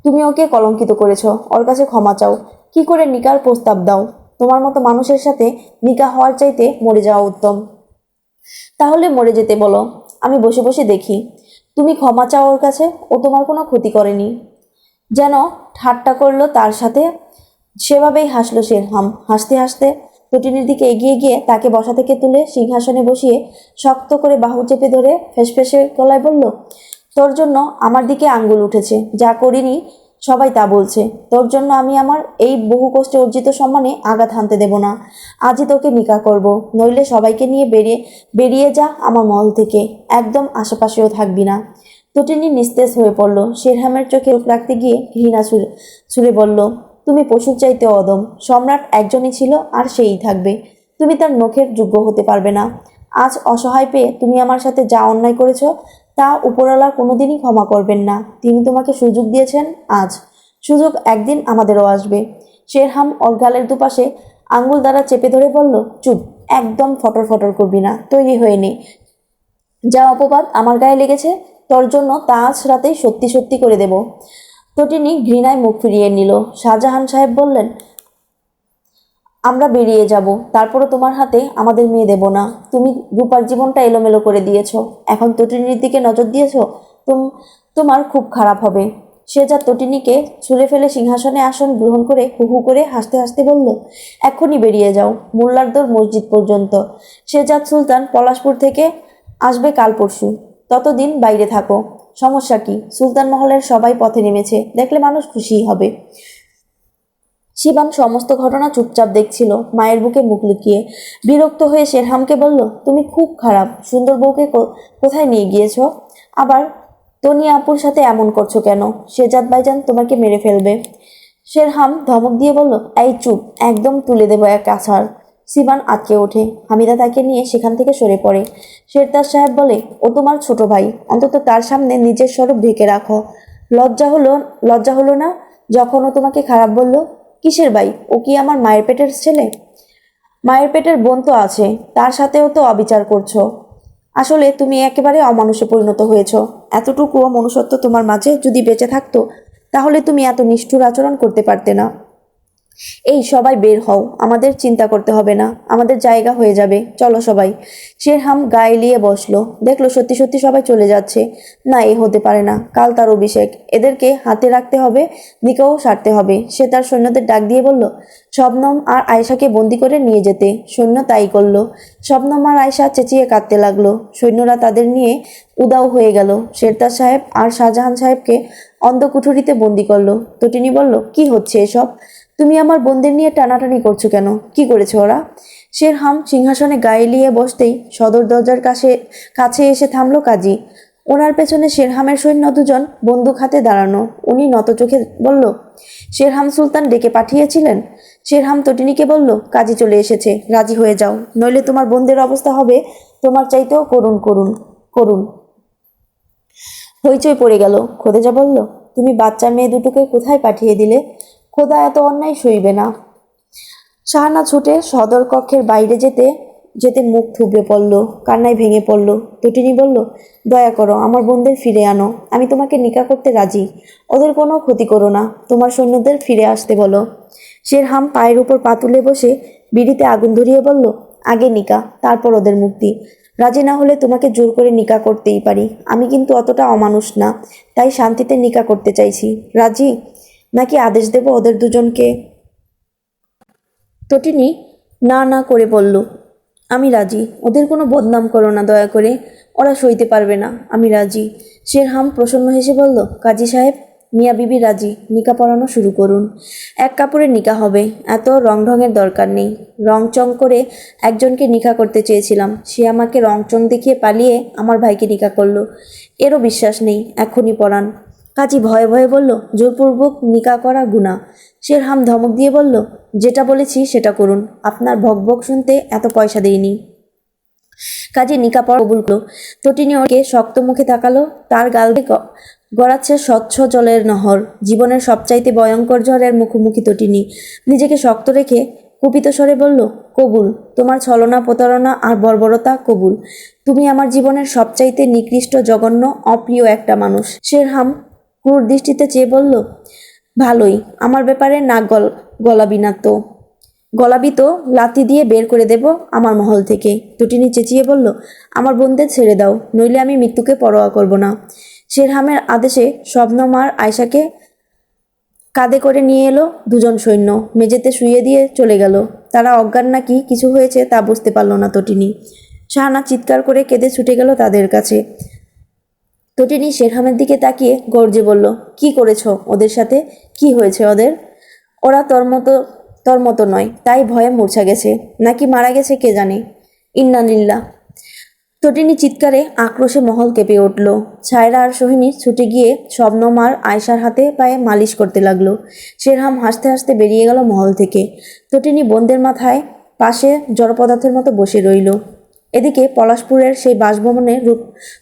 তুমি ওকে কলঙ্কিত করেছো। ওর কাছে ক্ষমা চাও। কি করে নিকার প্রস্তাব দাও? তোমার মতো মানুষের সাথে নিকা হওয়ার চাইতে মরে যাওয়া উত্তম। তাহলে মরে যেতে বলো, আমি বসে বসে দেখি। তুমি ক্ষমা চাও ওর কাছে, ও তোমার কোনো ক্ষতি করেনি। যেন ঠাট্টা করলো তার সাথে। সেভাবেই হাসলো শেরহাম। হাসতে হাসতে তটিনীর দিকে এগিয়ে গিয়ে তাকে বসা থেকে তুলে সিংহাসনে বসিয়ে শক্ত করে বাহু চেপে ধরে ফেসফেসে গলায় বলল, তোর জন্য আমার দিকে আঙ্গুল উঠেছে। যা করিনি সবাই তা বলছে। তোর জন্য আমি আমার এই বহু কষ্টে অর্জিত সম্মানে আঘাত হানতে দেব না। আজই তোকে নিকাহ করব, নইলে সবাইকে নিয়ে বেরিয়ে যা আমার মহল থেকে। একদম আশেপাশেও থাকবি না। তটিনী নিস্তেজ হয়ে পড়ল। শেরহামের চোখে চোখ রাখতে গিয়ে ঘৃণা ছুড়ে বলল, তুমি পশুর চাইতে অদম। সম্রাট একজনই ছিল, আর সেই থাকবে। তুমি তার নখের যোগ্য হতে পারবে না। আজ অসহায় পেয়ে তুমি আমার সাথে যা অন্যায় করেছ তা উপরওয়ালা কোনোদিনই ক্ষমা করবেন না। তিনি তোমাকে সুযোগ দিয়েছেন আজ, সুযোগ একদিন আমাদেরও আসবে। শেরহাম ওর গালের দুপাশে আঙ্গুল দ্বারা চেপে ধরে বলল, চুপ, একদম ফটর ফটর করবি না। তৈরি হয়ে নে। যা অপবাদ আমার গায়ে লেগেছে তোর জন্য তা আজ রাতেই সত্যি সত্যি করে দেব। তটিনী ঘৃণায় মুখ ফিরিয়ে নিল। শাহজাহান সাহেব বললেন, আমরা বেরিয়ে যাব, তারপরও তোমার হাতে আমাদের মেয়ে দেব না। তুমি রূপার জীবনটা এলোমেলো করে দিয়েছ। এখন তটিনীর দিকে নজর দিয়েছ, তোমার খুব খারাপ হবে। সে যা তটিনীকে ছুঁড়ে ফেলে সিংহাসনে আসন গ্রহণ করে হু হু করে হাসতে হাসতে বলল, এক্ষুনি বেরিয়ে যাও, মোল্লারদর মসজিদ পর্যন্ত। শেহজাদ সুলতান পলাশপুর থেকে আসবে কাল পরশু। ততদিন বাইরে থাকো। সমস্যা কি? সুলতান মহলের সবাই পথে নেমেছে, দেখলে মানুষ খুশিই হবে। শিবান সমস্ত ঘটনা চুপচাপ দেখছিল, মায়ের বুকে মুখ লুকিয়ে। বিরক্ত হয়ে শেরহামকে বলল, তুমি খুব খারাপ। সুন্দর বউকে কোথায় নিয়ে গিয়েছ? আবার তনি আপুর সাথে এমন করছো কেন? শেহজাদ ভাইজান তোমাকে মেরে ফেলবে। শেরহাম ধমক দিয়ে বলল, এই চুপ, একদম তুলে দেবো এক আছাড়। শিবান আটকে ওঠে। হামিদা তাকে নিয়ে সেখান থেকে সরে পড়ে। শেরতাজ সাহেব বলে, ও তোমার ছোট ভাই, অন্তত তার সামনে নিজের স্বরূপ ঢেকে রাখো। লজ্জা হলো না যখন ও তোমাকে খারাপ বলল? কিসের ভাই? ও কি আমার মায়ের পেটের ছেলে? মায়ের পেটের বোন তো আছে, তার সাথেও তো অবিচার করছো। আসলে তুমি একেবারে অমানুষে পরিণত হয়েছ। এতটুকুও মনুষ্যত্ব তোমার মাঝে যদি বেঁচে থাকতো, তাহলে তুমি এত নিষ্ঠুর আচরণ করতে পারতে না। এই সবাই বের হও, আমাদের চিন্তা করতে হবে না, আমাদের জায়গা হয়ে যাবে, চলো সবাই। শেরহাম গায়ে লিয়ে বসলো, দেখলো সত্যি সত্যি সবাই চলে যাচ্ছে। না, এ হতে পারে না, কাল তার অভিষেক, এদেরকে হাতে রাখতে হবে, নিকাহ সারতে হবে। সে তার সৈন্যদের ডাক দিয়ে বলল, শবনম আর আয়েশাকে বন্দি করে নিয়ে যেতে। সৈন্য তাই করলো। শবনম আর আয়েশা চেঁচিয়ে কাঁদতে লাগলো। সৈন্যরা তাদের নিয়ে উদাও হয়ে গেল। শেরতাজ সাহেব আর শাহজাহান সাহেবকে অন্ধকুঠুরিতে বন্দি করলো। তটিনী বলল, কি হচ্ছে এসব? তুমি আমার বোনদের নিয়ে টানাটানি করছো কেন? কি করেছে ওরা? শেরহাম সিংহাসনে গায়ে লিয়ে বসতেই সদর দরজার কাছে এসে থামলো কাজী। ওনার পেছনে শেরহামের সৈন্য দুজন বন্দুক হাতে দাঁড়ানো। উনি নত চোখে বলল, শেরহাম সুলতান ডেকে পাঠিয়েছিলেন? শেরহাম তটিনীকে বলল, কাজী চলে এসেছে, রাজি হয়ে যাও, নইলে তোমার বোনদের অবস্থা হবে তোমার চাইতেও করুণ করুণ করুণ। হইচই পড়ে গেল। খোদেজা বলল, তুমি বাচ্চা মেয়ে দুটোকে কোথায় পাঠিয়ে দিলে? খোদা এত অন্যায় সইবে না। শাহানা ছুটে সদর কক্ষের বাইরে যেতে যেতে মুখ থুবড়ে পড়ল, কান্নায় ভেঙে পড়ল। তটিনী বলল, দয়া করো, আমার বোনদের ফিরে আনো। আমি তোমাকে নিকাহ করতে রাজি। ওদের কোনো ক্ষতি করো না। তোমার সৈন্যদের ফিরে আসতে বলো। শেরহাম পায়ের উপর পা তুলে বসে বিড়িতে আগুন ধরিয়ে বলল, আগে নিকাহ, তারপর ওদের মুক্তি। রাজি না হলে তোমাকে জোর করে নিকাহ করতেই পারি। আমি কিন্তু অতটা অমানুষ না, তাই শান্তিতে নিকাহ করতে চাইছি। রাজি? নাকি আদেশ দেব ওদের দুজনকে? তটিনী না না করে বলল, আমি রাজি। ওদের কোনো বদনাম করো না দয়া করে, ওরা সইতে পারবে না। আমি রাজি। শেরহাম প্রসন্ন হেসে বলল, কাজী সাহেব, মিয়া বিবি রাজি, নিকা পড়ানো শুরু করুন। এক কাপড়ে নিকা হবে, এত রং ঢঙের দরকার নেই। রংচং করে একজনকে নিকা করতে চেয়েছিলাম, সে আমাকে রংচং দেখিয়ে পালিয়ে আমার ভাইকে নিকা করলো। এরও বিশ্বাস নেই, এখনই পড়ান। কাজী ভয়ে ভয়ে বলল, জোরপূর্বক নিকা করা গুনাহ। শেরহাম ধমক দিয়ে বলল, যেটা বলেছি সেটা করুন, আপনার ভকভক শুনতে এত পয়সা দেইনি। কাজী নিকা পড়া কবুল করল। তটিনী ওকে শক্ত মুখে তাকালো, তার গাল দিয়ে গড়াচ্ছে স্বচ্ছ জলের নহর। জীবনের সবচাইতে ভয়ঙ্কর ঝড়ের মুখোমুখি তটিনী। নিজেকে শক্ত রেখে কুপিত স্বরে বলল, কবুল। তোমার ছলনা, প্রতারণা আর বর্বরতা কবুল। তুমি আমার জীবনের সবচাইতে নিকৃষ্ট, জঘন্য, অপ্রিয় একটা মানুষ। শেরহাম ক্রূর দৃষ্টিতে চেয়ে বলল, ভালোই, আমার ব্যাপারে নাক গলাবি না তো। গলাবি তো লাথি দিয়ে বের করে দেব আমার মহল থেকে। তটিনী চেঁচিয়ে বলল, আমার বোনদের ছেড়ে দাও, নইলে আমি মৃত্যুকে পরোয়া করব না। শেরহামের আদেশে শবনম আর আয়শাকে কাঁধে করে নিয়ে এলো দুজন সৈন্য, মেঝেতে শুইয়ে দিয়ে চলে গেল। তারা অজ্ঞান নাকি কিছু হয়েছে তা বুঝতে পারল না তটিনী। শাহানা চিৎকার করে কেঁদে ছুটে গেল তাদের কাছে। তটিনী শেরহামের দিকে তাকিয়ে গর্জে বলল, কি করেছো ওদের সাথে? কি হয়েছে ওদের? ওরা তোর মতো নয়, তাই ভয়ে মূর্ছা গেছে, নাকি মারা গেছে কে জানে। ইন্নালিল্লাহ। তটিনী চিৎকারে আক্রোশে মহল কেঁপে উঠল। ছায়রা আর সোহিনী ছুটে গিয়ে শবনম আর আয়শার হাতে পায়ে মালিশ করতে লাগলো। শেরহাম হাসতে হাসতে বেরিয়ে গেল মহল থেকে। তটিনী বোনদের মাথায় পাশে জড়পদার্থের মতো বসে রইল। এদিকে পলাশপুরের সেই বাসভবনে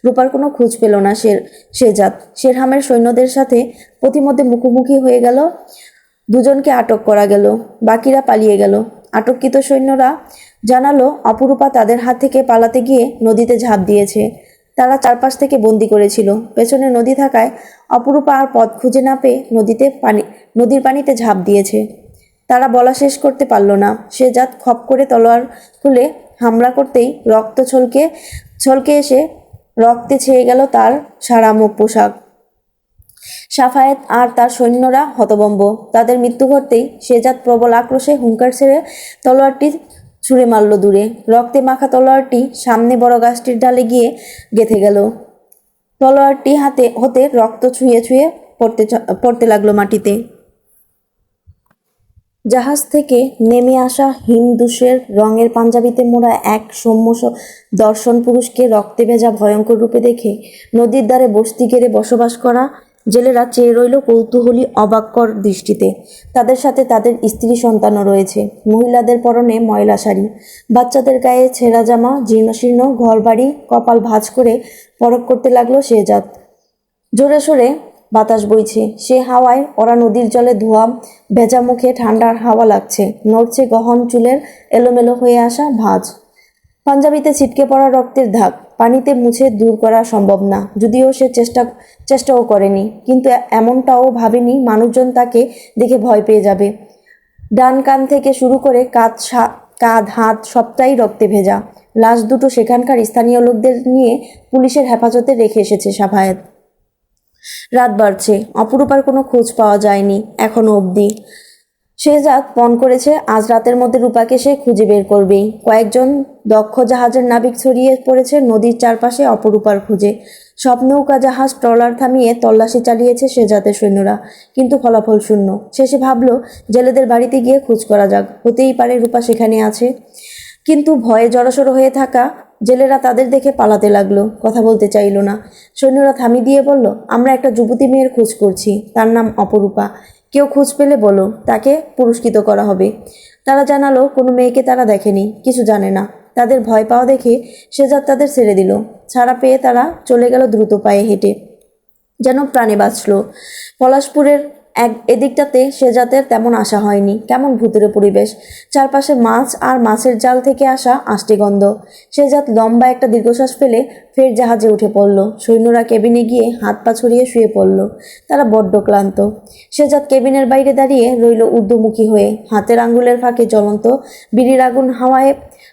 রূপার কোনো খোঁজ পেল না শেজাত। শেরহামের সৈন্যদের সাথে পথিমধ্যে মুখোমুখি হয়ে গেল। দুজনকে আটক করা গেল, বাকিরা পালিয়ে গেল। আটককৃত সৈন্যরা জানালো, অপরূপা তাদের হাত থেকে পালাতে গিয়ে নদীতে ঝাঁপ দিয়েছে। তারা চারপাশ থেকে বন্দি করেছিল। পেছনে নদী থাকায় অপরূপা আর পথ খুঁজে না পেয়ে নদীর পানিতে ঝাঁপ দিয়েছে। তারা বলা শেষ করতে পারল না। শেজাত খপ করে তলোয়ার তুলে হামলা করতেই রক্ত ছলকে এসে রক্তে ছেয়ে গেল তার সারা মুখ পোশাক। সাফায়েত আর তার সৈন্যরা হতভম্ব। তাদের মৃত্যু ঘটতেই শেজাত প্রবল আক্রোশে হুঙ্কার ছেড়ে তলোয়ারটি ছুঁড়ে মারল দূরে। রক্তে মাখা তলোয়ারটি সামনে বড় গাছটির ডালে গিয়ে গেঁথে গেল। তলোয়ারটি হতে রক্ত ছুঁয়ে ছুঁয়ে পড়তে লাগলো মাটিতে। জাহাজ থেকে নেমে আসা হিমদূষের রঙের পাঞ্জাবিতে মোড়া এক সৌম্য দর্শন পুরুষকে রক্তে ভেজা ভয়ঙ্কর রূপে দেখে নদীর ধারে বস্তি গেড়ে বসবাস করা জেলেরা চেয়ে রইল কৌতূহলী অবাক্কর দৃষ্টিতে। তাদের সাথে তাদের স্ত্রী সন্তানও রয়েছে। মহিলাদের পরনে ময়লা শাড়ি, বাচ্চাদের গায়ে ছেঁড়া জামা, জীর্ণশীর্ণ ঘরবাড়ি কপাল ভাঁজ করে পরখ করতে লাগলো শেজাত। জোরে সোরে বাতাস বইছে, সে হাওয়ায় ওরা নদীর জলে ধোয়া ভেজা মুখে ঠান্ডার হাওয়া লাগছে। নড়ছে গহন চুলের এলোমেলো হয়ে আসা ভাঁজ। পাঞ্জাবিতে ছিটকে পড়া রক্তের দাগ পানিতে মুছে দূর করা সম্ভব না, যদিও সে চেষ্টাও করেনি। কিন্তু এমনটাও ভাবেনি মানুষজন তাকে দেখে ভয় পেয়ে যাবে। ডান কান থেকে শুরু করে কাঁধ হাত সবটাই রক্তে ভেজা। লাশ দুটো সেখানকার স্থানীয় লোকদের নিয়ে পুলিশের হেফাজতে রেখে এসেছে সাফায়েত। রাত বাড়ছে, অপরূপার কোনো খোঁজ পাওয়া যায়নি এখনো অবধি। শেহজাদ পণ করেছে আজ রাতের মধ্যে রূপাকে সে খুঁজে বের করবেই। কয়েকজন দক্ষ জাহাজের নাবিক ছড়িয়ে পড়েছে নদীর চারপাশে অপরূপার খুঁজে। সব নৌকা জাহাজ ট্রলার থামিয়ে তল্লাশি চালিয়েছে শেহজাদের সৈন্যরা, কিন্তু ফলাফল শূন্য। শেষে ভাবল জেলেদের বাড়িতে গিয়ে খোঁজ করা যাক, হতেই পারে রূপা সেখানে আছে। কিন্তু ভয়ে জড়সড় হয়ে থাকা জেলেরা তাদের দেখে পালাতে লাগলো, কথা বলতে চাইল না। সৈন্যরা থামিয়ে দিয়ে বলল, আমরা একটা যুবতী মেয়ের খোঁজ করছি, তার নাম অপরূপা। কেউ খোঁজ পেলে বলো, তাকে পুরস্কৃত করা হবে। তারা জানালো কোনো মেয়েকে তারা দেখেনি, কিছু জানে না। তাদের ভয় পাওয়া দেখে শেজাদ তাদের ছেড়ে দিল। ছাড়া পেয়ে তারা চলে গেল দ্রুত পায়ে হেঁটে, যেন প্রাণে বাঁচল। পলাশপুরের এদিকটাতে শেজাতের তেমন আশা হয়নি। কেমন ভুতুরে পরিবেশ, চারপাশে মাছ আর মাছের জাল থেকে আসা আষ্টি গন্ধ। শেজাত লম্বা একটা দীর্ঘশ্বাস ফেলে ফের জাহাজে উঠে পড়ল। সৈন্যরা কেবিনে গিয়ে হাত পা ছড়িয়ে শুয়ে পড়ল। তারা বড্ড ক্লান্ত। শেজাত কেবিনের বাইরে দাঁড়িয়ে রইল ঊর্ধ্বমুখী হয়ে, হাতের আঙ্গুলের ফাঁকে জ্বলন্ত বিড়ির আগুন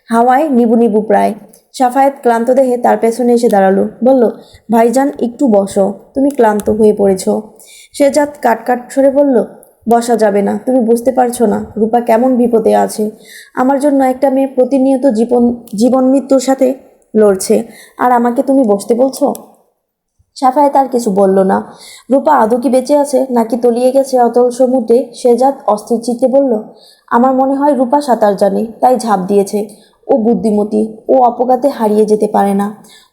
হাওয়ায় নিবু নিবু প্রায়। সাফায়েত ক্লান্ত দেহে তার পেছনে এসে দাঁড়ালো, বলল, ভাইজান একটু বসো, তুমি ক্লান্ত হয়ে পড়েছ। শেজাদ কাটকাট সরে বলল, বসা যাবে না। তুমি বুঝতে পারছো না রূপা কেমন বিপদে আছে। আমার জন্য একটা মেয়ে প্রতিনিয়ত জীবন মৃত্যুর সাথে লড়ছে, আর আমাকে তুমি বসতে বলছো? সাফায়েত আর কিছু বলল না। রূপা আদৌ কি বেঁচে আছে নাকি তলিয়ে গেছে অতল সমুদ্রে? শেজাদ অস্থির চিত্তে বলল, আমার মনে হয় রূপা সাঁতার জানে, তাই ঝাঁপ দিয়েছে। ও বুদ্ধিমতী, ও অপঘাতে হারিয়ে যেতে পারে না।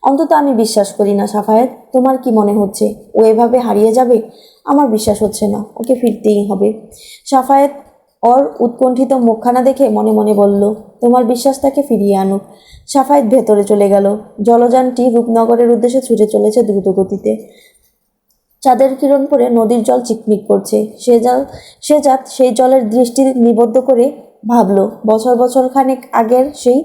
অন্তত আমি বিশ্বাস করি না। সাফায়েত, তোমার কি মনে হচ্ছে ও এভাবে হারিয়ে যাবে? আমার বিশ্বাস হচ্ছে না, ওকে ফিরতেই হবে। সাফায়েত ওর উৎকণ্ঠিত মুখখানা দেখে মনে মনে বলল, তোমার বিশ্বাস তাকে ফিরিয়ে আনুক। সাফায়েত ভেতরে চলে গেল। জলযানটি রূপনগরের উদ্দেশ্যে ছুটে চলেছে দ্রুত গতিতে। চাঁদের কিরণ পড়ে নদীর জল চিকমিক করছে। সে সেই জলের দৃষ্টি নিবদ্ধ করে ভাবল, বছর বছর খানেক আগের সেই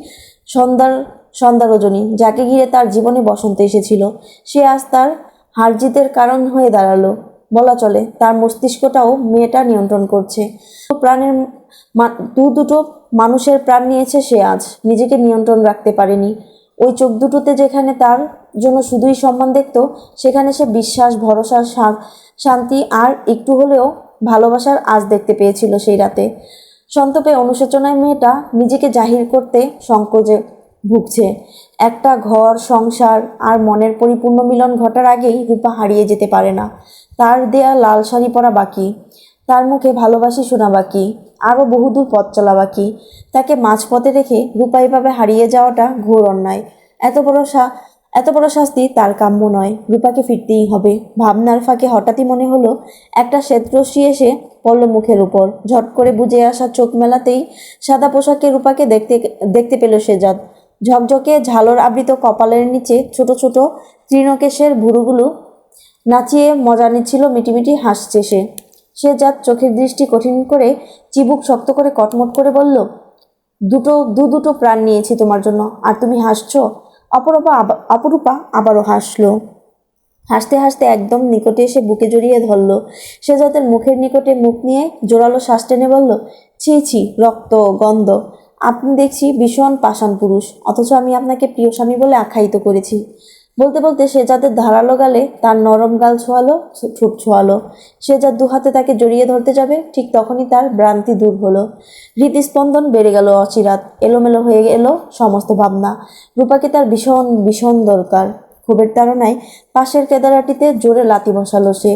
সন্ধ্যার সন্ধ্যা রজনী, যাকে ঘিরে তার জীবনে বসন্ত এসেছিল, সে আজ তার হারজিতের কারণ হয়ে দাঁড়ালো। বলা চলে তার মস্তিষ্কটাও মেয়েটা নিয়ন্ত্রণ করছে। দুটো মানুষের প্রাণ নিয়েছে সে আজ, নিজেকে নিয়ন্ত্রণ রাখতে পারেনি। ওই চোখ দুটোতে যেখানে তার জন্য শুধুই সম্মান দেখত, সেখানে সে বিশ্বাস, ভরসা, শান্তি আর একটু হলেও ভালোবাসার আজ দেখতে পেয়েছিল সেই রাতে। সন্তপে অনুশোচনায় মেয়েটা নিজেকে জাহির করতে সংকোচে ভুগছে। একটা ঘর, সংসার আর মনের পরিপূর্ণ মিলন ঘটার আগেই রূপা হারিয়ে যেতে পারে না। তার দেয়া লাল শাড়ি পরা বাকি, তার মুখে ভালোবাসি শোনা বাকি, আরও বহুদূর পথ চলা বাকি। তাকে মাঝপথে রেখে রূপা এভাবে হারিয়ে যাওয়াটা ঘোর অন্যায়। এত বড় শাস্তি তার কাম্য নয়। রূপাকে ফিরতেই হবে। ভাবনার ফাঁকে হঠাৎই মনে হলো একটা শ্বেতরশ্মি এসে পড়ল মুখের উপর। ঝট করে বুজে আসা চোখ মেলাতেই সাদা পোশাকে রূপাকে দেখতে পেল শেজাদ। ঝকঝকে ঝালর আবৃত কপালের নিচে ছোট ছোট তৃণকেশের ভুরুগুলো নাচিয়ে মজা নিচ্ছিল, মিটিমিটি হাসছে সে। শেজাদ চোখের দৃষ্টি কঠিন করে চিবুক শক্ত করে কটমট করে বলল, দুটো প্রাণ নিয়েছি তোমার জন্য, আর তুমি হাসছো? অপরূপা আবারও হাসলো। হাসতে হাসতে একদম নিকটে এসে বুকে জড়িয়ে ধরল। শেজাদের মুখের নিকটে মুখ নিয়ে জোরালো শ্বাস টেনে বলল, ছি ছি, রক্ত, গন্ধ। আপনি দেখছি ভীষণ পাষাণ পুরুষ, অথচ আমি আপনাকে প্রিয় স্বামী বলে আখ্যায়িত করেছি। বলতে বলতে শেজাদের ধারালো গালে তার নরম গাল ছোঁয়ালো, ঠোঁট ছোঁয়ালো। শেজাদ দুহাতে তাকে জড়িয়ে ধরতে যাবে, ঠিক তখনই তার ভ্রান্তি দূর হলো। হৃদস্পন্দন বেড়ে গেল অচিরাত। এলোমেলো হয়ে এলো সমস্ত ভাবনা। রূপাকে তার ভীষণ ভীষণ দরকার। ক্ষোভের তাড়নায় পাশের কেদারাটিতে জোরে লাথি বসালো সে।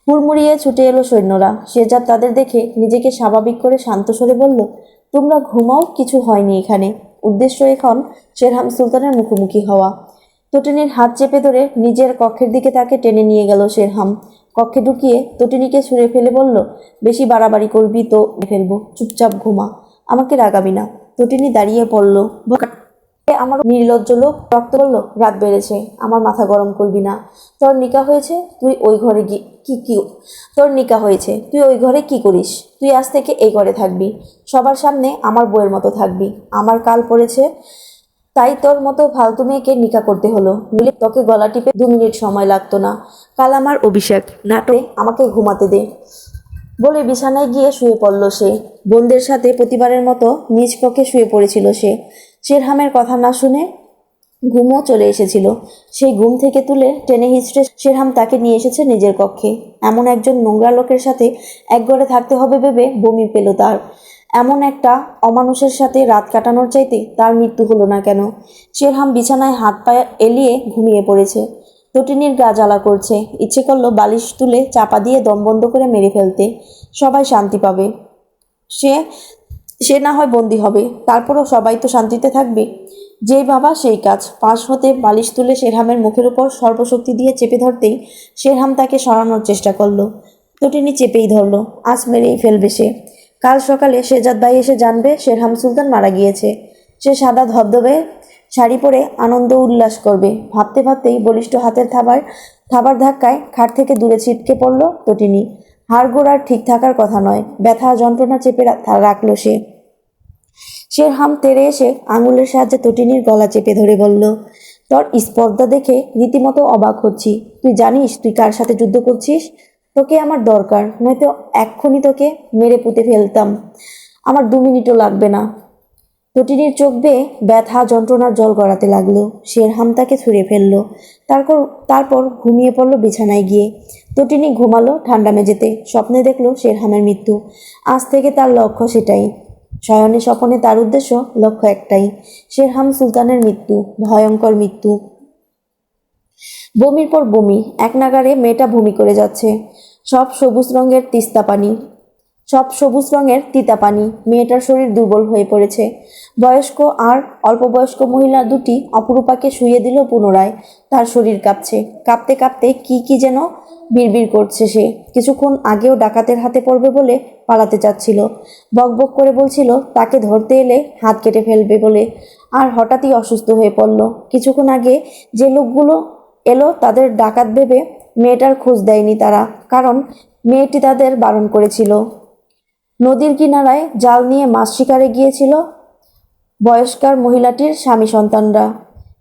হুড়মুড়িয়ে ছুটে এলো সৈন্যরা। শেজাদ তাদের দেখে নিজেকে স্বাভাবিক করে শান্ত স্বরে বলল, তোমরা ঘুমাও, কিছু হয়নি এখানে। উদ্দেশ্য এখন শেরহাম সুলতানের মুখোমুখি হওয়া। তটিনীর হাত চেপে ধরে নিজের কক্ষের দিকে তাকে টেনে নিয়ে গেল শেরহাম। কক্ষে ঢুকিয়ে তটিনীকে ছুঁড়ে ফেলে বলল, বেশি বাড়াবাড়ি করবি তো ফেলবো, চুপচাপ ঘুমা, আমাকে রাগাবি না। তটিনী দাঁড়িয়ে পড়ল। আমার নির্লজ্জ লোক রক্ত বলল, রাত বেড়েছে, আমার মাথা গরম করবি না। তোর নিকা হয়েছে, তুই ওই ঘরে কি তোর নিকা হয়েছে, তুই ওই ঘরে কি করিস? তুই আজ থেকে এই ঘরে থাকবি, সবার সামনে আমার বউয়ের মতো থাকবি। আমার কাল পড়েছে, তাই তোর মতো ফালতু মেয়েকে নিকা করতে হলো, নইলে তোকে গলা টিপে 2 মিনিট সময় লাগতো না। কাল আমার অভিষেক, নাটে আমাকে ঘুমাতে দে। বলে বিছানায় গিয়ে শুয়ে পড়ল সে। বোনদের সাথে প্রতিবারের মতো নিজ কক্ষে শুয়ে পড়েছিল সে। শেরহামের কথা না শুনে ঘুমও চলে এসেছিল। সেই ঘুম থেকে তুলে টেনে হিচড়ে শেরহাম তাকে নিয়ে এসেছে নিজের কক্ষে। এমন একজন নোংরা লোকের সাথে এক ঘরে থাকতে হবে ভেবে বমি পেল তার। এমন একটা অমানুষের সাথে রাত কাটানোর চাইতে তার মৃত্যু হলো না কেন? শেরহাম বিছানায় হাত পায়ে এলিয়ে ঘুমিয়ে পড়েছে। তটিনীর গা জ্বালা করছে। ইচ্ছে করলো বালিশ তুলে চাপা দিয়ে দম বন্ধ করে মেরে ফেলতে। সবাই শান্তি পাবে, সে সে না হয় বন্দি হবে, তারপরও সবাই তো শান্তিতে থাকবে। যেই ভাবা সেই কাজ। পাশ হতে বালিশ তুলে শেরহামের মুখের উপর সর্বশক্তি দিয়ে চেপে ধরতেই শেরহাম তাকে সরানোর চেষ্টা করলো। তটিনী চেপেই ধরল। আজ মেরেই ফেলবে সে। কাল সকালে শেজাদ ভাই এসে জানবে শেরহাম সুলতান মারা গিয়েছে। সে সাদা ধবধবে শাড়ি পরে আনন্দ উল্লাস করবে। ভাবতে ভাবতেই বলিষ্ঠ হাতের থাবার ধাক্কায় খাট থেকে দূরে ছিটকে পড়ল তটিনী। হাড়গোড় আর ঠিক থাকার কথা নয়, ব্যথা যন্ত্রণা চেপে রাখল সে। শেরহাম তেড়ে এসে আঙুলের সাহায্যে তটিনীর গলা চেপে ধরে বলল, তোর স্পর্ধা দেখে রীতিমতো অবাক হচ্ছি। তুই জানিস তুই কার সাথে যুদ্ধ করছিস? তোকে আমার দরকার, নয়তো এক্ষুনি তোকে মেরে পুঁতে ফেলতাম। আমার 2 মিনিটও লাগবে না। তটিনীর চোখ বেয়ে ব্যথা যন্ত্রণার জল গড়াতে লাগলো। শেরহাম তাকে ছুঁড়ে ফেললো। তারপর তারপর ঘুমিয়ে পড়লো বিছানায় গিয়ে। তটিনী ঘুমালো ঠান্ডা মেঝেতে। স্বপ্নে দেখলো শেরহামের মৃত্যু। আজ থেকে তার লক্ষ্য সেটাই। শয়নে স্বপনে তার উদ্দেশ্য, লক্ষ্য একটাই, শেরহাম সুলতানের মৃত্যু, ভয়ঙ্কর মৃত্যু। বমির পর বমি, এক নাগাড়ে মেয়েটা বমি করে যাচ্ছে। সব সবুজ রঙের তিতা পানি। মেয়েটার শরীর দুর্বল হয়ে পড়েছে। বয়স্ক আর অল্প বয়স্ক মহিলা দুটি অপরূপাকে শুইয়ে দিল পুনরায়। তার শরীর কাঁপছে। কাঁপতে কাঁপতে কি যেন বিড়বিড় করছে সে। কিছুক্ষণ আগেও ডাকাতের হাতে পড়বে বলে পালাতে চাচ্ছিল। বকবক করে বলছিল তাকে ধরতে এলে হাত কেটে ফেলবে বলে। আর হঠাৎই অসুস্থ হয়ে পড়ল। কিছুক্ষণ আগে যে লোকগুলো এলো তাদের ডাকাত ভেবে মেয়েটার খোঁজ দেয়নি তারা, কারণ মেয়েটি তাদের বারণ করেছিল। নদীর কিনারায় জাল নিয়ে মাছ শিকারে গিয়েছিল বয়স্কার মহিলাটির স্বামী সন্তানরা।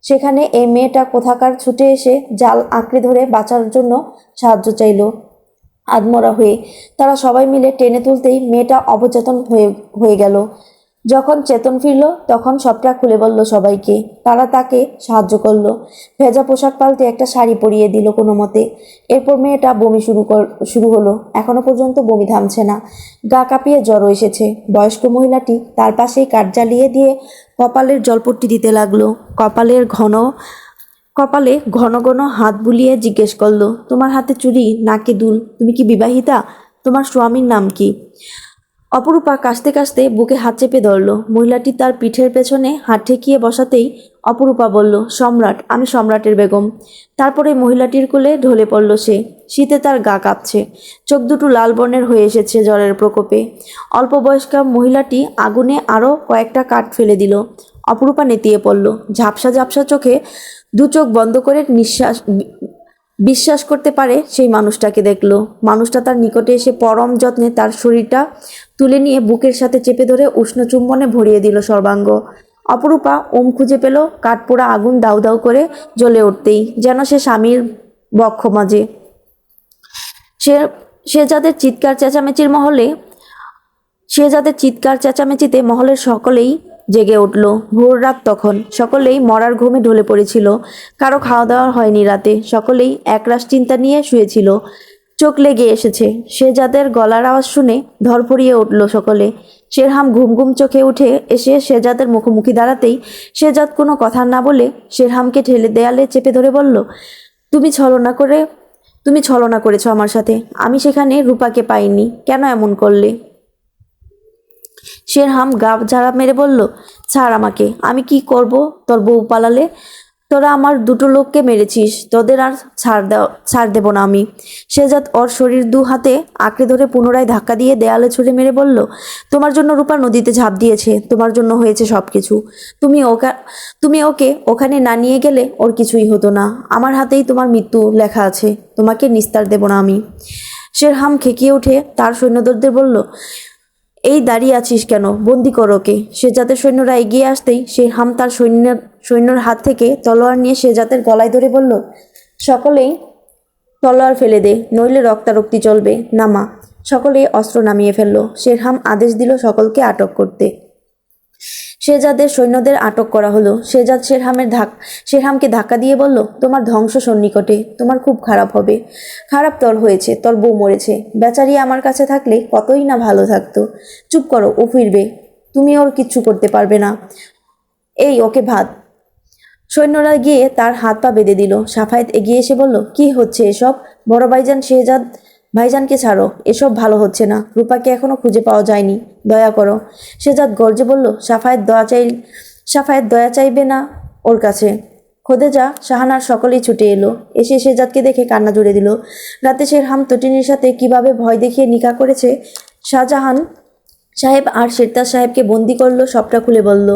সেখানে এই মেয়েটা কোথাকার ছুটে এসে জাল আঁকড়ে ধরে বাঁচার জন্য সাহায্য চাইল। আধমরা হয়ে তারা সবাই মিলে টেনে তুলতেই মেয়েটা অবচেতন হয়ে গেল। যখন চেতন ফিরল তখন সবটা খুলে বলল সবাইকে। তারা তাকে সাহায্য করলো। ভেজা পোশাক পাল্টে একটা শাড়ি পরিয়ে দিল কোনো মতে। এরপর মেয়েটা বমি শুরু হলো। এখনো পর্যন্ত বমি থামছে না। গা কাঁপিয়ে জ্বরও এসেছে। বয়স্ক মহিলাটি তার পাশেই কাঠ জ্বালিয়ে দিয়ে কপালের জলপট্টি দিতে লাগলো। কপালে ঘন ঘন হাত বুলিয়ে জিজ্ঞেস করলো, তোমার হাতে চুড়ি, নাকে দুল, তুমি কি বিবাহিতা? তোমার স্বামীর নাম কি? অপরূপা কাশতে কাশতে বুকে হাত চেপে ধরল। মহিলাটি তার পিঠের পেছনে হাত ঠেকিয়ে বসাতেই অপরূপা বলল, সম্রাট, আমি সম্রাটের বেগম। তারপরে মহিলাটির কোলে ঢলে পড়ল সে। শীতে তার গা কাঁপছে। চোখ দুটো লাল বর্ণের হয়ে এসেছে জ্বরের প্রকোপে। অল্প বয়স্কা মহিলাটি আগুনে আরও কয়েকটা কাঠ ফেলে দিল। অপরূপা নেতিয়ে পড়ল। ঝাপসা ঝাপসা চোখে দু চোখ বন্ধ করে বিশ্বাস করতে পারে সেই মানুষটাকে দেখলো। মানুষটা তার নিকটে এসে পরম যত্নে তার শরীরটা তুলে নিয়ে বুকের সাথে চেপে ধরে উষ্ণ চুম্বনে ভরিয়ে দিল সর্বাঙ্গ। অপরূপা খুঁজে পেল কাঠপোড়া আগুন দাউ দাউ করে জ্বলে উঠতেই, যেন সে স্বামীর বক্ষ মাঝে। সে সে যাদের চিৎকার চেঁচামেচিতে মহলের সকলেই জেগে উঠল। ভোর রাত তখন। সকলেই মরার ঘুমে ঢলে পড়েছিল। কারো খাওয়া দাওয়া হয়নি রাতে। সকলেই একরাশ চিন্তা নিয়ে শুয়েছিল। চোখ লেগে এসেছে। শেহজাদের গলার আওয়াজ শুনে ধরফড়িয়ে উঠল সকলে। শেরহাম ঘুম ঘুম চোখে উঠে এসে শেহজাদের মুখোমুখি দাঁড়াতেই শেহজাদ কোনো কথা না বলে শেরহামকে ঠেলে দেয়ালে চেপে ধরে বলল, তুমি ছলনা করেছ আমার সাথে। আমি সেখানে রূপাকে পাইনি। কেন এমন করলে? শেরহাম গা ঝাড়া মেরে বলল, ছাড় আমাকে। আমি কি করব তোর বউ পালালে? তোরা আমার দুটো লোককে মেরেছিস, তোদের আর ছাড় দেব না আমি। শেহজাদ ওর শরীর দু হাতে আঁকড়ে ধরে পুনরায় ধাক্কা দিয়ে দেয়ালে ছুঁড়ে মেরে বলল, তোমার জন্য রূপা নদীতে ঝাঁপ দিয়েছে, তোমার জন্য হয়েছে সব কিছু। তুমি ওকে ওখানে না নিয়ে গেলে ওর কিছুই হতো না। আমার হাতেই তোমার মৃত্যু লেখা আছে। তোমাকে নিস্তার দেব না আমি। শেরহাম খেকিয়ে উঠে তার সৈন্যদরদের বলল, এই দাঁড়িয়ে আছিস কেন? বন্দি কর ওকে। শেহজাদের সৈন্যরা এগিয়ে আসতেই শেরহাম তার সৈন্যর হাত থেকে তলোয়ার নিয়ে শেহজাদের গলায় ধরে বলল, সকলেই তলোয়ার ফেলে দে, নইলে রক্তারক্তি চলবে। নামা। সকলেই অস্ত্র নামিয়ে ফেলল। শেরহাম আদেশ দিল সকলকে আটক করতে। শেহজাদের সৈন্যদের আটক করা হলো। শেহজাদ শেরহামকে ধাক্কা দিয়ে বলল, তোমার ধ্বংস সন্নিকটে, তোমার খুব খারাপ হবে। খারাপ তোর হয়েছে, তোর বউ মরেছে। বেচারি আমার কাছে থাকলে কতই না ভালো থাকতো। চুপ করো, ও ফিরবে। তুমি ওর কিচ্ছু করতে পারবে না। এই ওকে ভাত। সৈন্যরা গিয়ে তার হাত পা বেঁধে দিল। সাফায়েত এগিয়ে এসে বলল, কি হচ্ছে এসব? বড় ভাইজান শেহজাদ ভাইজানকে ছাড়ো, এসব ভালো হচ্ছে না। রূপাকে এখনো খুঁজে পাওয়া যায়নি, দয়া করো। শেহজাদ গর্জে বলল, সাফায়েত দয়া চাইবে না ওর কাছে। খোদেজা, শাহানার সকলেই ছুটে এলো। এসে শেহজাদকে দেখে কান্না জুড়ে দিল। রাতে শেরহাম তটিনীর সাথে কিভাবে ভয় দেখিয়ে নিকাহ করেছে, শাহজাহান সাহেব আর শেরতাজ সাহেবকে বন্দি করলো, সবটা খুলে বলল।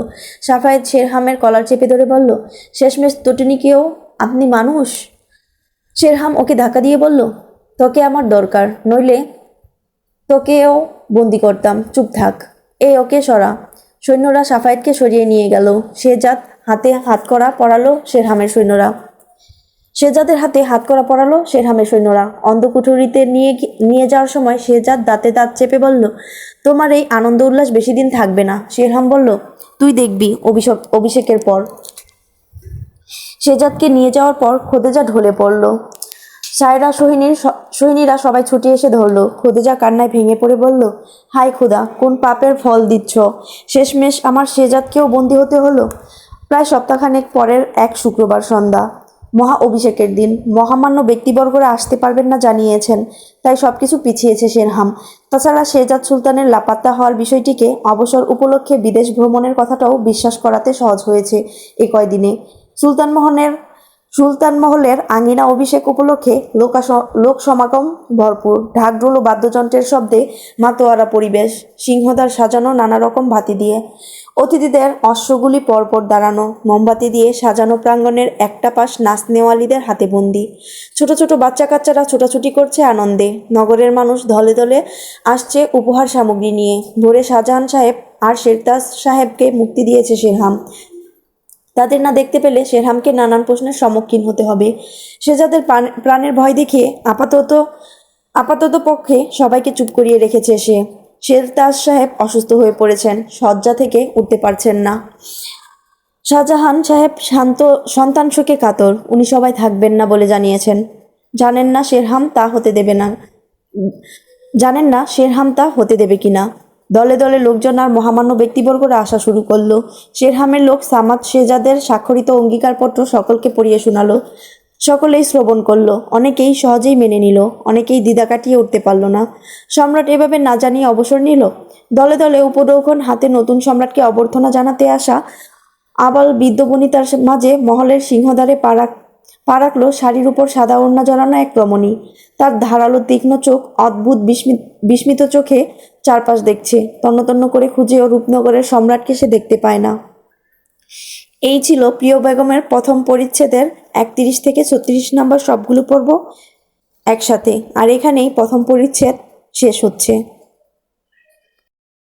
সাফায়েত শেরহামের কলার চেপে ধরে বলল, শেষমেশ তটিনীকেও আপনি মানুষ? শেরহাম ওকে ধাক্কা দিয়ে বলল, তোকে আমার দরকার, নইলে তোকেও বন্দি করতাম। চুপ থাক। ওকে সরা। সৈন্যরা সাফায়েতকে সরিয়ে নিয়ে গেল। শেহজাদ হাতে হাত করা পরালো শেরহামের সৈন্যরা। শেহজাদের হাতে হাতকড়া পরালো শেরহামের সৈন্যরা। অন্ধকুঠুরিতে নিয়ে যাওয়ার সময় শেহজাদ দাঁতে দাঁত চেপে বলল, তোমার এই আনন্দ উল্লাস বেশি দিন থাকবে না। শেরহাম বলল, তুই দেখবি অভিষেকের পর। শেহজাদকে নিয়ে যাওয়ার পর খোদেজা ঢলে পড়ল। সায়রা সৈনীরা সবাই ছুটে এসে ধরল। খোদেজা কান্নায় ভেঙে পড়ে বলল, হায় খোদা, কোন পাপের ফল দিচ্ছ? শেষমেশ আমার শেহজাদকেও বন্দী হতে হলো। প্রায় সপ্তাহখানেক পরের এক শুক্রবার সন্ধ্যা, মহা অভিষেকের দিন। মহামান্য ব্যক্তিবর্গরা আসতে পারবেন না জানিয়েছেন, তাই সবকিছু পিছিয়েছে শেরহাম। তাছাড়া শেহজাদ সুলতানের লাপাত্তা হওয়ার বিষয়টিকে অবসর উপলক্ষে বিদেশ ভ্রমণের কথাটাও বিশ্বাস করাতে সহজ হয়েছে এ কয়দিনে। সুলতান মহলের আঙিনা অভিষেক উপলক্ষে লোক সমাগম ভরপুর। ঢাকঢোল ও বাদ্যযন্ত্রের শব্দে মাতোয়ারা পরিবেশ, সিংহদ্বার সাজানো নানা রকম বাতি দিয়ে। অতিথিদের অশ্বগুলি পরপর দাঁড়ানো, মোমবাতি দিয়ে সাজানো প্রাঙ্গণের একটা পাশ নাচনেওয়ালিদের হাতে বন্দি। ছোট ছোট বাচ্চা কাচ্চারা ছোটাছুটি করছে আনন্দে। নগরের মানুষ দলে দলে আসছে উপহার সামগ্রী নিয়ে। ভোরে শাহজাহান সাহেব আর শেরতাজ সাহেবকে মুক্তি দিয়েছে শেরহাম। তাদের না দেখতে পেলে শেরহামকে নানান প্রশ্নের সম্মুখীন হতে হবে। শেহজাদের প্রাণের ভয় দেখিয়ে আপাতত পক্ষে সবাইকে চুপ করিয়ে রেখেছে সে। শেরতাজ সাহেব অসুস্থ হয়ে পড়েছেন, শয্যা থেকে উঠতে পারছেন না। শাহজাহান সাহেব সন্তান শোকে কাতর, উনি সবাই থাকবেন না বলে জানিয়েছেন। জানেন না শেরহাম তা হতে দেবে কিনা। দলে দলে লোকজন আর মহামান্য ব্যক্তিবর্গরা আসা শুরু করলো। শেরহামের লোক সামাদ শেহজাদের স্বাক্ষরিত অঙ্গীকারপত্র সকলকে পড়িয়ে শোনালো। সকলেই শ্রবণ করলো। অনেকেই সহজেই মেনে নিল, অনেকেই দ্বিধা কাটিয়ে উঠতে পারল না। সম্রাট এভাবে না জানিয়ে অবসর নিল। দলে দলে উপঢৌকন হাতে নতুন সম্রাটকে অভ্যর্থনা জানাতে আসা আবাল বৃদ্ধ বনিতার মাঝে মহলের সিংহদ্বারে পা রাখলো শাড়ির উপর সাদা ওড়না জড়ানো এক রমণী। তার ধারালো তীক্ষ্ণ চোখ অদ্ভুত বিস্মিত চোখে চারপাশ দেখছে। তন্ন তন্ন করে খুঁজেও রূপনগরের সম্রাটকে সে দেখতে পায় না। এই ছিল প্রিয় বেগমের প্রথম পরিচ্ছেদের 31 থেকে 36 নম্বর সবগুলো পর্ব একসাথে। আর এখানেই প্রথম পরিচ্ছেদ শেষ হচ্ছে।